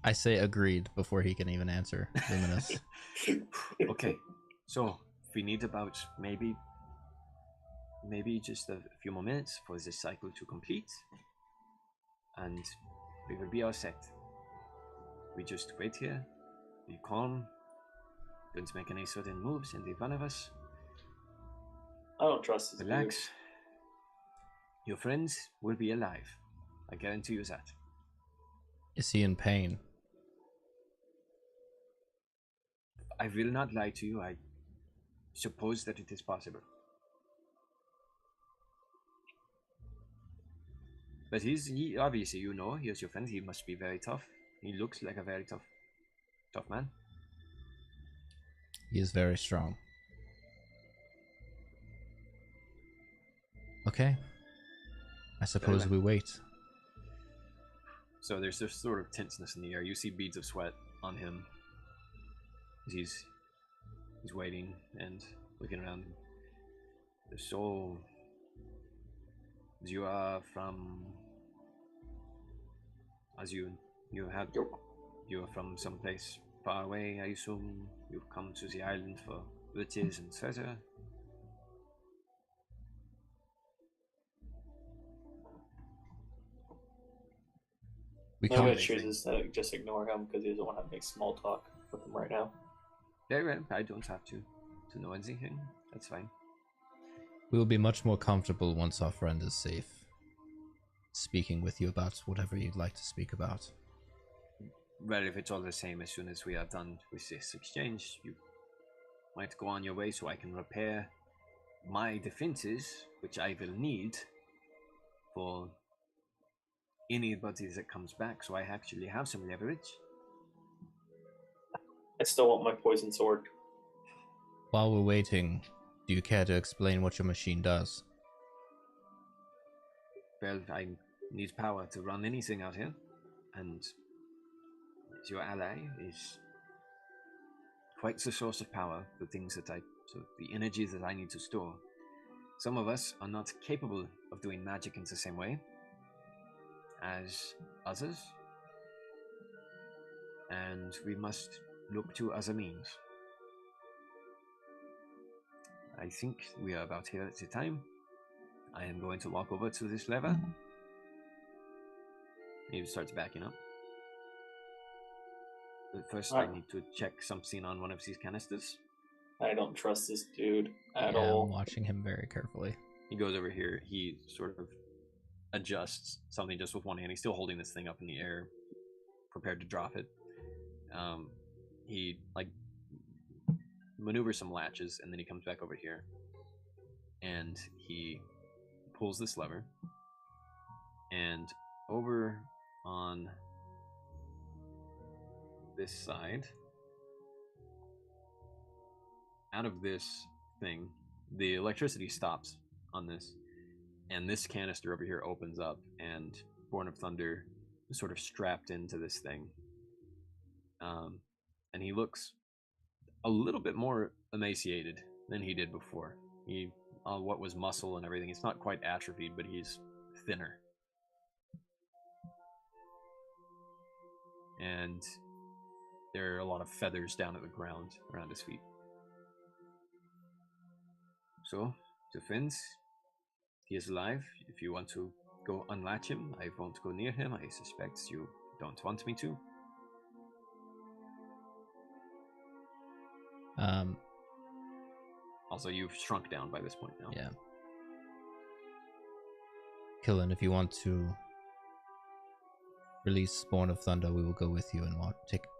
I say agreed before he can even answer Luminous. Okay, so we need about maybe just a few more minutes for this cycle to complete, and we will be all set. We just wait here, be calm, don't make any sudden moves in front of us. I don't trust this Relax. dude. Your friends will be alive. I guarantee you that. Is he in pain? I will not lie to you. I suppose that it is possible. But he obviously, you know, he is your friend. He must be very tough. He looks like a very tough man. He is very strong. Okay. I suppose we wait. So there's this sort of tenseness in the air. You see beads of sweat on him. He's waiting and looking around. So you are from, as you are from someplace far away, I assume. You've come to the island for riches and treasure. Nobody chooses to just ignore him because he doesn't want to make small talk with him right now. Very well. I don't have to know anything. That's fine. We will be much more comfortable once our friend is safe, speaking with you about whatever you'd like to speak about. Well, if it's all the same, as soon as we are done with this exchange, you might go on your way so I can repair my defenses, which I will need for anybody that comes back, so I actually have some leverage. I still want my poison sword. While we're waiting, do you care to explain what your machine does? Well, I need power to run anything out here, and your ally is quite the source of power, the energy that I need to store. Some of us are not capable of doing magic in the same way as others, and we must look to other means. I think we are about here at the time. I am going to walk over to this lever. He starts backing up. But first, I need to check something on one of these canisters. I don't trust this dude at Yeah, all. I'm watching him very carefully. He goes over here. He sort of adjusts something just with one hand. He's still holding this thing up in the air, prepared to drop it. He like maneuvers some latches, and then he comes back over here, and he pulls this lever, and over on this side, out of this thing, the electricity stops on this, and this canister over here opens up, and Born of Thunder is sort of strapped into this thing. And he looks a little bit more emaciated than he did before. He, what was muscle and everything, it's not quite atrophied, but he's thinner. And there are a lot of feathers down at the ground around his feet. So, defense, he is alive. If you want to go unlatch him, I won't go near him. I suspect you don't want me to. Also, you've shrunk down by this point now. Yeah. Killen, if you want to release Spawn of Thunder, we will go with you and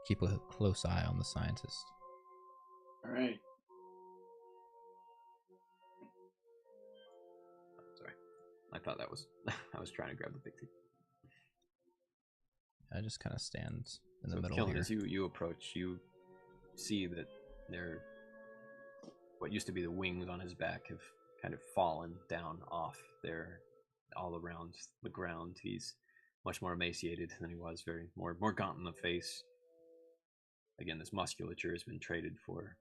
keep a close eye on the scientist. All right. Sorry, I thought that was I was trying to grab the picture. I just kind of stand in the middle Killen, here. as you approach, you see that what used to be the wings on his back have kind of fallen down off there, all around the ground. He's much more emaciated than he was, more gaunt in the face. Again, this musculature has been traded for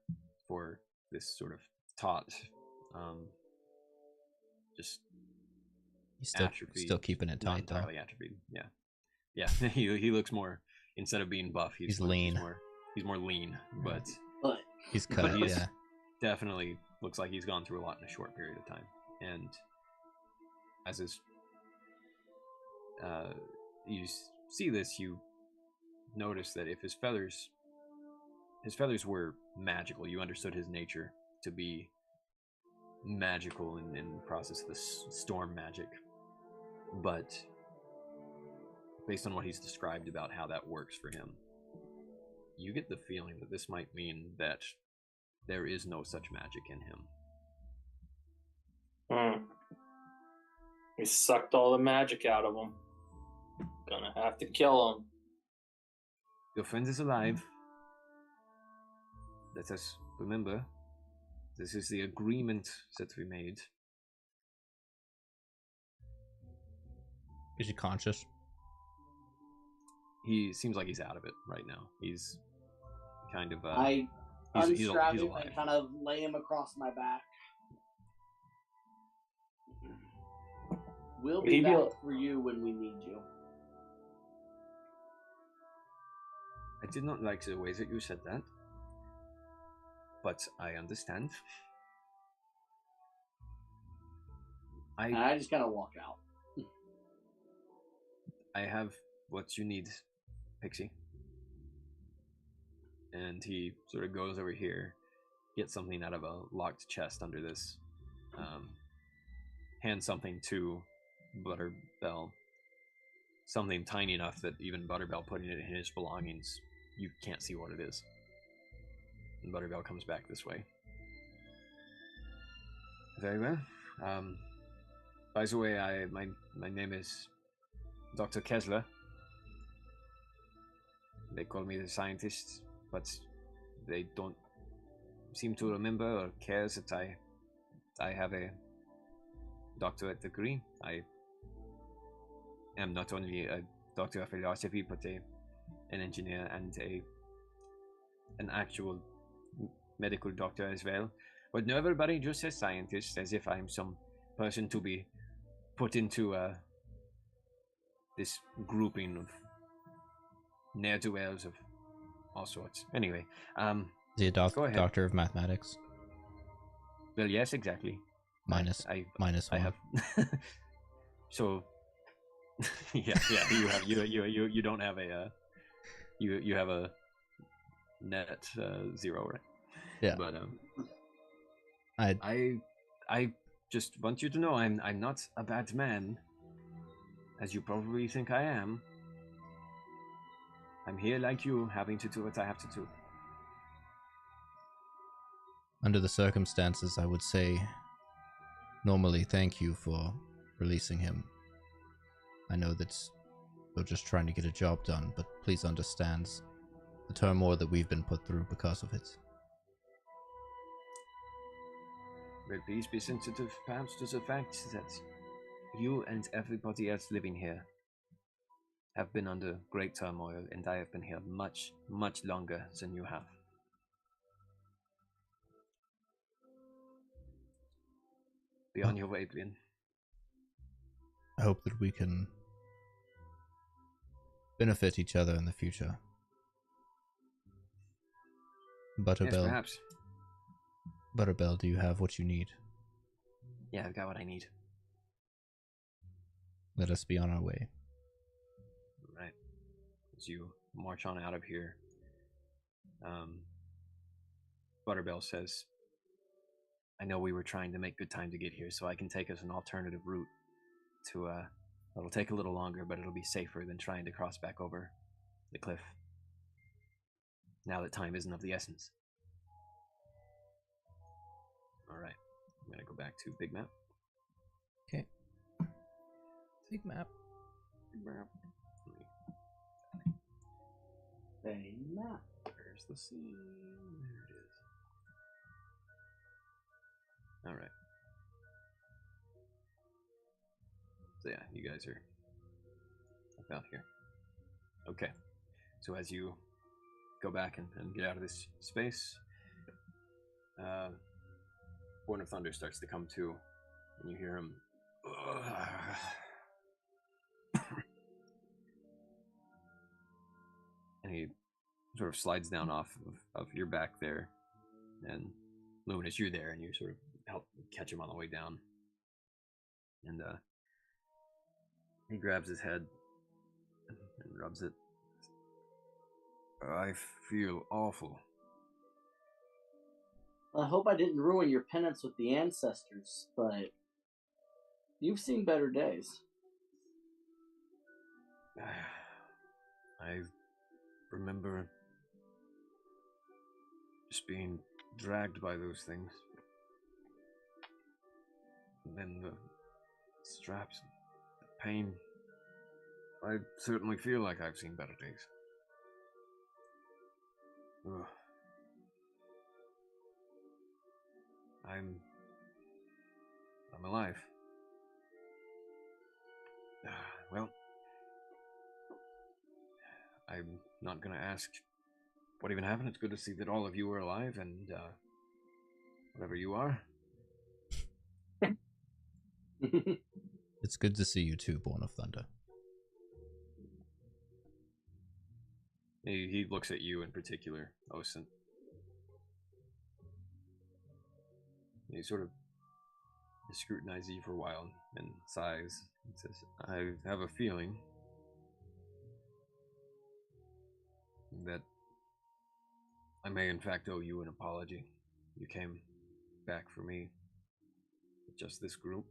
this sort of taut, just He's atrophied, still keeping it not tight, though. entirely atrophied. Yeah. he looks more, instead of being buff, he's lean. He's more lean, but he's cut. But he's yeah, definitely looks like he's gone through a lot in a short period of time. And as you see this, you notice that if his feathers were magical, you understood his nature to be magical in the process of this storm magic. But based on what he's described about how that works for him, you get the feeling that this might mean that there is no such magic in him. We sucked all the magic out of him. Gonna have to kill him. Your friend is alive. Let us remember, this is the agreement that we made. is he conscious? He seems like he's out of it right now. He's kind of I he's unstrap him alive. and kind of lay him across my back. We'll be back for you when we need you. I did not like the way that you said that, but I understand. And I just kind of walk out. I have what you need, Pixie. And he sort of goes over here, gets something out of a locked chest under this, hands something to Butterbell, something tiny enough that even Butterbell putting it in his belongings, you can't see what it is. And Butterbell comes back this way. Very well. By the way, my name is Dr. Kessler. They call me the scientist, but they don't seem to remember or care that I have a doctorate degree. I am not only a doctor of philosophy, but an engineer and an actual medical doctor as well. But no, everybody just says scientist, as if I'm some person to be put into this grouping of ne'er-do-wells of all sorts. Anyway, Is he a go ahead. doctor of mathematics? Well, yes, exactly. Minus I minus I one. have. So, yeah, you don't have a you have a net 0, right? Yeah. But I I just want you to know I'm not a bad man, as you probably think I am. I'm here like you, having to do what I have to do. under the circumstances, I would say normally thank you for releasing him. I know that we're just trying to get a job done, but please understand the turmoil that we've been put through because of it. But please be sensitive, perhaps, to the fact that you and everybody else living here have been under great turmoil, and I have been here much, much longer than you have. Be on your way, Blin. I hope that we can benefit each other in the future. Butterbell, Yes, perhaps. Butterbell, do you have what you need? Yeah, I've got what I need. Let us be on our way. Right. As you march on out of here, Butterbell says, I know we were trying to make good time to get here, so I can take us an alternative route to, it'll take a little longer, but it'll be safer than trying to cross back over the cliff. Now that time isn't of the essence. Alright, I'm gonna go back to Big Map. Okay. Big map. Big Map. Hey, map. Where's the scene? There it is. Alright. So yeah, you guys are about here. Okay. So as you go back and get out of this space, Born of Thunder starts to come to, and you hear him. And he sort of slides down off of your back there, and Luminous, you're there, and you sort of help catch him on the way down. And he grabs his head and rubs it. I feel awful. I hope I didn't ruin your penance with the ancestors, but you've seen better days. I remember just being dragged by those things. And then the straps, the pain. I certainly feel like I've seen better days. Ugh. I'm alive. Well, I'm not gonna ask what even happened. It's good to see that all of you are alive, and whatever you are. It's good to see you too, Born of Thunder. He looks at you in particular, Osen. He sort of scrutinizes you for a while and sighs and says, I have a feeling that I may in fact owe you an apology. You came back for me with just this group.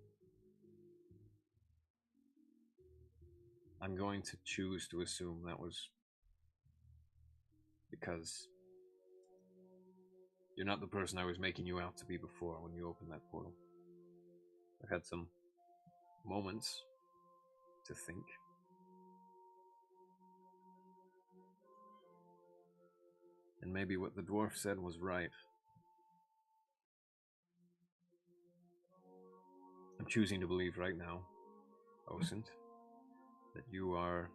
I'm going to choose to assume that was because you're not the person I was making you out to be before when you opened that portal. I've had some moments to think. And maybe what the dwarf said was right. I'm choosing to believe right now, Osint, that you are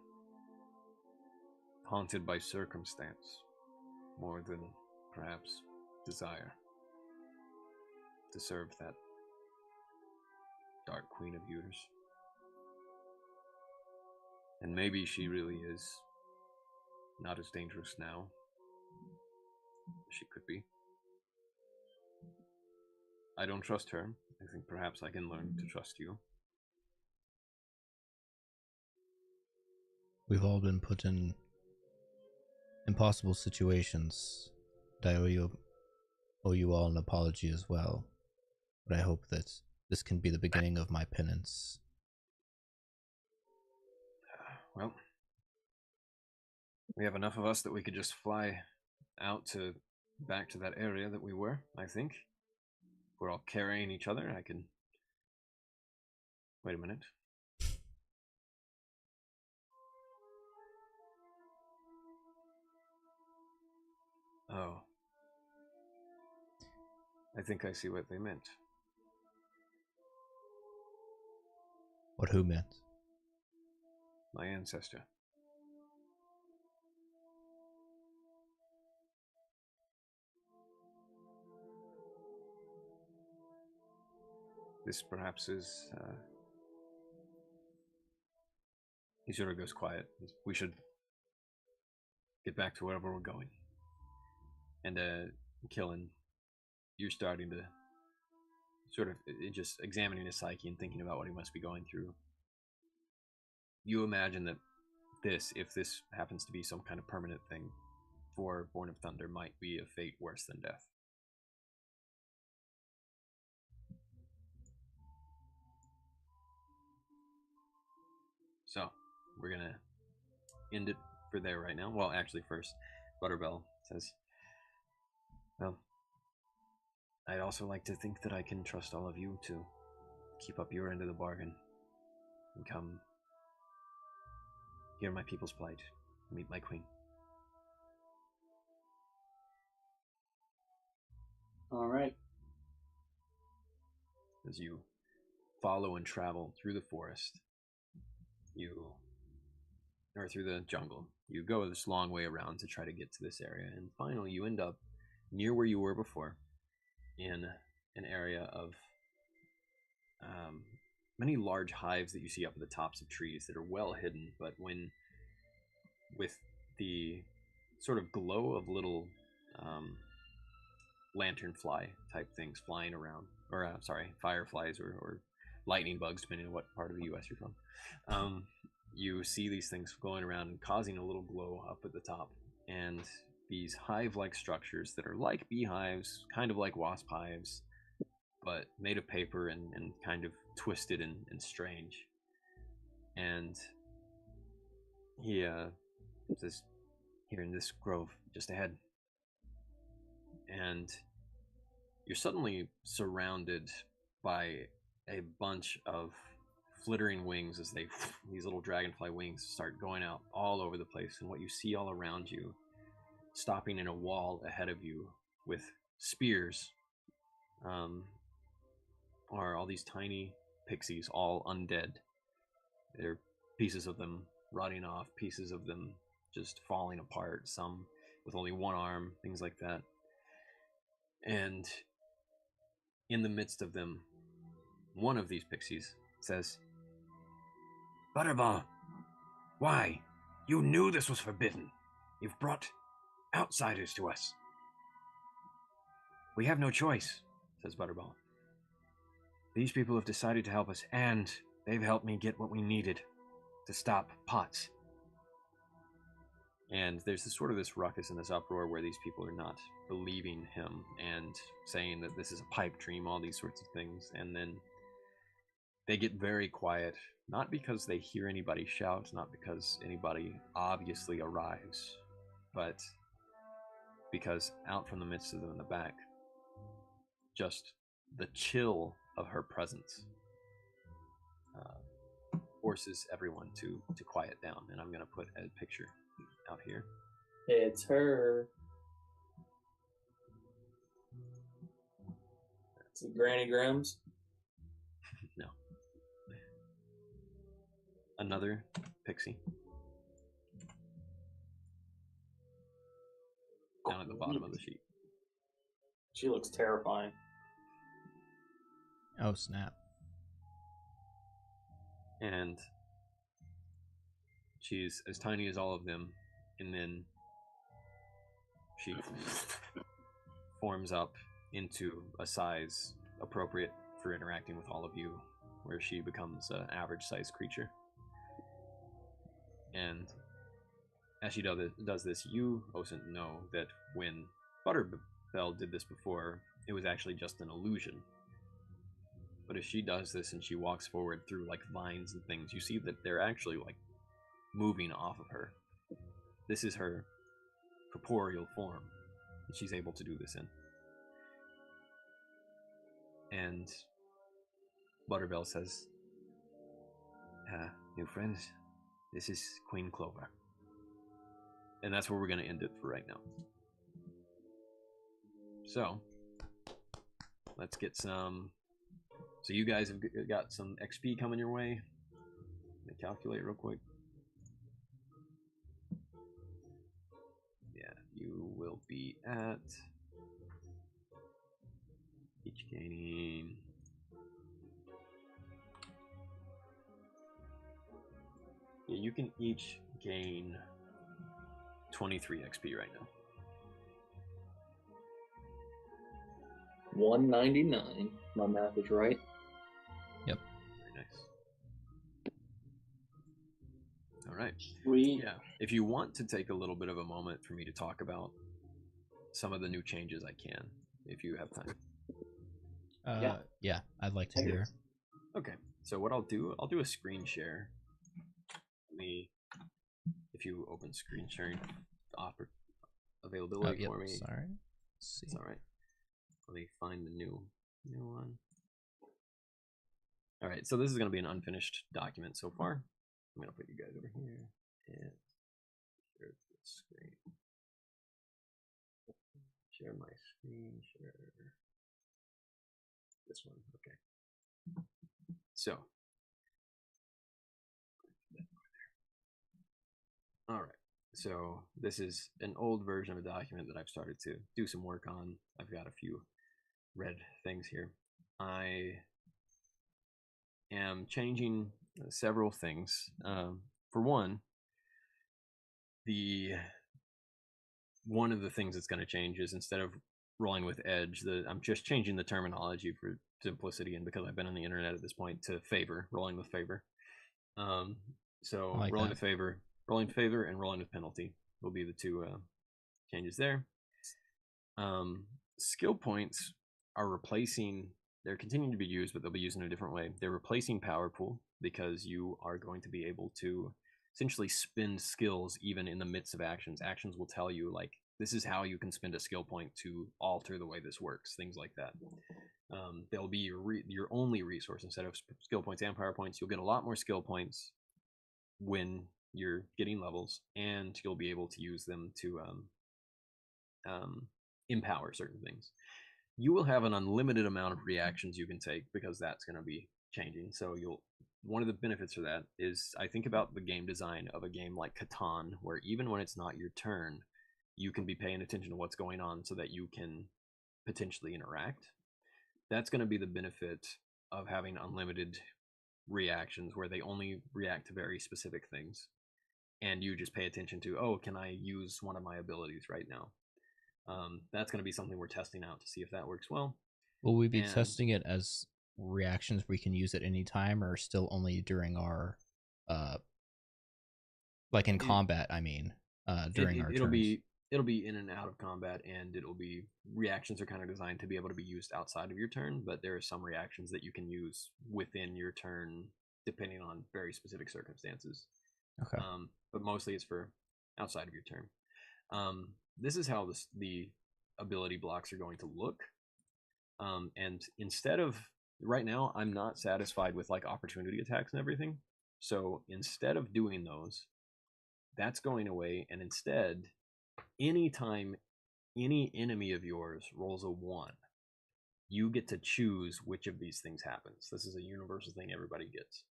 haunted by circumstance more than perhaps desire to serve that dark queen of yours. And maybe she really is not as dangerous now as she could be. I don't trust her. I think perhaps I can learn to trust you. We've all been put in impossible situations. I owe you all an apology as well. But I hope that this can be the beginning of my penance. Well, we have enough of us that we could just fly out back to that area that we were, I think. We're all carrying each other. I can... Wait a minute. Oh. I think I see what they meant. What who meant? My ancestor. This perhaps is... He sort of goes quiet. We should get back to wherever we're going. And, Killen, you're starting to sort of just examining his psyche and thinking about what he must be going through. You imagine that if this happens to be some kind of permanent thing for Born of Thunder, might be a fate worse than death. So, we're gonna end it for there right now. Well, actually, first, Butterbell says, well, I'd also like to think that I can trust all of you to keep up your end of the bargain and come hear my people's plight, meet my queen. All right. As you follow and travel through the forest, or through the jungle, you go this long way around to try to get to this area, and finally you end up near where you were before, in an area of many large hives that you see up at the tops of trees that are well hidden, but with the sort of glow of little lanternfly type things flying around, or fireflies or lightning bugs, depending on what part of the U.S. you're from. You see these things going around and causing a little glow up at the top, and these hive-like structures that are like beehives, kind of like wasp hives, but made of paper and kind of twisted and strange. And he says, here in this grove just ahead. And you're suddenly surrounded by a bunch of flittering wings as these little dragonfly wings start going out all over the place. And what you see all around you, stopping in a wall ahead of you with spears, are all these tiny pixies, all undead. There are pieces of them rotting off, pieces of them just falling apart, some with only one arm, things like that. And in the midst of them, one of these pixies says, Butterball, why? You knew this was forbidden. You've brought outsiders to us. We have no choice, says Butterball. These people have decided to help us, and they've helped me get what we needed to stop Potts. And there's this ruckus and this uproar where these people are not believing him and saying that this is a pipe dream, all these sorts of things. And then they get very quiet, not because they hear anybody shout, not because anybody obviously arrives, but because out from the midst of them in the back, just the chill of her presence forces everyone to quiet down. And I'm going to put a picture out here. It's her. Is it Granny Grimm's? No. Another pixie. Down at the bottom of the sheet. She looks terrifying. Oh, snap. And she's as tiny as all of them, and then she forms up into a size appropriate for interacting with all of you, where she becomes an average-sized creature. And as she does this, you, Osint, know that when Butterbell did this before, it was actually just an illusion. But if she does this and she walks forward through like vines and things, you see that they're actually like moving off of her. This is her corporeal form that she's able to do this in. And Butterbell says, new friends, this is Queen Clover. And that's where we're going to end it for right now. So, let's get some... So you guys have got some XP coming your way. Let me calculate real quick. Yeah, you will be at... each gaining... Yeah, you can each gain 23 XP right now. 199. My math is right. Yep. Very nice. All right. Sweet. Yeah. If you want to take a little bit of a moment for me to talk about some of the new changes, I can, if you have time. Yeah, I'd like to hear. Okay. So what I'll do a screen share. If you open screen sharing offer availability for me. Sorry. Let's see. It's all right. Let me find the new one. All right, so this is going to be an unfinished document so far. I'm going to put you guys over here and share the screen. Share my screen. Share this one. Okay. So. All right. So this is an old version of a document that I've started to do some work on. I've got a few red things here. I am changing several things. For one of the things that's going to change is instead of rolling with edge, I'm just changing the terminology for simplicity, and because I've been on the internet at this point, to favor, rolling with favor. So like rolling with favor, and rolling with penalty will be the two changes there. Skill points are they're continuing to be used, but they'll be used in a different way. They're replacing power pool because you are going to be able to essentially spend skills even in the midst of actions. Actions will tell you, like, this is how you can spend a skill point to alter the way this works, things like that. They'll be your only resource instead of skill points and power points. You'll get a lot more skill points when you're getting levels, and you'll be able to use them to empower certain things. You will have an unlimited amount of reactions you can take because that's going to be changing. So one of the benefits for that is, I think about the game design of a game like Catan, where even when it's not your turn, you can be paying attention to what's going on so that you can potentially interact. That's going to be the benefit of having unlimited reactions, where they only react to very specific things, and you just pay attention to, oh, can I use one of my abilities right now? That's going to be something we're testing out to see if that works well. Will we be testing it as reactions we can use at any time, or still only during our like in combat? I mean, during our turns? It'll be in and out of combat, and it'll be reactions are kind of designed to be able to be used outside of your turn, but there are some reactions that you can use within your turn depending on very specific circumstances. Okay. But mostly it's for outside of your turn. This is how the ability blocks are going to look. And instead of, right now, I'm not satisfied with like opportunity attacks and everything. So instead of doing those, that's going away. And instead, anytime any enemy of yours rolls a 1, you get to choose which of these things happens. This is a universal thing everybody gets.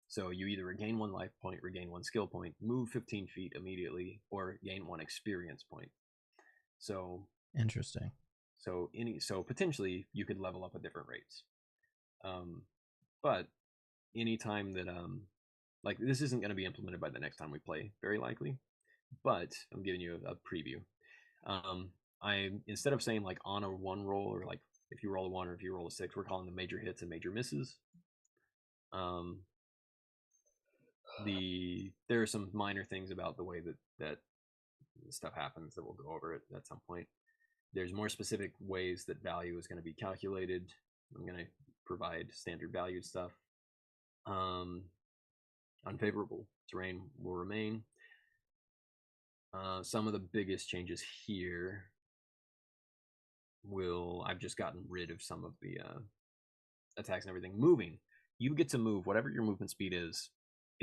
So you either regain 1 life point, regain 1 skill point, move 15 feet immediately, or gain 1 experience point. So interesting. So potentially you could level up at different rates. But anytime that like, this isn't going to be implemented by the next time we play, very likely. But I'm giving you a preview. I, instead of saying like on a 1 roll or like if you roll a 1 or if you roll a 6, we're calling them major hits and major misses. There are some minor things about the way that stuff happens that we'll go over it at some point. There's more specific ways that value is going to be calculated. I'm going to provide standard valued stuff. Unfavorable terrain will remain. Some of the biggest changes here I've just gotten rid of some of the attacks and everything. Moving, you get to move. Whatever your movement speed is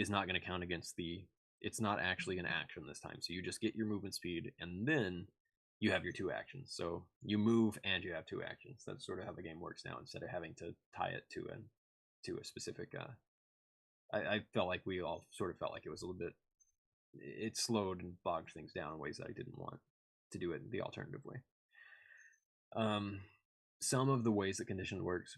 not going to count against it's not actually an action this time. So you just get your movement speed, and then you have your 2 actions. So you move and you have 2 actions. That's sort of how the game works now, instead of having to tie it to a specific. I felt like we all sort of felt like it was a little bit. It slowed and bogged things down in ways that I didn't want to do it the alternative way. Some of the ways that condition works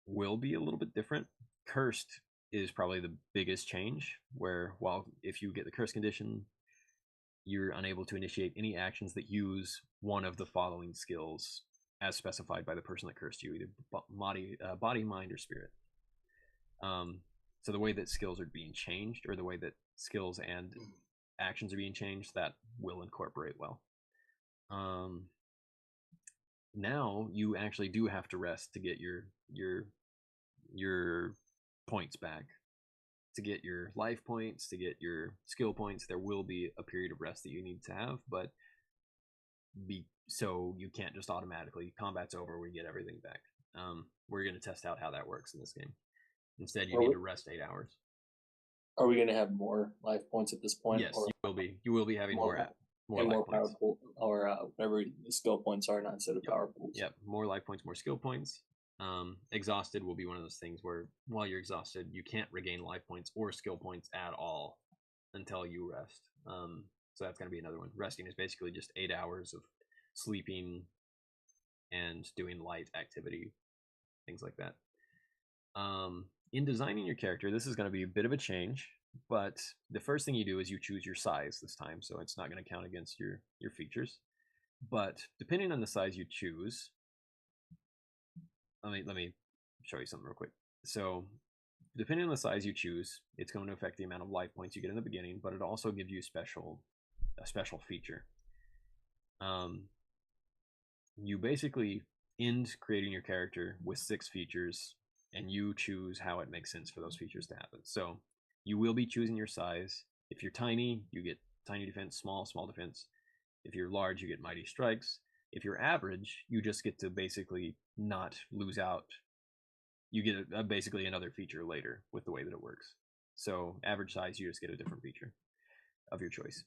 will be a little bit different. Cursed is probably the biggest change, where if you get the curse condition, you're unable to initiate any actions that use one of the following skills as specified by the person that cursed you, either body, mind, or spirit. So the way that skills are being changed, or the way that skills and actions are being changed, that will incorporate well. Now you actually do have to rest to get your points back. To get your life points, to get your skill points, there will be a period of rest that you need to have, but so you can't just automatically, combat's over, we get everything back. We're going to test out how that works in this game. Instead, you need to rest 8 hours. Are we going to have more life points at this point? Yes, you will be having more life points. Powerful, or whatever skill points are, not instead of power points. Yep, more life points, more skill points. Exhausted will be one of those things where while you're exhausted, you can't regain life points or skill points at all until you rest. So that's going to be another one. Resting is basically just 8 hours of sleeping and doing light activity, things like that. In designing your character, this is going to be a bit of a change, but the first thing you do is you choose your size this time, so it's not going to count against your features. But depending on the size you choose, let me show you something real quick. So depending on the size you choose, it's going to affect the amount of life points you get in the beginning, but it also gives you a special feature. You basically end creating your character with 6 features, and you choose how it makes sense for those features to happen. So you will be choosing your size. If you're tiny, you get tiny defense, small defense. If you're large, you get mighty strikes. If you're average, you just get to basically not lose out. You get basically another feature later with the way that it works. So average size, you just get a different feature of your choice.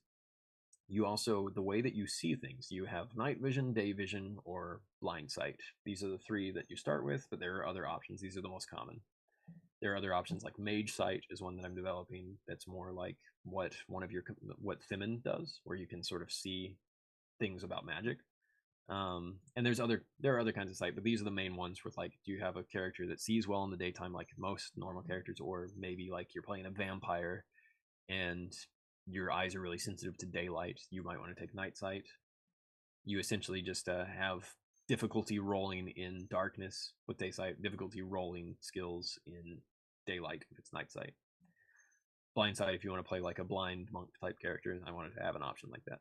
You also, the way that you see things, you have night vision, day vision, or blind sight. These are the 3 that you start with, but there are other options. These are the most common. There are other options like mage sight is one that I'm developing. That's more like what Thimin does, where you can sort of see things about magic. And there are other kinds of sight, but these are the main ones with, like, do you have a character that sees well in the daytime like most normal characters, or maybe like you're playing a vampire and your eyes are really sensitive to daylight, you might want to take night sight. You essentially just have difficulty rolling in darkness with day sight, difficulty rolling skills in daylight if it's night sight. Blind sight if you want to play like a blind monk type character. I wanted to have an option like that.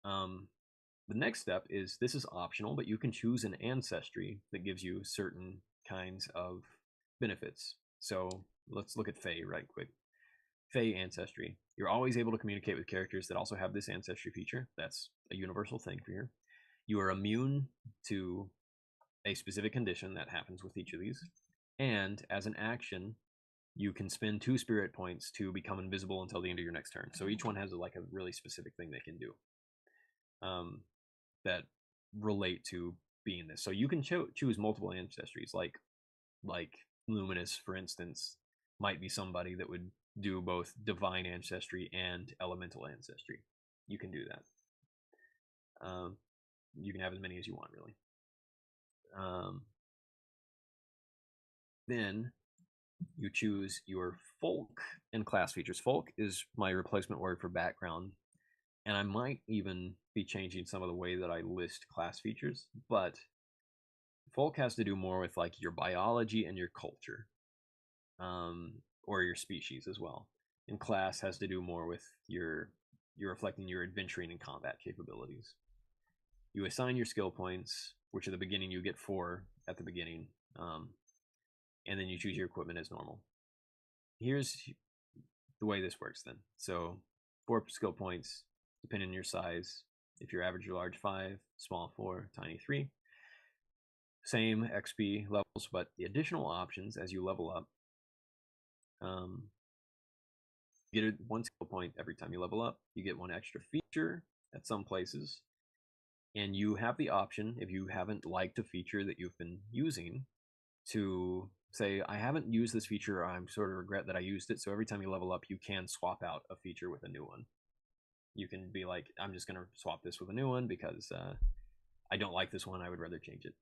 The next step is, this is optional, but you can choose an ancestry that gives you certain kinds of benefits. So let's look at Fae right quick. Fae ancestry. You're always able to communicate with characters that also have this ancestry feature. That's a universal thing for here. You are immune to a specific condition that happens with each of these. And as an action, you can spend 2 spirit points to become invisible until the end of your next turn. So each one has a really specific thing they can do that relate to being this. So you can choose multiple ancestries, like Luminous, for instance, might be somebody that would do both divine ancestry and elemental ancestry. You can do that. You can have as many as you want, really. Then you choose your folk and class features. Folk is my replacement word for background, and I might even be changing some of the way that I list class features, but folk has to do more with like your biology and your culture, or your species as well. And class has to do more with you're reflecting your adventuring and combat capabilities. You assign your skill points, which at the beginning you get 4 at the beginning, and then you choose your equipment as normal. Here's the way this works then. So 4 skill points, depending on your size. If you're average or large, 5, small 4, tiny 3. Same XP levels, but the additional options as you level up, you get 1 skill point every time you level up. You get 1 extra feature at some places. And you have the option, if you haven't liked a feature that you've been using, to say, I haven't used this feature, or I'm sort of regret that I used it. So every time you level up, you can swap out a feature with a new one. You can be like, I'm just going to swap this with a new one because I don't like this one. I would rather change it.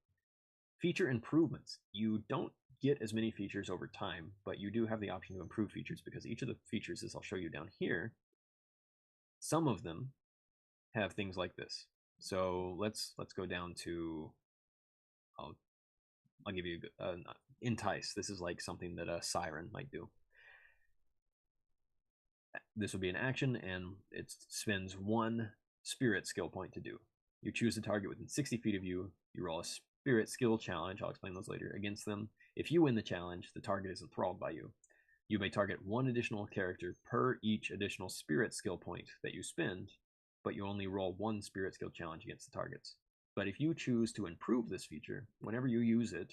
Feature improvements. You don't get as many features over time, but you do have the option to improve features, because each of the features, as I'll show you down here, some of them have things like this. So let's go down to, I'll give you entice. This is like something that a siren might do. This would be an action, and it spends 1 spirit skill point to do. You choose a target within 60 feet of you. You roll a spirit skill challenge. I'll explain those later. Against them. If you win the challenge, the target is enthralled by you. You may target 1 additional character per each additional spirit skill point that you spend, but you only roll 1 spirit skill challenge against the targets. But if you choose to improve this feature, whenever you use it,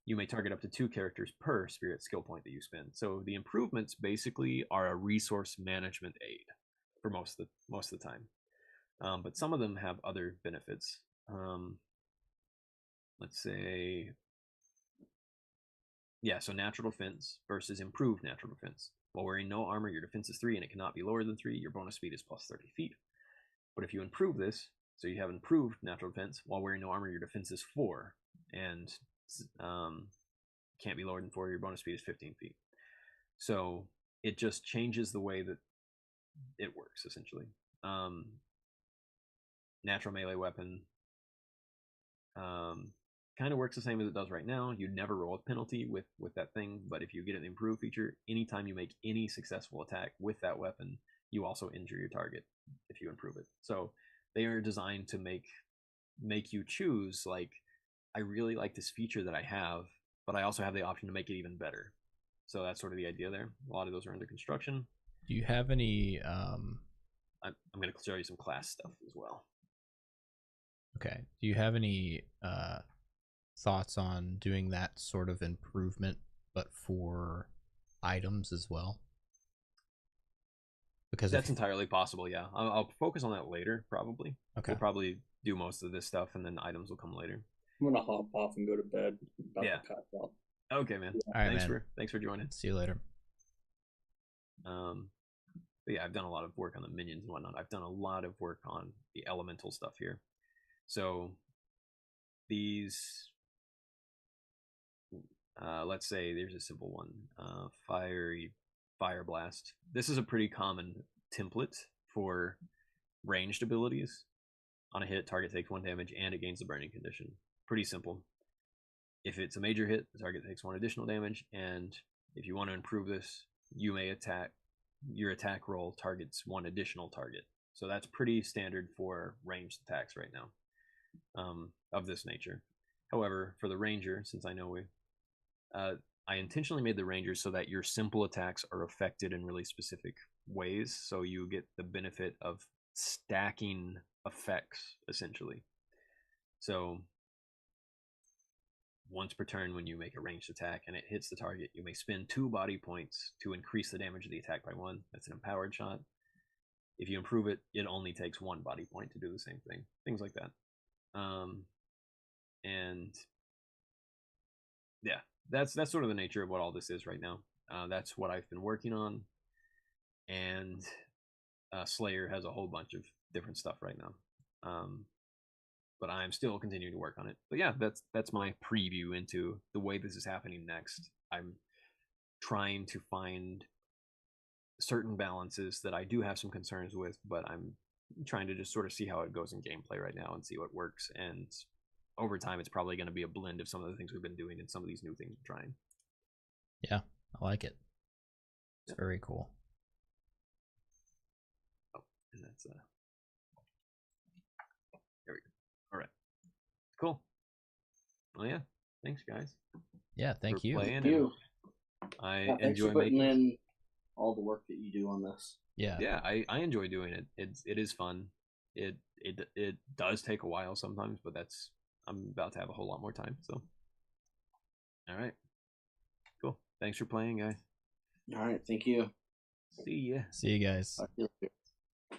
you may target up to 2 characters per spirit skill point that you spend. So the improvements basically are a resource management aid for most of the time. But some of them have other benefits. Let's say, yeah, so natural defense versus improved natural defense. While wearing no armor, your defense is 3 and it cannot be lower than 3. Your bonus speed is plus 30 feet. But if you improve this, so you have improved natural defense, while wearing no armor, your defense is 4 and can't be lower than 4. Your bonus speed is 15 feet. So it just changes the way that it works, essentially. Natural melee weapon kind of works the same as it does right now. You never roll a penalty with that thing, but if you get an improved feature, anytime you make any successful attack with that weapon, you also injure your target if you improve it. So they are designed to make you choose, like, I really like this feature that I have, but I also have the option to make it even better. So that's sort of the idea there. A lot of those are under construction. Do you have any I'm going to show you some class stuff as well. Okay. Do you have any thoughts on doing that sort of improvement, but for items as well? Because that's entirely possible. Yeah, I'll focus on that later. Probably. Okay. We'll probably do most of this stuff, and then items will come later. I'm gonna hop off and go to bed. Yeah. Okay, man. All right, thanks for joining. See you later. But yeah, I've done a lot of work on the minions and whatnot. I've done a lot of work on the elemental stuff here. So these, let's say there's a simple one, fire blast. This is a pretty common template for ranged abilities. On a hit, target takes 1 damage and it gains the burning condition. Pretty simple. If it's a major hit, the target takes 1 additional damage, and if you want to improve this, you may attack. Your attack roll targets 1 additional target. So that's pretty standard for ranged attacks right now, of this nature. However, for the ranger, since I know I intentionally made the ranger so that your simple attacks are affected in really specific ways, so you get the benefit of stacking effects, essentially. So once per turn, when you make a ranged attack and it hits the target, you may spend 2 body points to increase the damage of the attack by 1. That's an empowered shot. If you improve it, it only takes 1 body point to do the same thing. Things like that. And yeah, that's sort of the nature of what all this is right now. That's what I've been working on. And Slayer has a whole bunch of different stuff right now. But I'm still continuing to work on it. But yeah, that's my preview into the way this is happening next. I'm trying to find certain balances that I do have some concerns with, but I'm trying to just sort of see how it goes in gameplay right now and see what works. And over time, it's probably going to be a blend of some of the things we've been doing and some of these new things we're trying. Yeah, I like it. It's very cool. Oh, and that's there we go. All right, cool. Well, yeah. Thanks, guys. Yeah, thank you. Thank you. I Thanks enjoy for putting making in all the work that you do on this. Yeah. Yeah, I enjoy doing it. It is fun. It does take a while sometimes, but I'm about to have a whole lot more time. So, all right, cool. Thanks for playing, guys. All right, thank you. See ya. See you guys. Talk to you later.